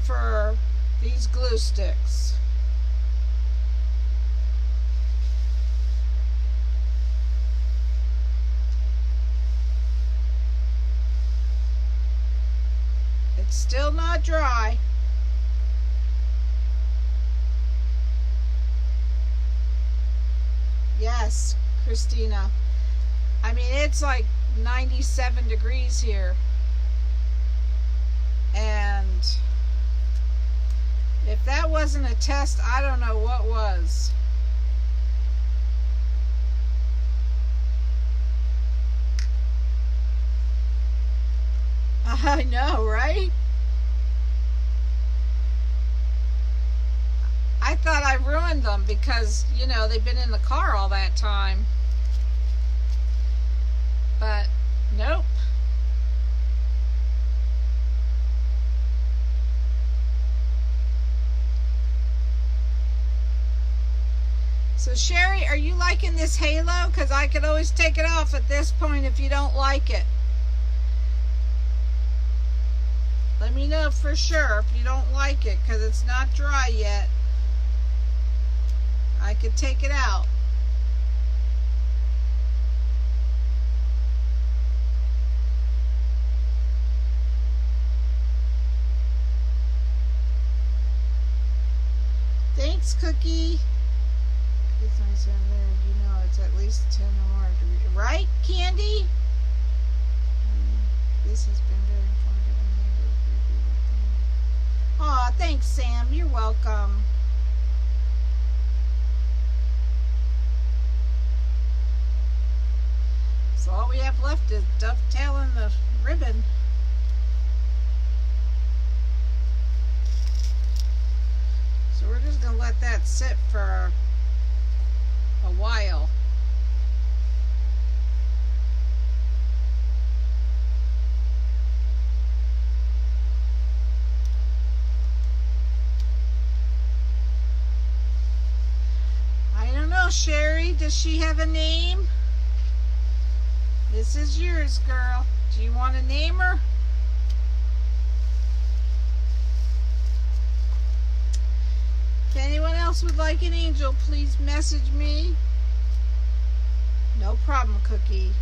for these glue sticks. It's still not dry. Yes, Christina. I mean, it's like 97 degrees here. And if that wasn't a test, I don't know what was. I know, right? I thought I ruined them because, you know, they've been in the car all that time. But nope. So Sherry, are you liking this halo? Because I could always take it off at this point if you don't like it. Let me know for sure if you don't like it, because it's not dry yet. I could take it out. Thanks, Cookie. It's nice down there. You know it's at least 10 or more degrees. Right, Candy? This has been very informative. Aw, thanks, Sam. You're welcome. So all we have left is dovetailing the ribbon. So we're just going to let that sit for a while. I don't know, Sherry, does she have a name? This is yours, girl. Do you want to name her? If anyone else would like an angel, please message me. No problem, Cookie.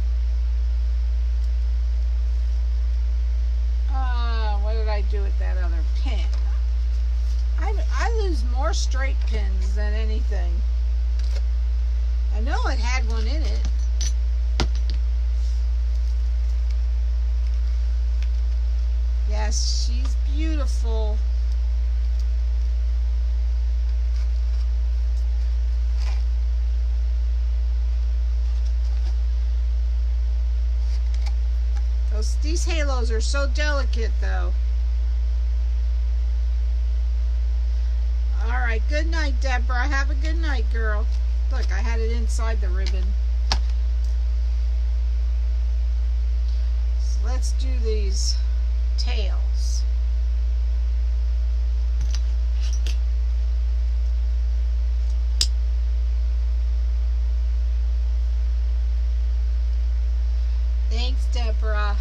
What did I do with that other pin? I lose more straight pins than anything. I know it had one in it. Yes, she's beautiful. These halos are so delicate, though. All right, good night, Deborah. Have a good night, girl. Look, I had it inside the ribbon. So let's do these tails. Thanks, Deborah.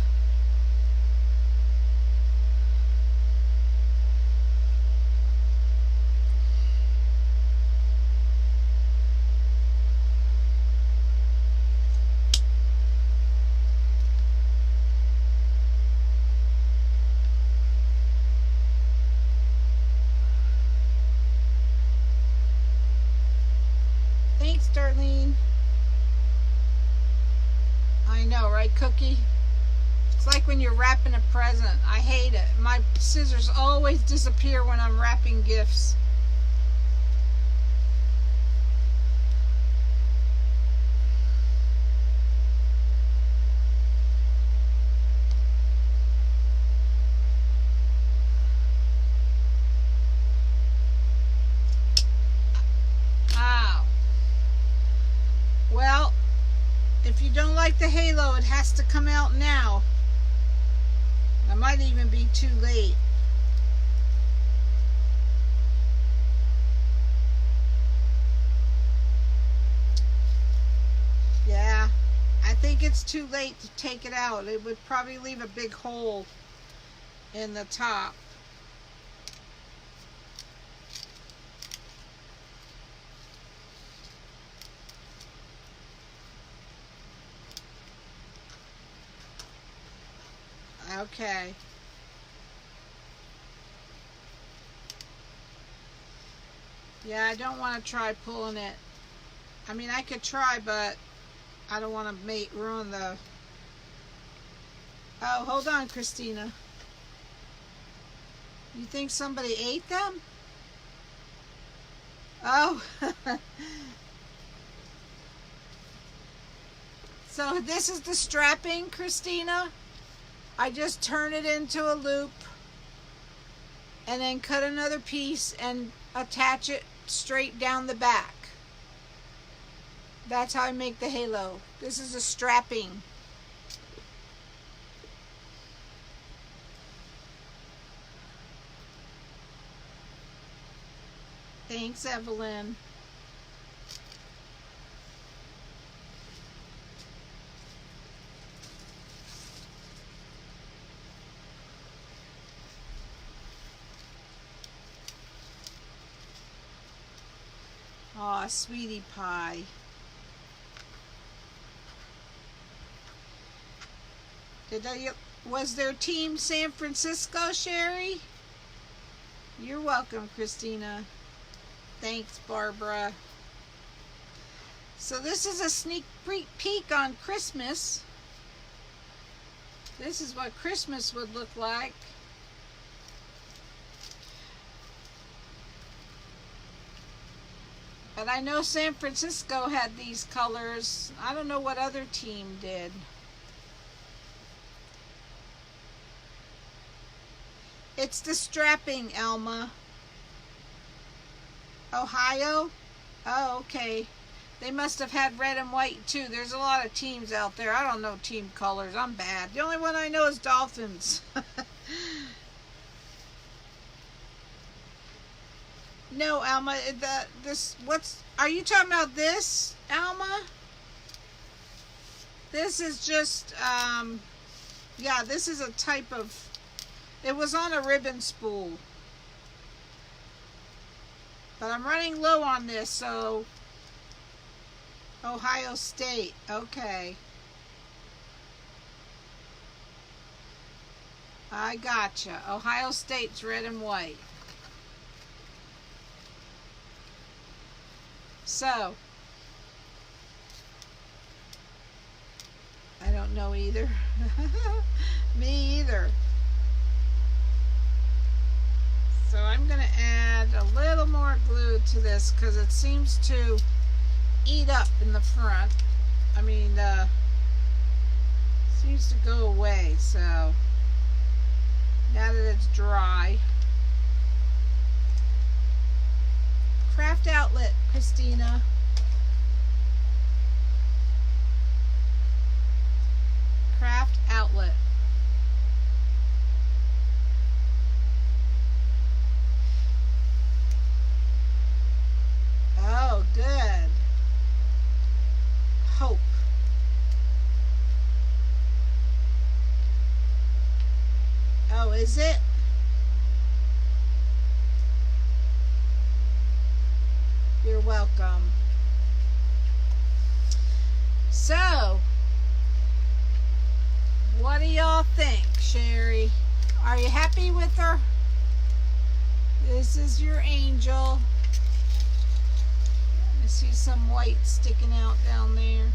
Thanks, Darlene. I know, right, Cookie? It's like when you're wrapping a present. I hate it. My scissors always disappear when I'm wrapping gifts. Ow. Well, if you don't like the halo, it has to come out now. I might even be too late. Yeah, I think it's too late to take it out. It would probably leave a big hole in the top. Okay. Yeah, I don't want to try pulling it. I mean, I could try, but I don't want to ruin the... Oh, hold on, Christina. You think somebody ate them? Oh. So this is the strapping, Christina. I just turn it into a loop and then cut another piece and attach it straight down the back. That's how I make the halo. This is a strapping. Thanks, Evelyn. Aw, sweetie pie. Was there Team San Francisco, Sherry? You're welcome, Christina. Thanks, Barbara. So this is a sneak peek on Christmas. This is what Christmas would look like. But I know San Francisco had these colors. I don't know what other team did. It's the strapping, Elma. Ohio? Oh, okay. They must have had red and white too. There's a lot of teams out there. I don't know team colors. I'm bad. The only one I know is Dolphins. No, Alma, are you talking about this, Alma? This is just, yeah, this is a type of, it was on a ribbon spool. But I'm running low on this, so, Ohio State, okay. I gotcha. Ohio State's red and white. So, I don't know either. Me either. So I'm going to add a little more glue to this because it seems to eat up in the front. I mean, seems to go away. So now that it's dry. Craft outlet, Christina. Craft outlet. Oh, good. Hope. Oh, is it? You're welcome. So, what do y'all think, Sherry? Are you happy with her? This is your angel. I see some white sticking out down there.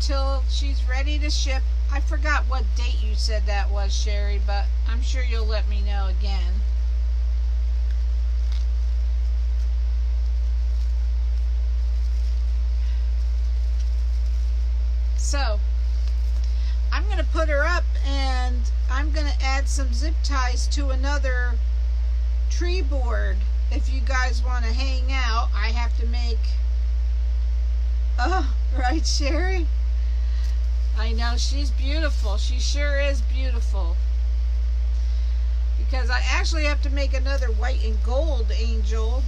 till she's ready to ship. I forgot what date you said that was, Sherry, but I'm sure you'll let me know again. So I'm going to put her up, and I'm going to add some zip ties to another tree board. If you guys want to hang out, I have to make... Oh, right, Sherry? I know, she's beautiful. She sure is beautiful. Because I actually have to make another white and gold angel.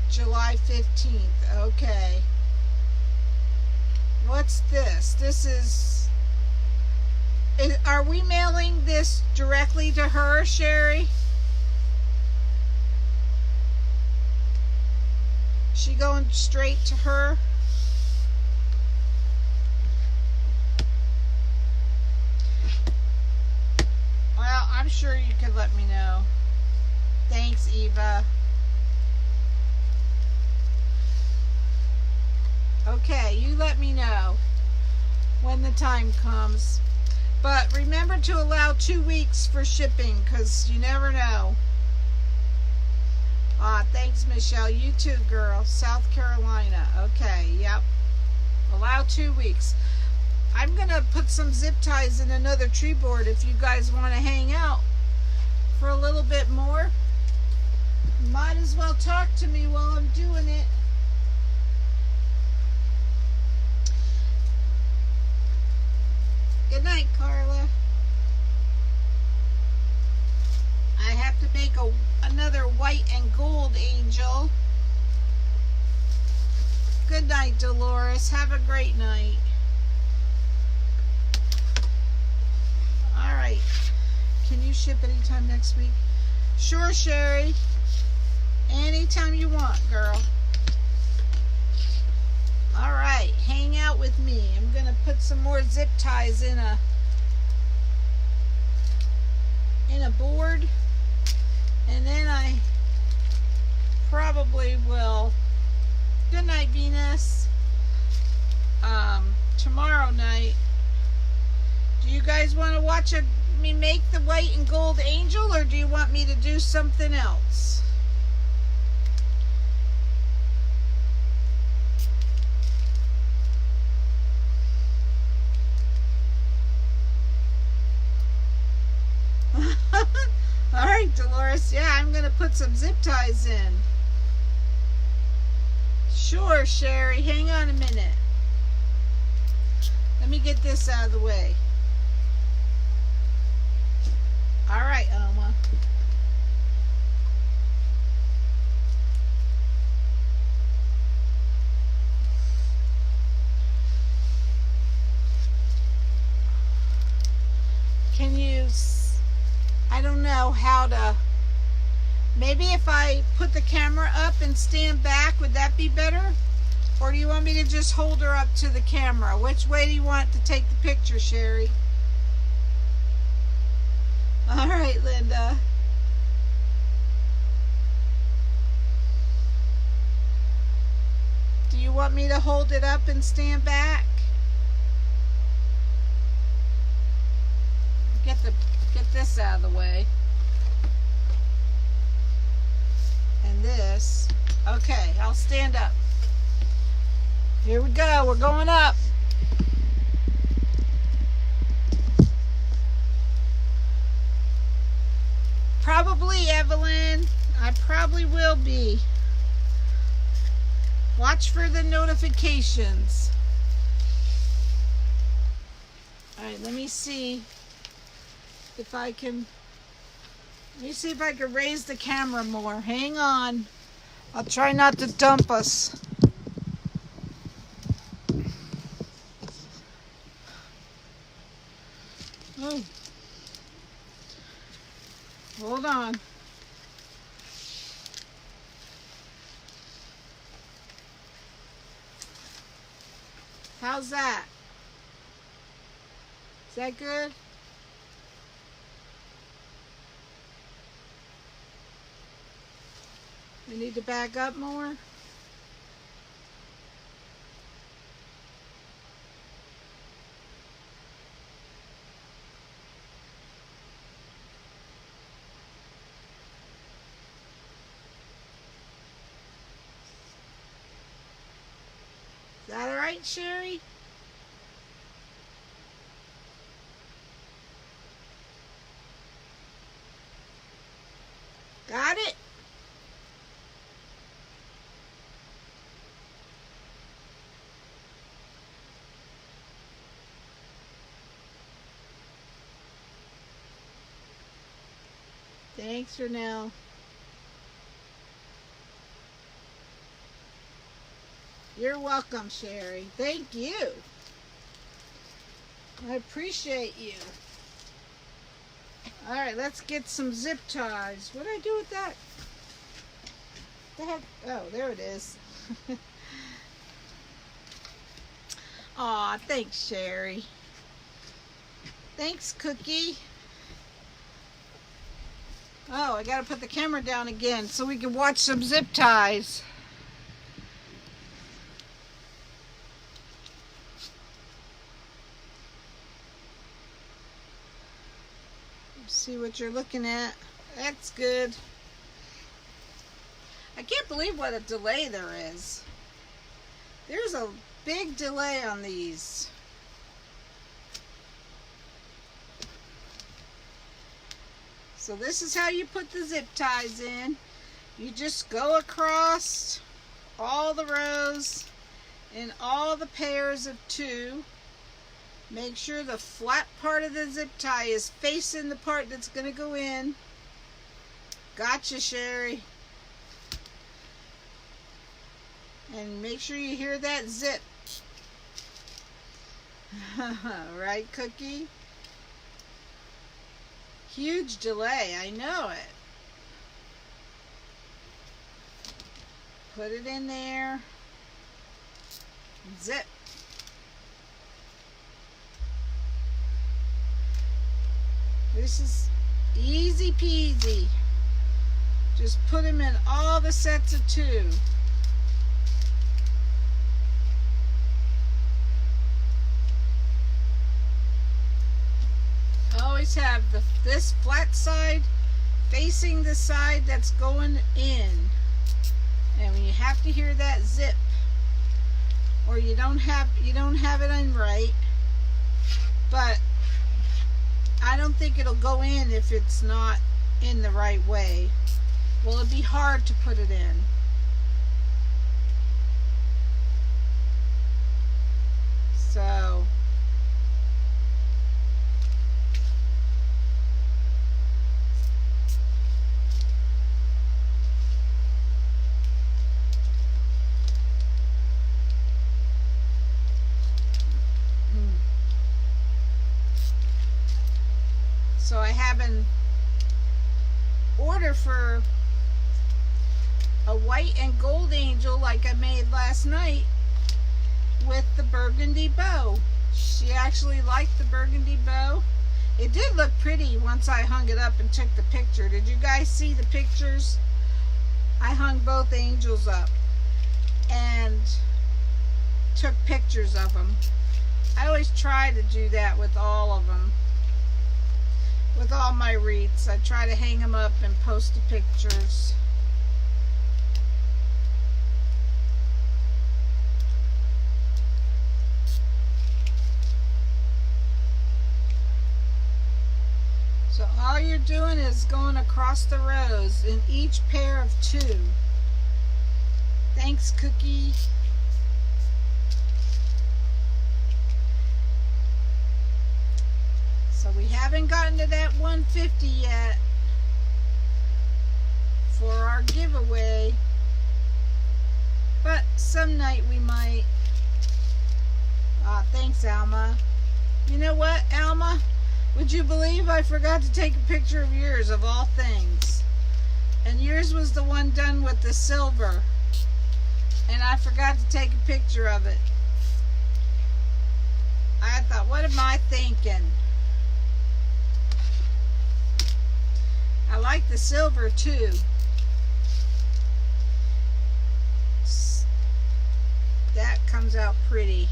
July 15th. Okay. What's this? This is... Are we mailing this directly to her, Sherry? She going straight to her? Well, I'm sure you could let me know. Thanks, Eva. Okay, you let me know when the time comes. But remember to allow 2 weeks for shipping, because you never know. Thanks, Michelle. You too, girl. South Carolina. Okay, yep. Allow 2 weeks. I'm going to put some zip ties in another tree board if you guys want to hang out for a little bit more. Might as well talk to me while I'm doing it. Good night, Carla. I have to make another white and gold angel. Good night, Dolores. Have a great night. Alright. Can you ship anytime next week? Sure, Sherry. Anytime you want, girl. Alright, hang out with me. I'm going to put some more zip ties in a board. And then I probably will... Good night, Venus. Tomorrow night. Do you guys want to watch me make the white and gold angel, or do you want me to do something else? Alright, Dolores. Yeah, I'm going to put some zip ties in. Sure, Sherry. Hang on a minute. Let me get this out of the way. Alright, Oma. Can you... I don't know how to... Maybe if I put the camera up and stand back, would that be better? Or do you want me to just hold her up to the camera? Which way do you want to take the picture, Sherry? All right, Linda. Do you want me to hold it up and stand back? Get this out of the way. And this. Okay, I'll stand up. Here we go. We're going up. Probably, Evelyn. I probably will be. Watch for the notifications. Alright, let me see if I can... Let me see if I can raise the camera more. Hang on. I'll try not to dump us. Oh. Hold on. How's that? Is that good? We need to back up more. right, Sherry? Got it? Thanks, Renelle. You're welcome, Sherry. Thank you. I appreciate you. All right, let's get some zip ties. What did I do with that? The heck? Oh, there it is. Aw, thanks, Sherry. Thanks, Cookie. Oh, I gotta put the camera down again so we can watch some zip ties. See what you're looking at. That's good. I can't believe what a delay there is. There's a big delay on these. So this is how you put the zip ties in. You just go across all the rows in all the pairs of 2. Make sure the flat part of the zip tie is facing the part that's going to go in. Gotcha, Sherry. And make sure you hear that zip. Right, Cookie? Huge delay, I know it. Put it in there. Zip. This is easy peasy. Just put them in all the sets of 2. Always have this flat side facing the side that's going in. And when you have to hear that zip, or you don't have it in right, but I don't think it'll go in if it's not in the right way. Well, it'd be hard to put it in. So I have an order for a white and gold angel like I made last night with the burgundy bow. She actually liked the burgundy bow. It did look pretty once I hung it up and took the picture. Did you guys see the pictures? I hung both angels up and took pictures of them. I always try to do that with all of them. With all my wreaths, I try to hang them up and post the pictures. So all you're doing is going across the rows in each pair of 2. Thanks, Cookie. So we haven't gotten to that 150 yet for our giveaway, but some night we might. Thanks, Alma. You know what, Alma? Would you believe I forgot to take a picture of yours, of all things? And yours was the one done with the silver, and I forgot to take a picture of it. I thought, what am I thinking? I like the silver too. That comes out pretty.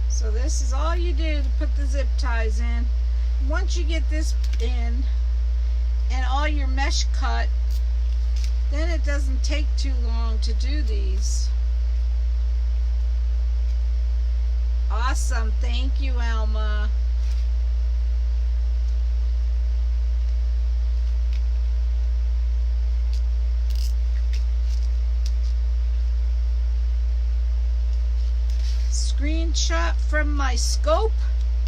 So this is all you do to put the zip ties in. once you get this in and all your mesh cut, then it doesn't take too long to do these. Awesome. Thank you, Alma. Screenshot from my scope.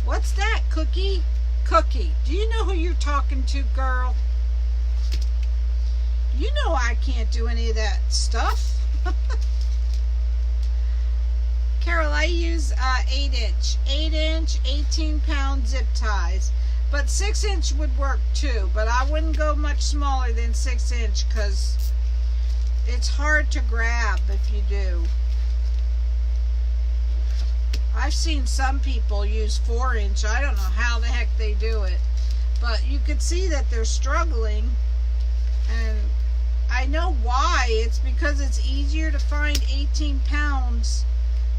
What's that, Cookie? Cookie, do you know who you're talking to, girl? You know I can't do any of that stuff. Carol, I use 8-inch, 18-pound zip ties. But 6-inch would work too, but I wouldn't go much smaller than 6-inch because it's hard to grab if you do. I've seen some people use 4-inch. I don't know how the heck they do it. But you could see that they're struggling. And I know why. It's because it's easier to find 18 pounds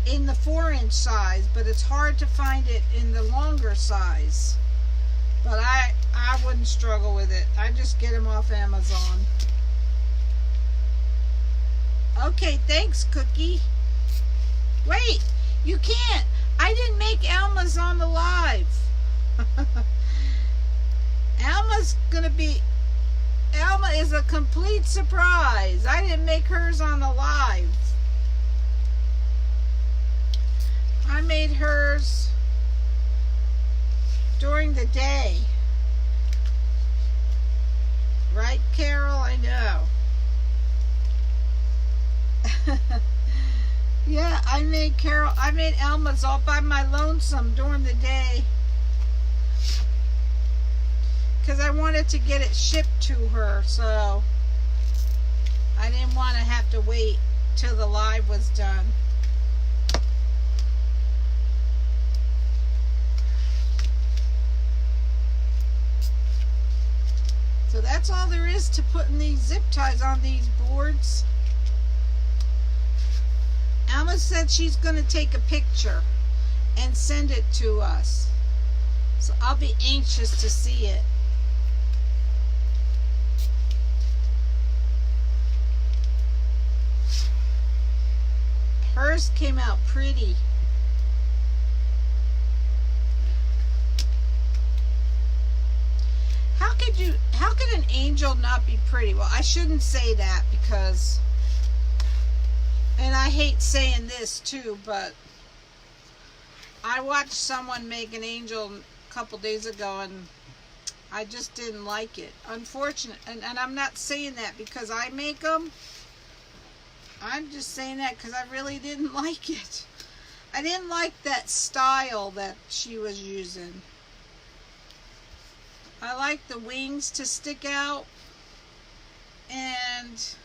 in the 4-inch size. But it's hard to find it in the longer size. But I wouldn't struggle with it. I just get them off Amazon. Okay, thanks, Cookie. Wait. You can't. I didn't make Alma's on the live. Alma is a complete surprise. I didn't make hers on the live. I made hers during the day. Right, Carol? I know. Yeah, I made Alma's all by my lonesome during the day. Because I wanted to get it shipped to her, so I didn't want to have to wait till the live was done. So that's all there is to putting these zip ties on these boards. Alma said she's going to take a picture and send it to us. So I'll be anxious to see it. Hers came out pretty. How could an angel not be pretty? Well, I shouldn't say that because, and I hate saying this too, but I watched someone make an angel a couple days ago and I just didn't like it. Unfortunate. And I'm not saying that because I make them. I'm just saying that because I really didn't like it. I didn't like that style that she was using. I like the wings to stick out, and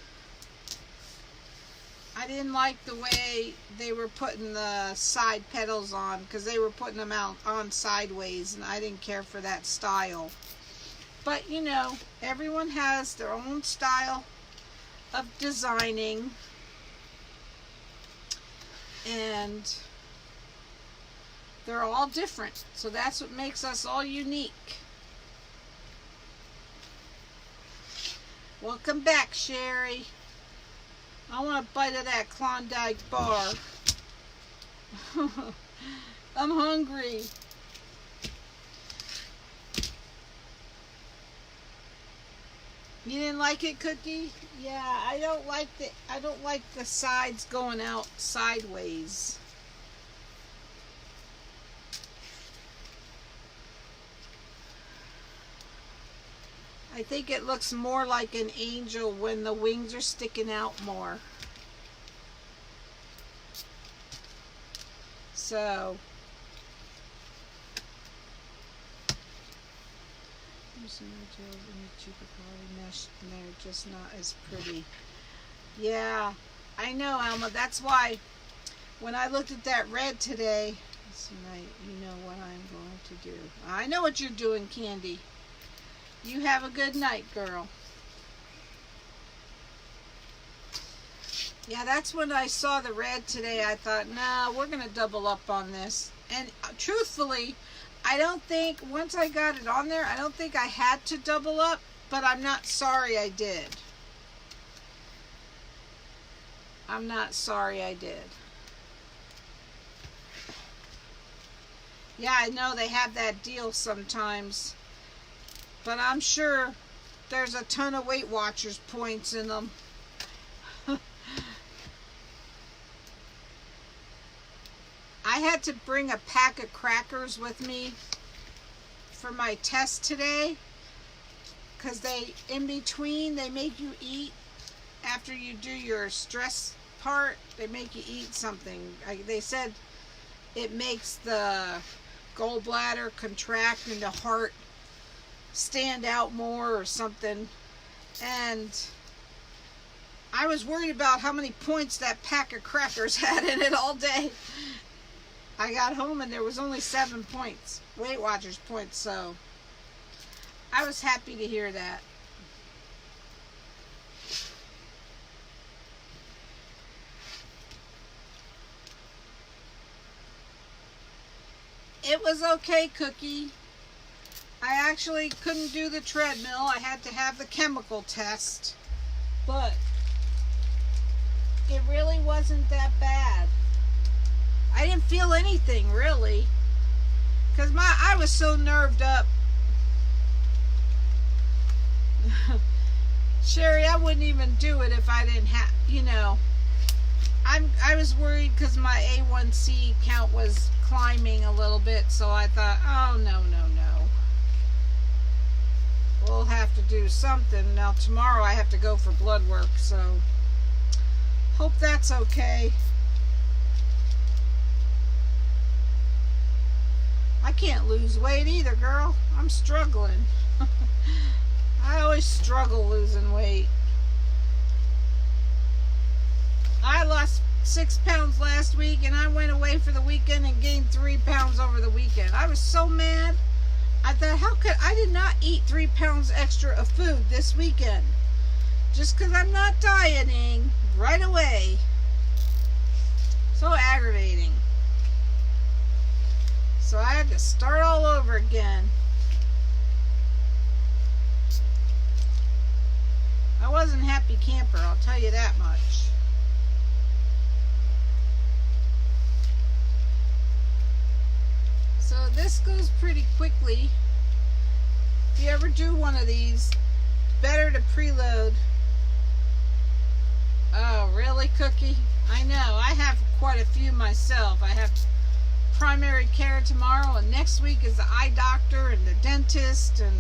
I didn't like the way they were putting the side petals on because they were putting them out on sideways, and I didn't care for that style. But you know, everyone has their own style of designing, and they're all different, so that's what makes us all unique. Welcome back, Sherry. I want a bite of that Klondike bar. I'm hungry. You didn't like it, Cookie? Yeah, I don't like the sides going out sideways. I think it looks more like an angel when the wings are sticking out more. So, mesh, and they're just not as pretty. Yeah, I know, Alma. That's why when I looked at that red today, you know what I'm going to do. I know what you're doing, Candy. You have a good night, girl. Yeah, that's when I saw the red today. I thought, nah, we're going to double up on this. And truthfully, I don't think, once I got it on there, I don't think I had to double up, but I'm not sorry I did. I'm not sorry I did. Yeah, I know they have that deal sometimes, but I'm sure there's a ton of Weight Watchers points in them. I had to bring a pack of crackers with me for my test today, because in between, they make you eat, after you do your stress part, they make you eat something. They said it makes the gallbladder contract and the heart stand out more or something. And I was worried about how many points that pack of crackers had in it all day. I got home and there was only 7 points, Weight Watchers points, so I was happy to hear that. It was okay, Cookie. I actually couldn't do the treadmill. I had to have the chemical test, but it really wasn't that bad. I didn't feel anything really, because I was so nerved up. Sherry, I wouldn't even do it if I didn't have, I was worried because my A1C count was climbing a little bit, so I thought, oh no. We'll have to do something. Now tomorrow I have to go for blood work, so hope that's okay. I can't lose weight either, girl. I'm struggling. I always struggle losing weight. I lost 6 pounds last week, and I went away for the weekend and gained 3 pounds over the weekend. I was so mad. I thought, how could I did not eat 3 pounds extra of food this weekend? Just because I'm not dieting right away. So aggravating. So I had to start all over again. I wasn't a happy camper, I'll tell you that much. So this goes pretty quickly. If you ever do one of these, better to preload. Oh, really, Cookie? I know, I have quite a few myself. I have primary care tomorrow, and next week is the eye doctor and the dentist, and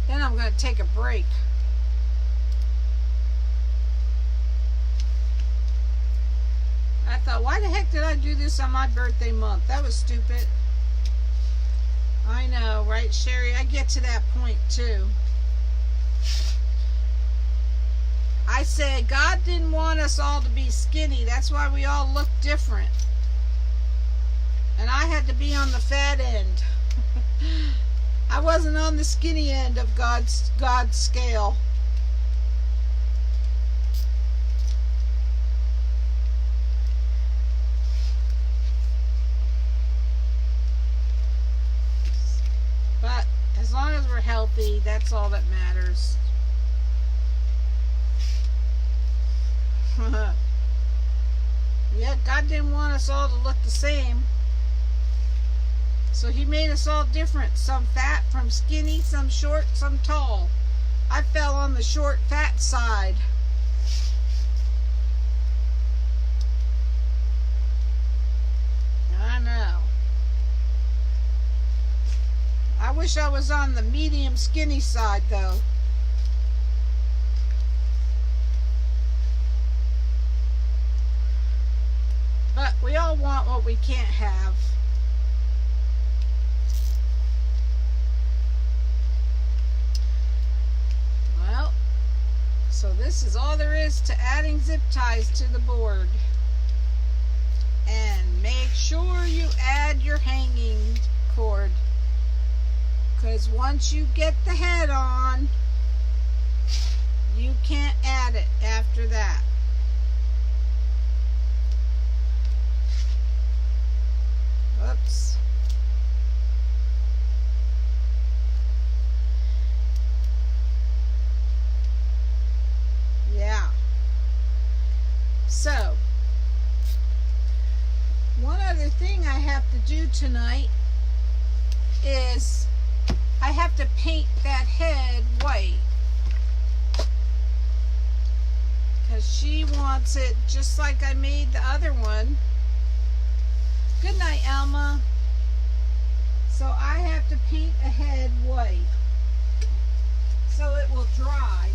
then I'm going to take a break. I thought, why the heck did I do this on my birthday month? That was stupid. I know, right, Sherry? I get to that point too. I say God didn't want us all to be skinny. That's why we all look different. And I had to be on the fat end. I wasn't on the skinny end of God's scale. But as long as we're healthy, that's all that matters. Yeah, God didn't want us all to look the same. So he made us all different. Some fat, from skinny, some short, some tall. I fell on the short, fat side. I know. I wish I was on the medium skinny side though. But we all want what we can't have. Well, so this is all there is to adding zip ties to the board. And make sure you add your hanging cord, because once you get the head on, you can't add it after that. Whoops. do tonight is I have to paint that head white because she wants it just like I made the other one. Good night, Alma. So I have to paint a head white so it will dry.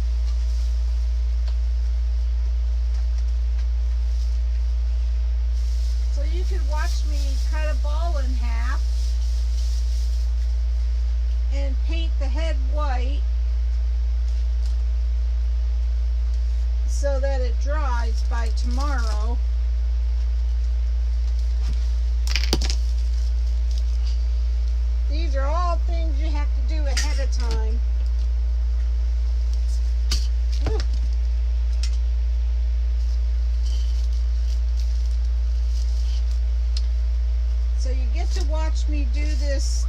So you can watch me cut a ball in half and paint the head white so that it dries by tomorrow. These are all things you have to do ahead of time. Woo. So you get to watch me do this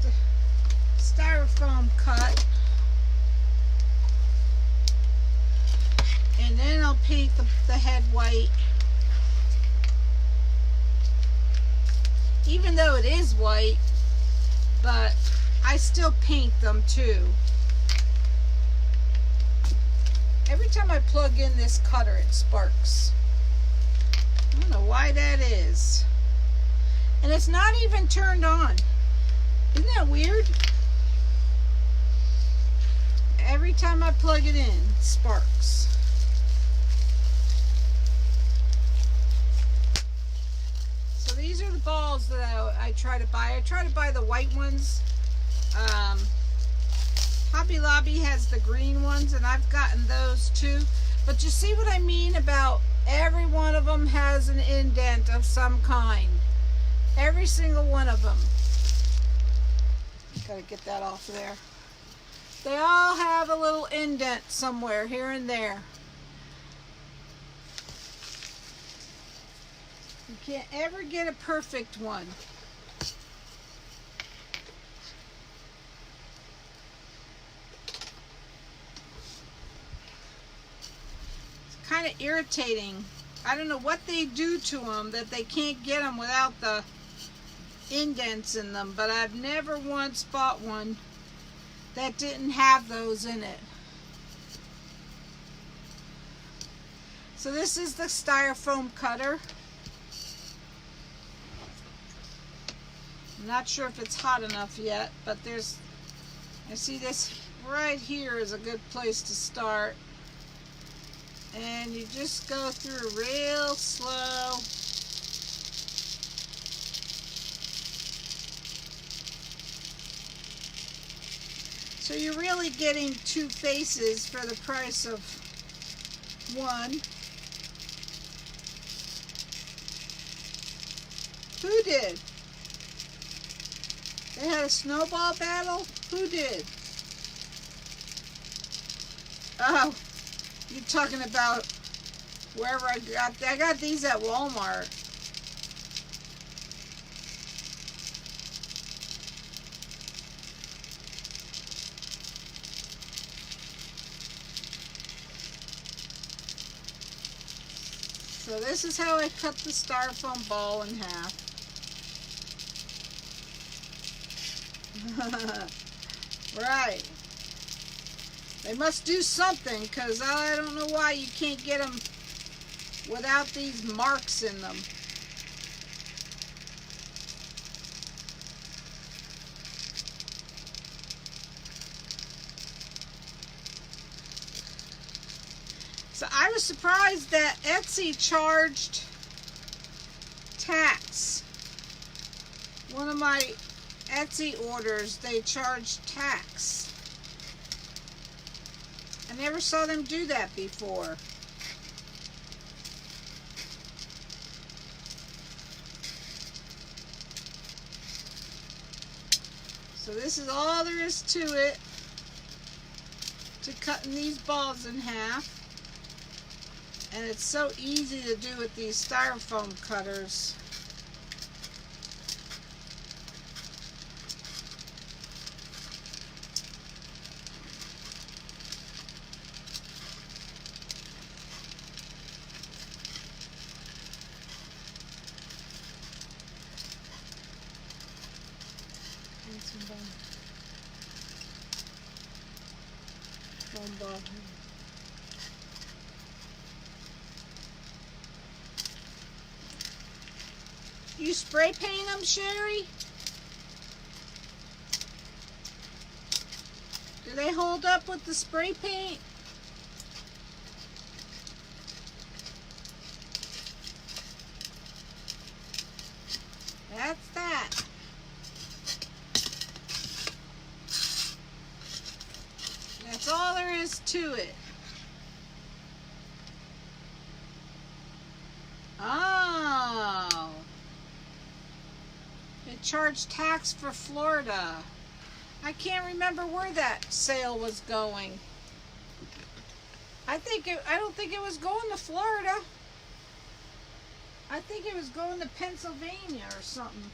styrofoam cut, and then I'll paint the head white. Even though it is white, but I still paint them too. Every time I plug in this cutter, it sparks. I don't know why that is. And it's not even turned on. Isn't that weird? Every time I plug it in, it sparks. So these are the balls that I try to buy. I try to buy the white ones. Hobby Lobby has the green ones, and I've gotten those too. But you see what I mean about every one of them has an indent of some kind. Every single one of them. Gotta get that off of there. They all have a little indent somewhere here and there. You can't ever get a perfect one. It's kind of irritating. I don't know what they do to them that they can't get them without the indents in them, but I've never once bought one that didn't have those in it. So this is the styrofoam cutter. I'm not sure if it's hot enough yet, but I see this right here is a good place to start. And you just go through real slow. So you're really getting two faces for the price of one. Who did? They had a snowball battle? Who did? Oh, you're talking about wherever I got these at Walmart. So this is how I cut the styrofoam ball in half. Right. They must do something, because I don't know why you can't get them without these marks in them. So I was surprised that Etsy charged tax. One of my Etsy orders, they charged tax. I never saw them do that before. So this is all there is to it, to cutting these balls in half. And it's so easy to do with these styrofoam cutters. You spray paint them, Sherry? Do they hold up with the spray paint? That's that. That's all there is to it. Oh. They charge tax for Florida. I can't remember where that sale was going. I don't think it was going to Florida. I think it was going to Pennsylvania or something.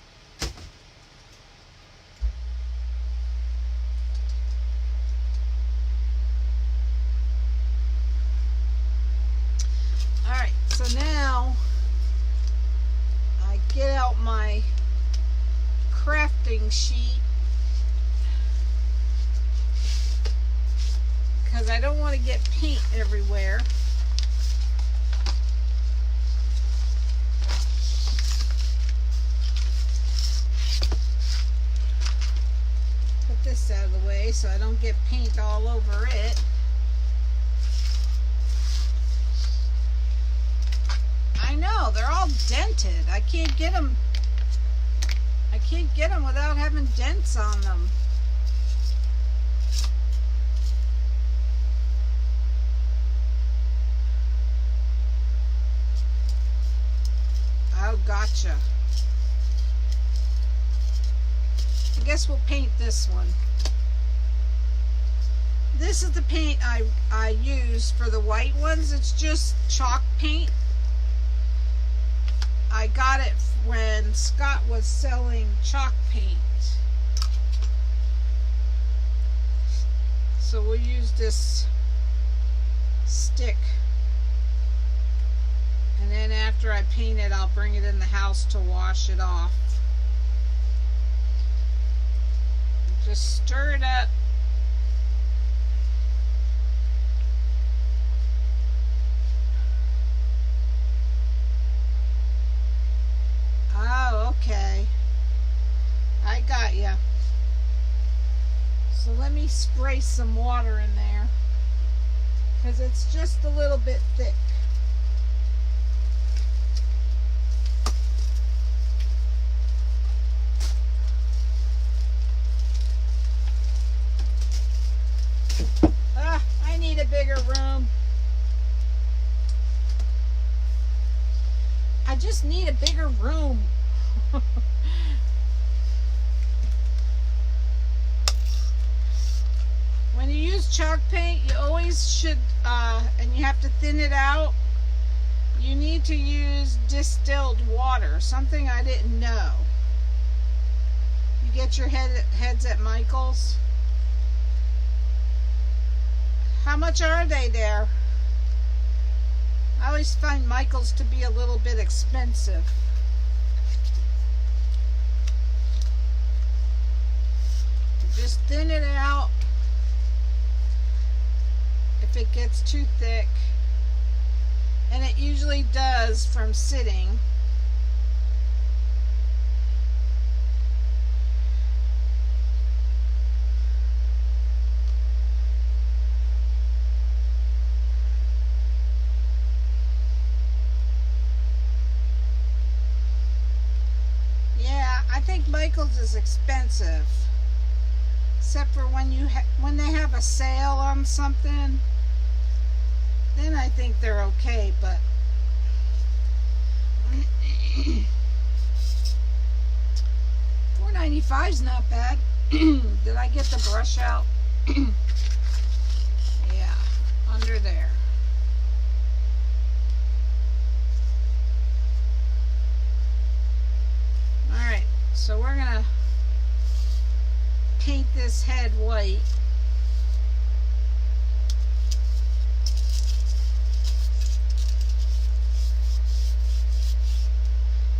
Alright, so now I get out my crafting sheet because I don't want to get paint everywhere. Put this out of the way so I don't get paint all over it. I know, they're all dented. I can't get them without having dents on them. Oh, gotcha. I guess we'll paint this one. This is the paint I use for the white ones. It's just chalk paint. I got it when Scott was selling chalk paint. So we'll use this stick. And then after I paint it, I'll bring it in the house to wash it off. Just stir it up. Oh, okay. I got ya. So let me spray some water in there because it's just a little bit thick. I need a bigger room. I just need a bigger room. When you use chalk paint, you always should, and you have to thin it out, you need to use distilled water, something I didn't know. You get your heads at Michael's. How much are they there? I always find Michael's to be a little bit expensive. Just thin it out if it gets too thick. And it usually does from sitting. I think Michael's is expensive, except for when they have a sale on something, then I think they're okay. But $4.95 is not bad. Did I get the brush out? Yeah, under there. Alright, so we're gonna paint this head white.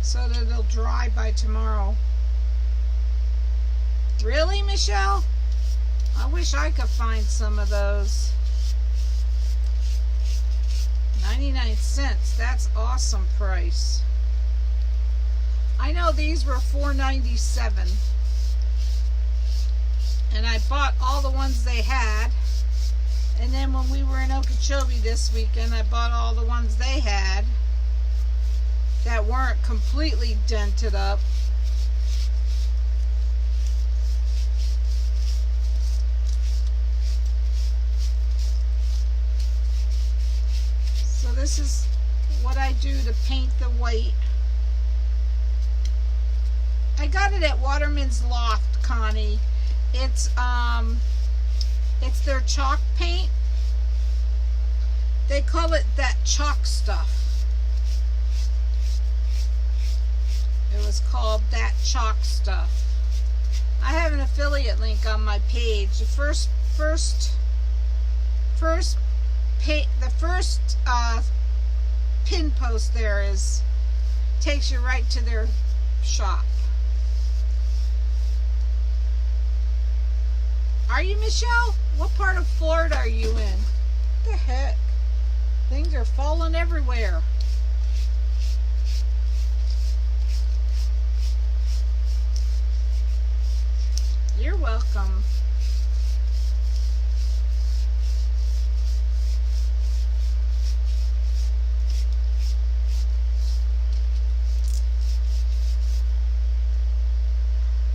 So that it'll dry by tomorrow. Really, Michelle? I wish I could find some of those. 99 cents. That's awesome price. I know these were $4.97, and I bought all the ones they had. And then when we were in Okeechobee this weekend, I bought all the ones they had that weren't completely dented up. So this is what I do to paint the white. I got it at Waterman's Loft, Connie. It's their chalk paint. They call it that chalk stuff. It was called that chalk stuff. I have an affiliate link on my page. The first pin post there takes you right to their shop. Are you, Michelle? What part of Florida are you in? What the heck? Things are falling everywhere. You're welcome.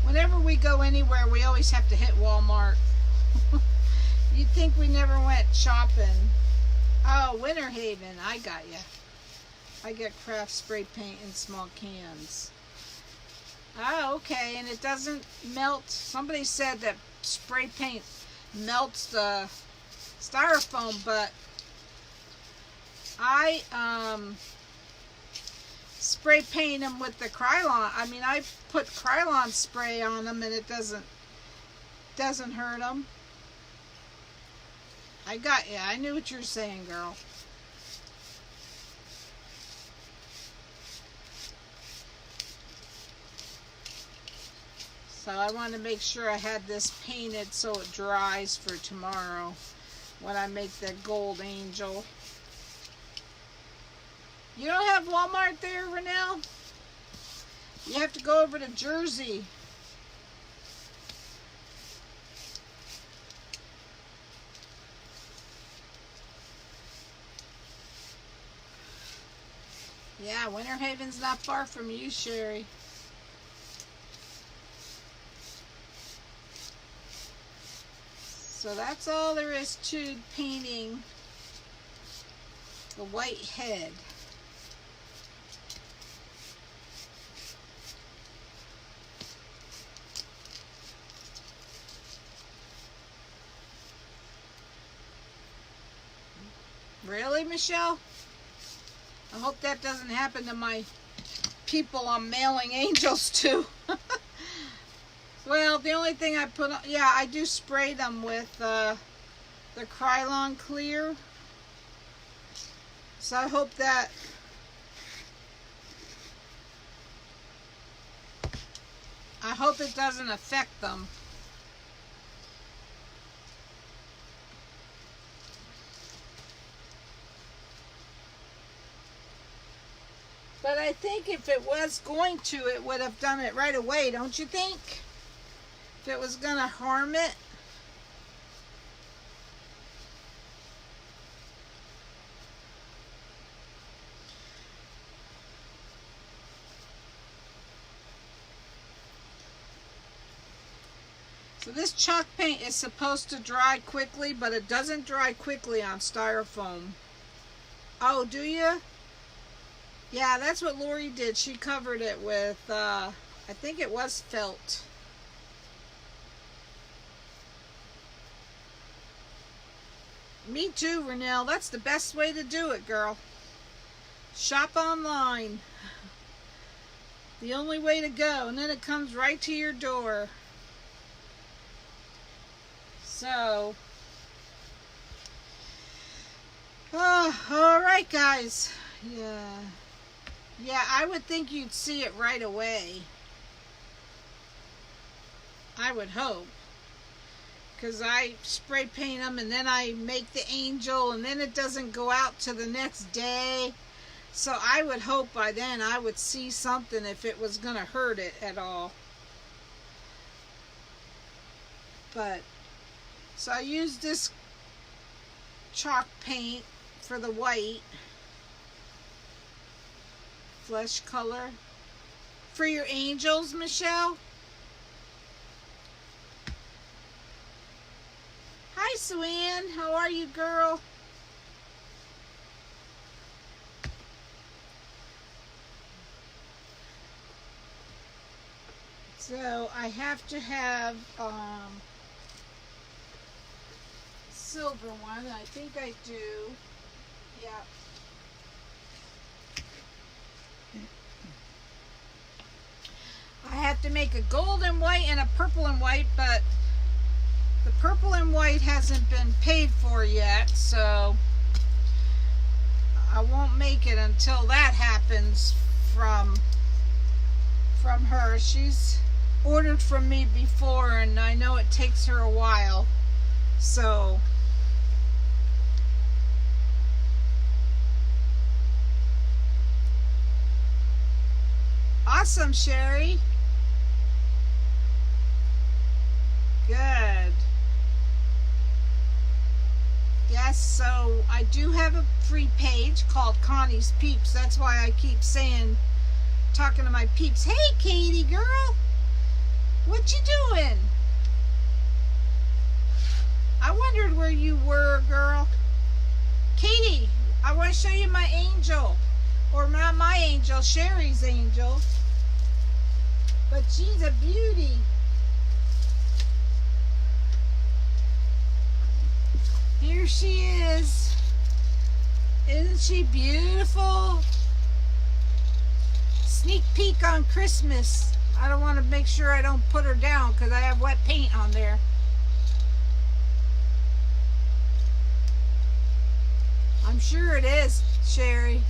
Whenever we go anywhere, we always have to hit Walmart. You'd think we never went shopping. Oh, Winter Haven, I got you. I get craft spray paint in small cans. Oh, okay, and it doesn't melt. Somebody said that spray paint melts the styrofoam, but I spray paint them with the Krylon. I mean, I put Krylon spray on them, and it doesn't hurt them. I got you. I knew what you were saying, girl. So I want to make sure I had this painted so it dries for tomorrow when I make the gold angel. You don't have Walmart there, Renelle? You have to go over to Jersey. Yeah, Winter Haven's not far from you, Sherry. So that's all there is to painting the white head. Really, Michelle? I hope that doesn't happen to my people I'm mailing angels to. Well, the only thing I put on, yeah, I do spray them with the Krylon Clear. So I hope that it doesn't affect them. But I think if it was going to, it would have done it right away, don't you think? If it was going to harm it. So this chalk paint is supposed to dry quickly, but it doesn't dry quickly on styrofoam. Oh, do you? Yeah, that's what Lori did. She covered it with, I think it was felt. Me too, Renelle. That's the best way to do it, girl. Shop online. The only way to go. And then it comes right to your door. So. Oh, all right, guys. Yeah. Yeah, I would think you'd see it right away. I would hope. Because I spray paint them and then I make the angel and then it doesn't go out to the next day. So I would hope by then I would see something if it was going to hurt it at all. But, so I used this chalk paint for the white. Flesh color. For your angels, Michelle. Hi, Suanne. How are you, girl? So I have to have silver one. I think I do. Yeah. I have to make a gold and white and a purple and white, but the purple and white hasn't been paid for yet, so I won't make it until that happens from her. She's ordered from me before, and I know it takes her a while. So awesome, Sherry. Good. Yes, so I do have a free page called Connie's Peeps. That's why I keep saying, talking to my peeps, hey Katie girl, what you doing? I wondered where you were, girl. Katie, I want to show you my angel. Or not my angel, Sherry's angel. But she's a beauty. Here she is. Isn't she beautiful? Sneak peek on Christmas. I don't want to make sure I don't put her down because I have wet paint on there. I'm sure it is, Sherry.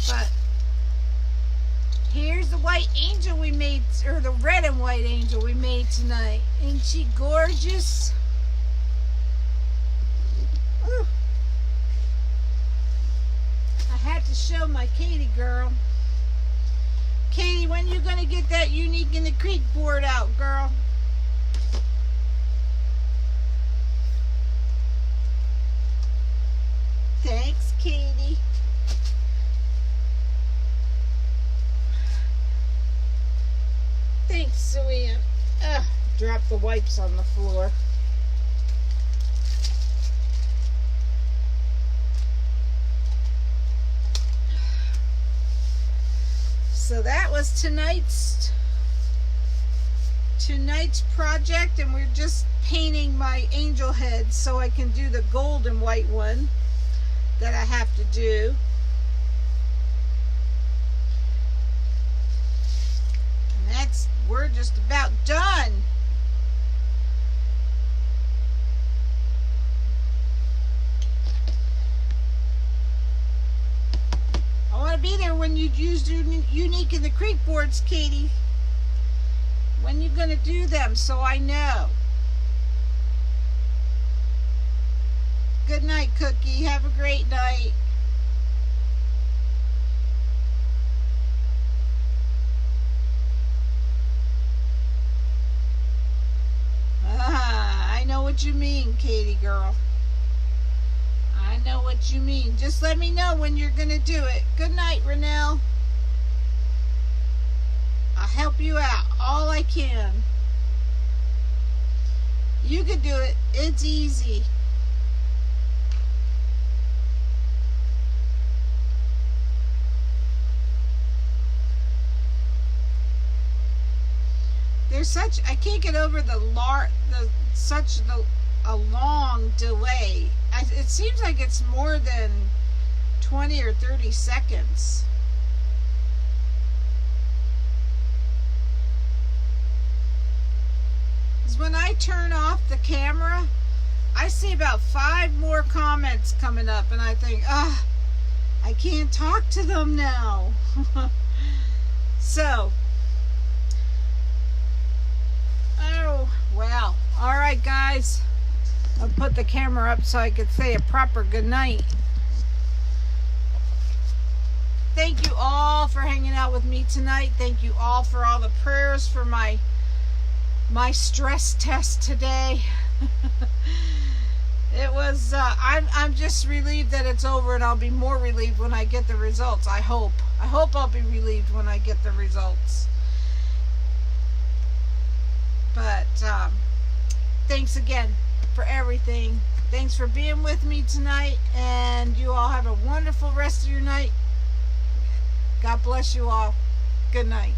But here's the white angel we made, or the red and white angel we made tonight. Ain't she gorgeous? Ooh. I had to show my Katie girl. Katie, when you gonna get that Unique in the Creek board out, girl? Thanks, Katie. Thanks, Suanne. Ugh, dropped the wipes on the floor. So that was tonight's project, and we're just painting my angel head so I can do the gold and white one that I have to do. And we're just about done. I want to be there when you use Unique in the Creek boards, Katie. When you gonna do them so I know. Good night, Cookie. Have a great night. I know what you mean, Katie girl. I know what you mean. Just let me know when you're gonna do it. Good night, Renelle. I'll help you out all I can. You can do it. It's easy. There's such, I can't get over a long delay. It seems like it's more than 20 or 30 seconds. Because when I turn off the camera, I see about 5 more comments coming up, and I think, I can't talk to them now. So, oh, well. All right, guys. I'll put the camera up so I could say a proper good night. Thank you all for hanging out with me tonight. Thank you all for all the prayers for my stress test today. It was, I'm just relieved that it's over, and I'll be more relieved when I get the results. I hope I'll be relieved when I get the results. But, thanks again for everything. Thanks for being with me tonight, and you all have a wonderful rest of your night. God bless you all. Good night.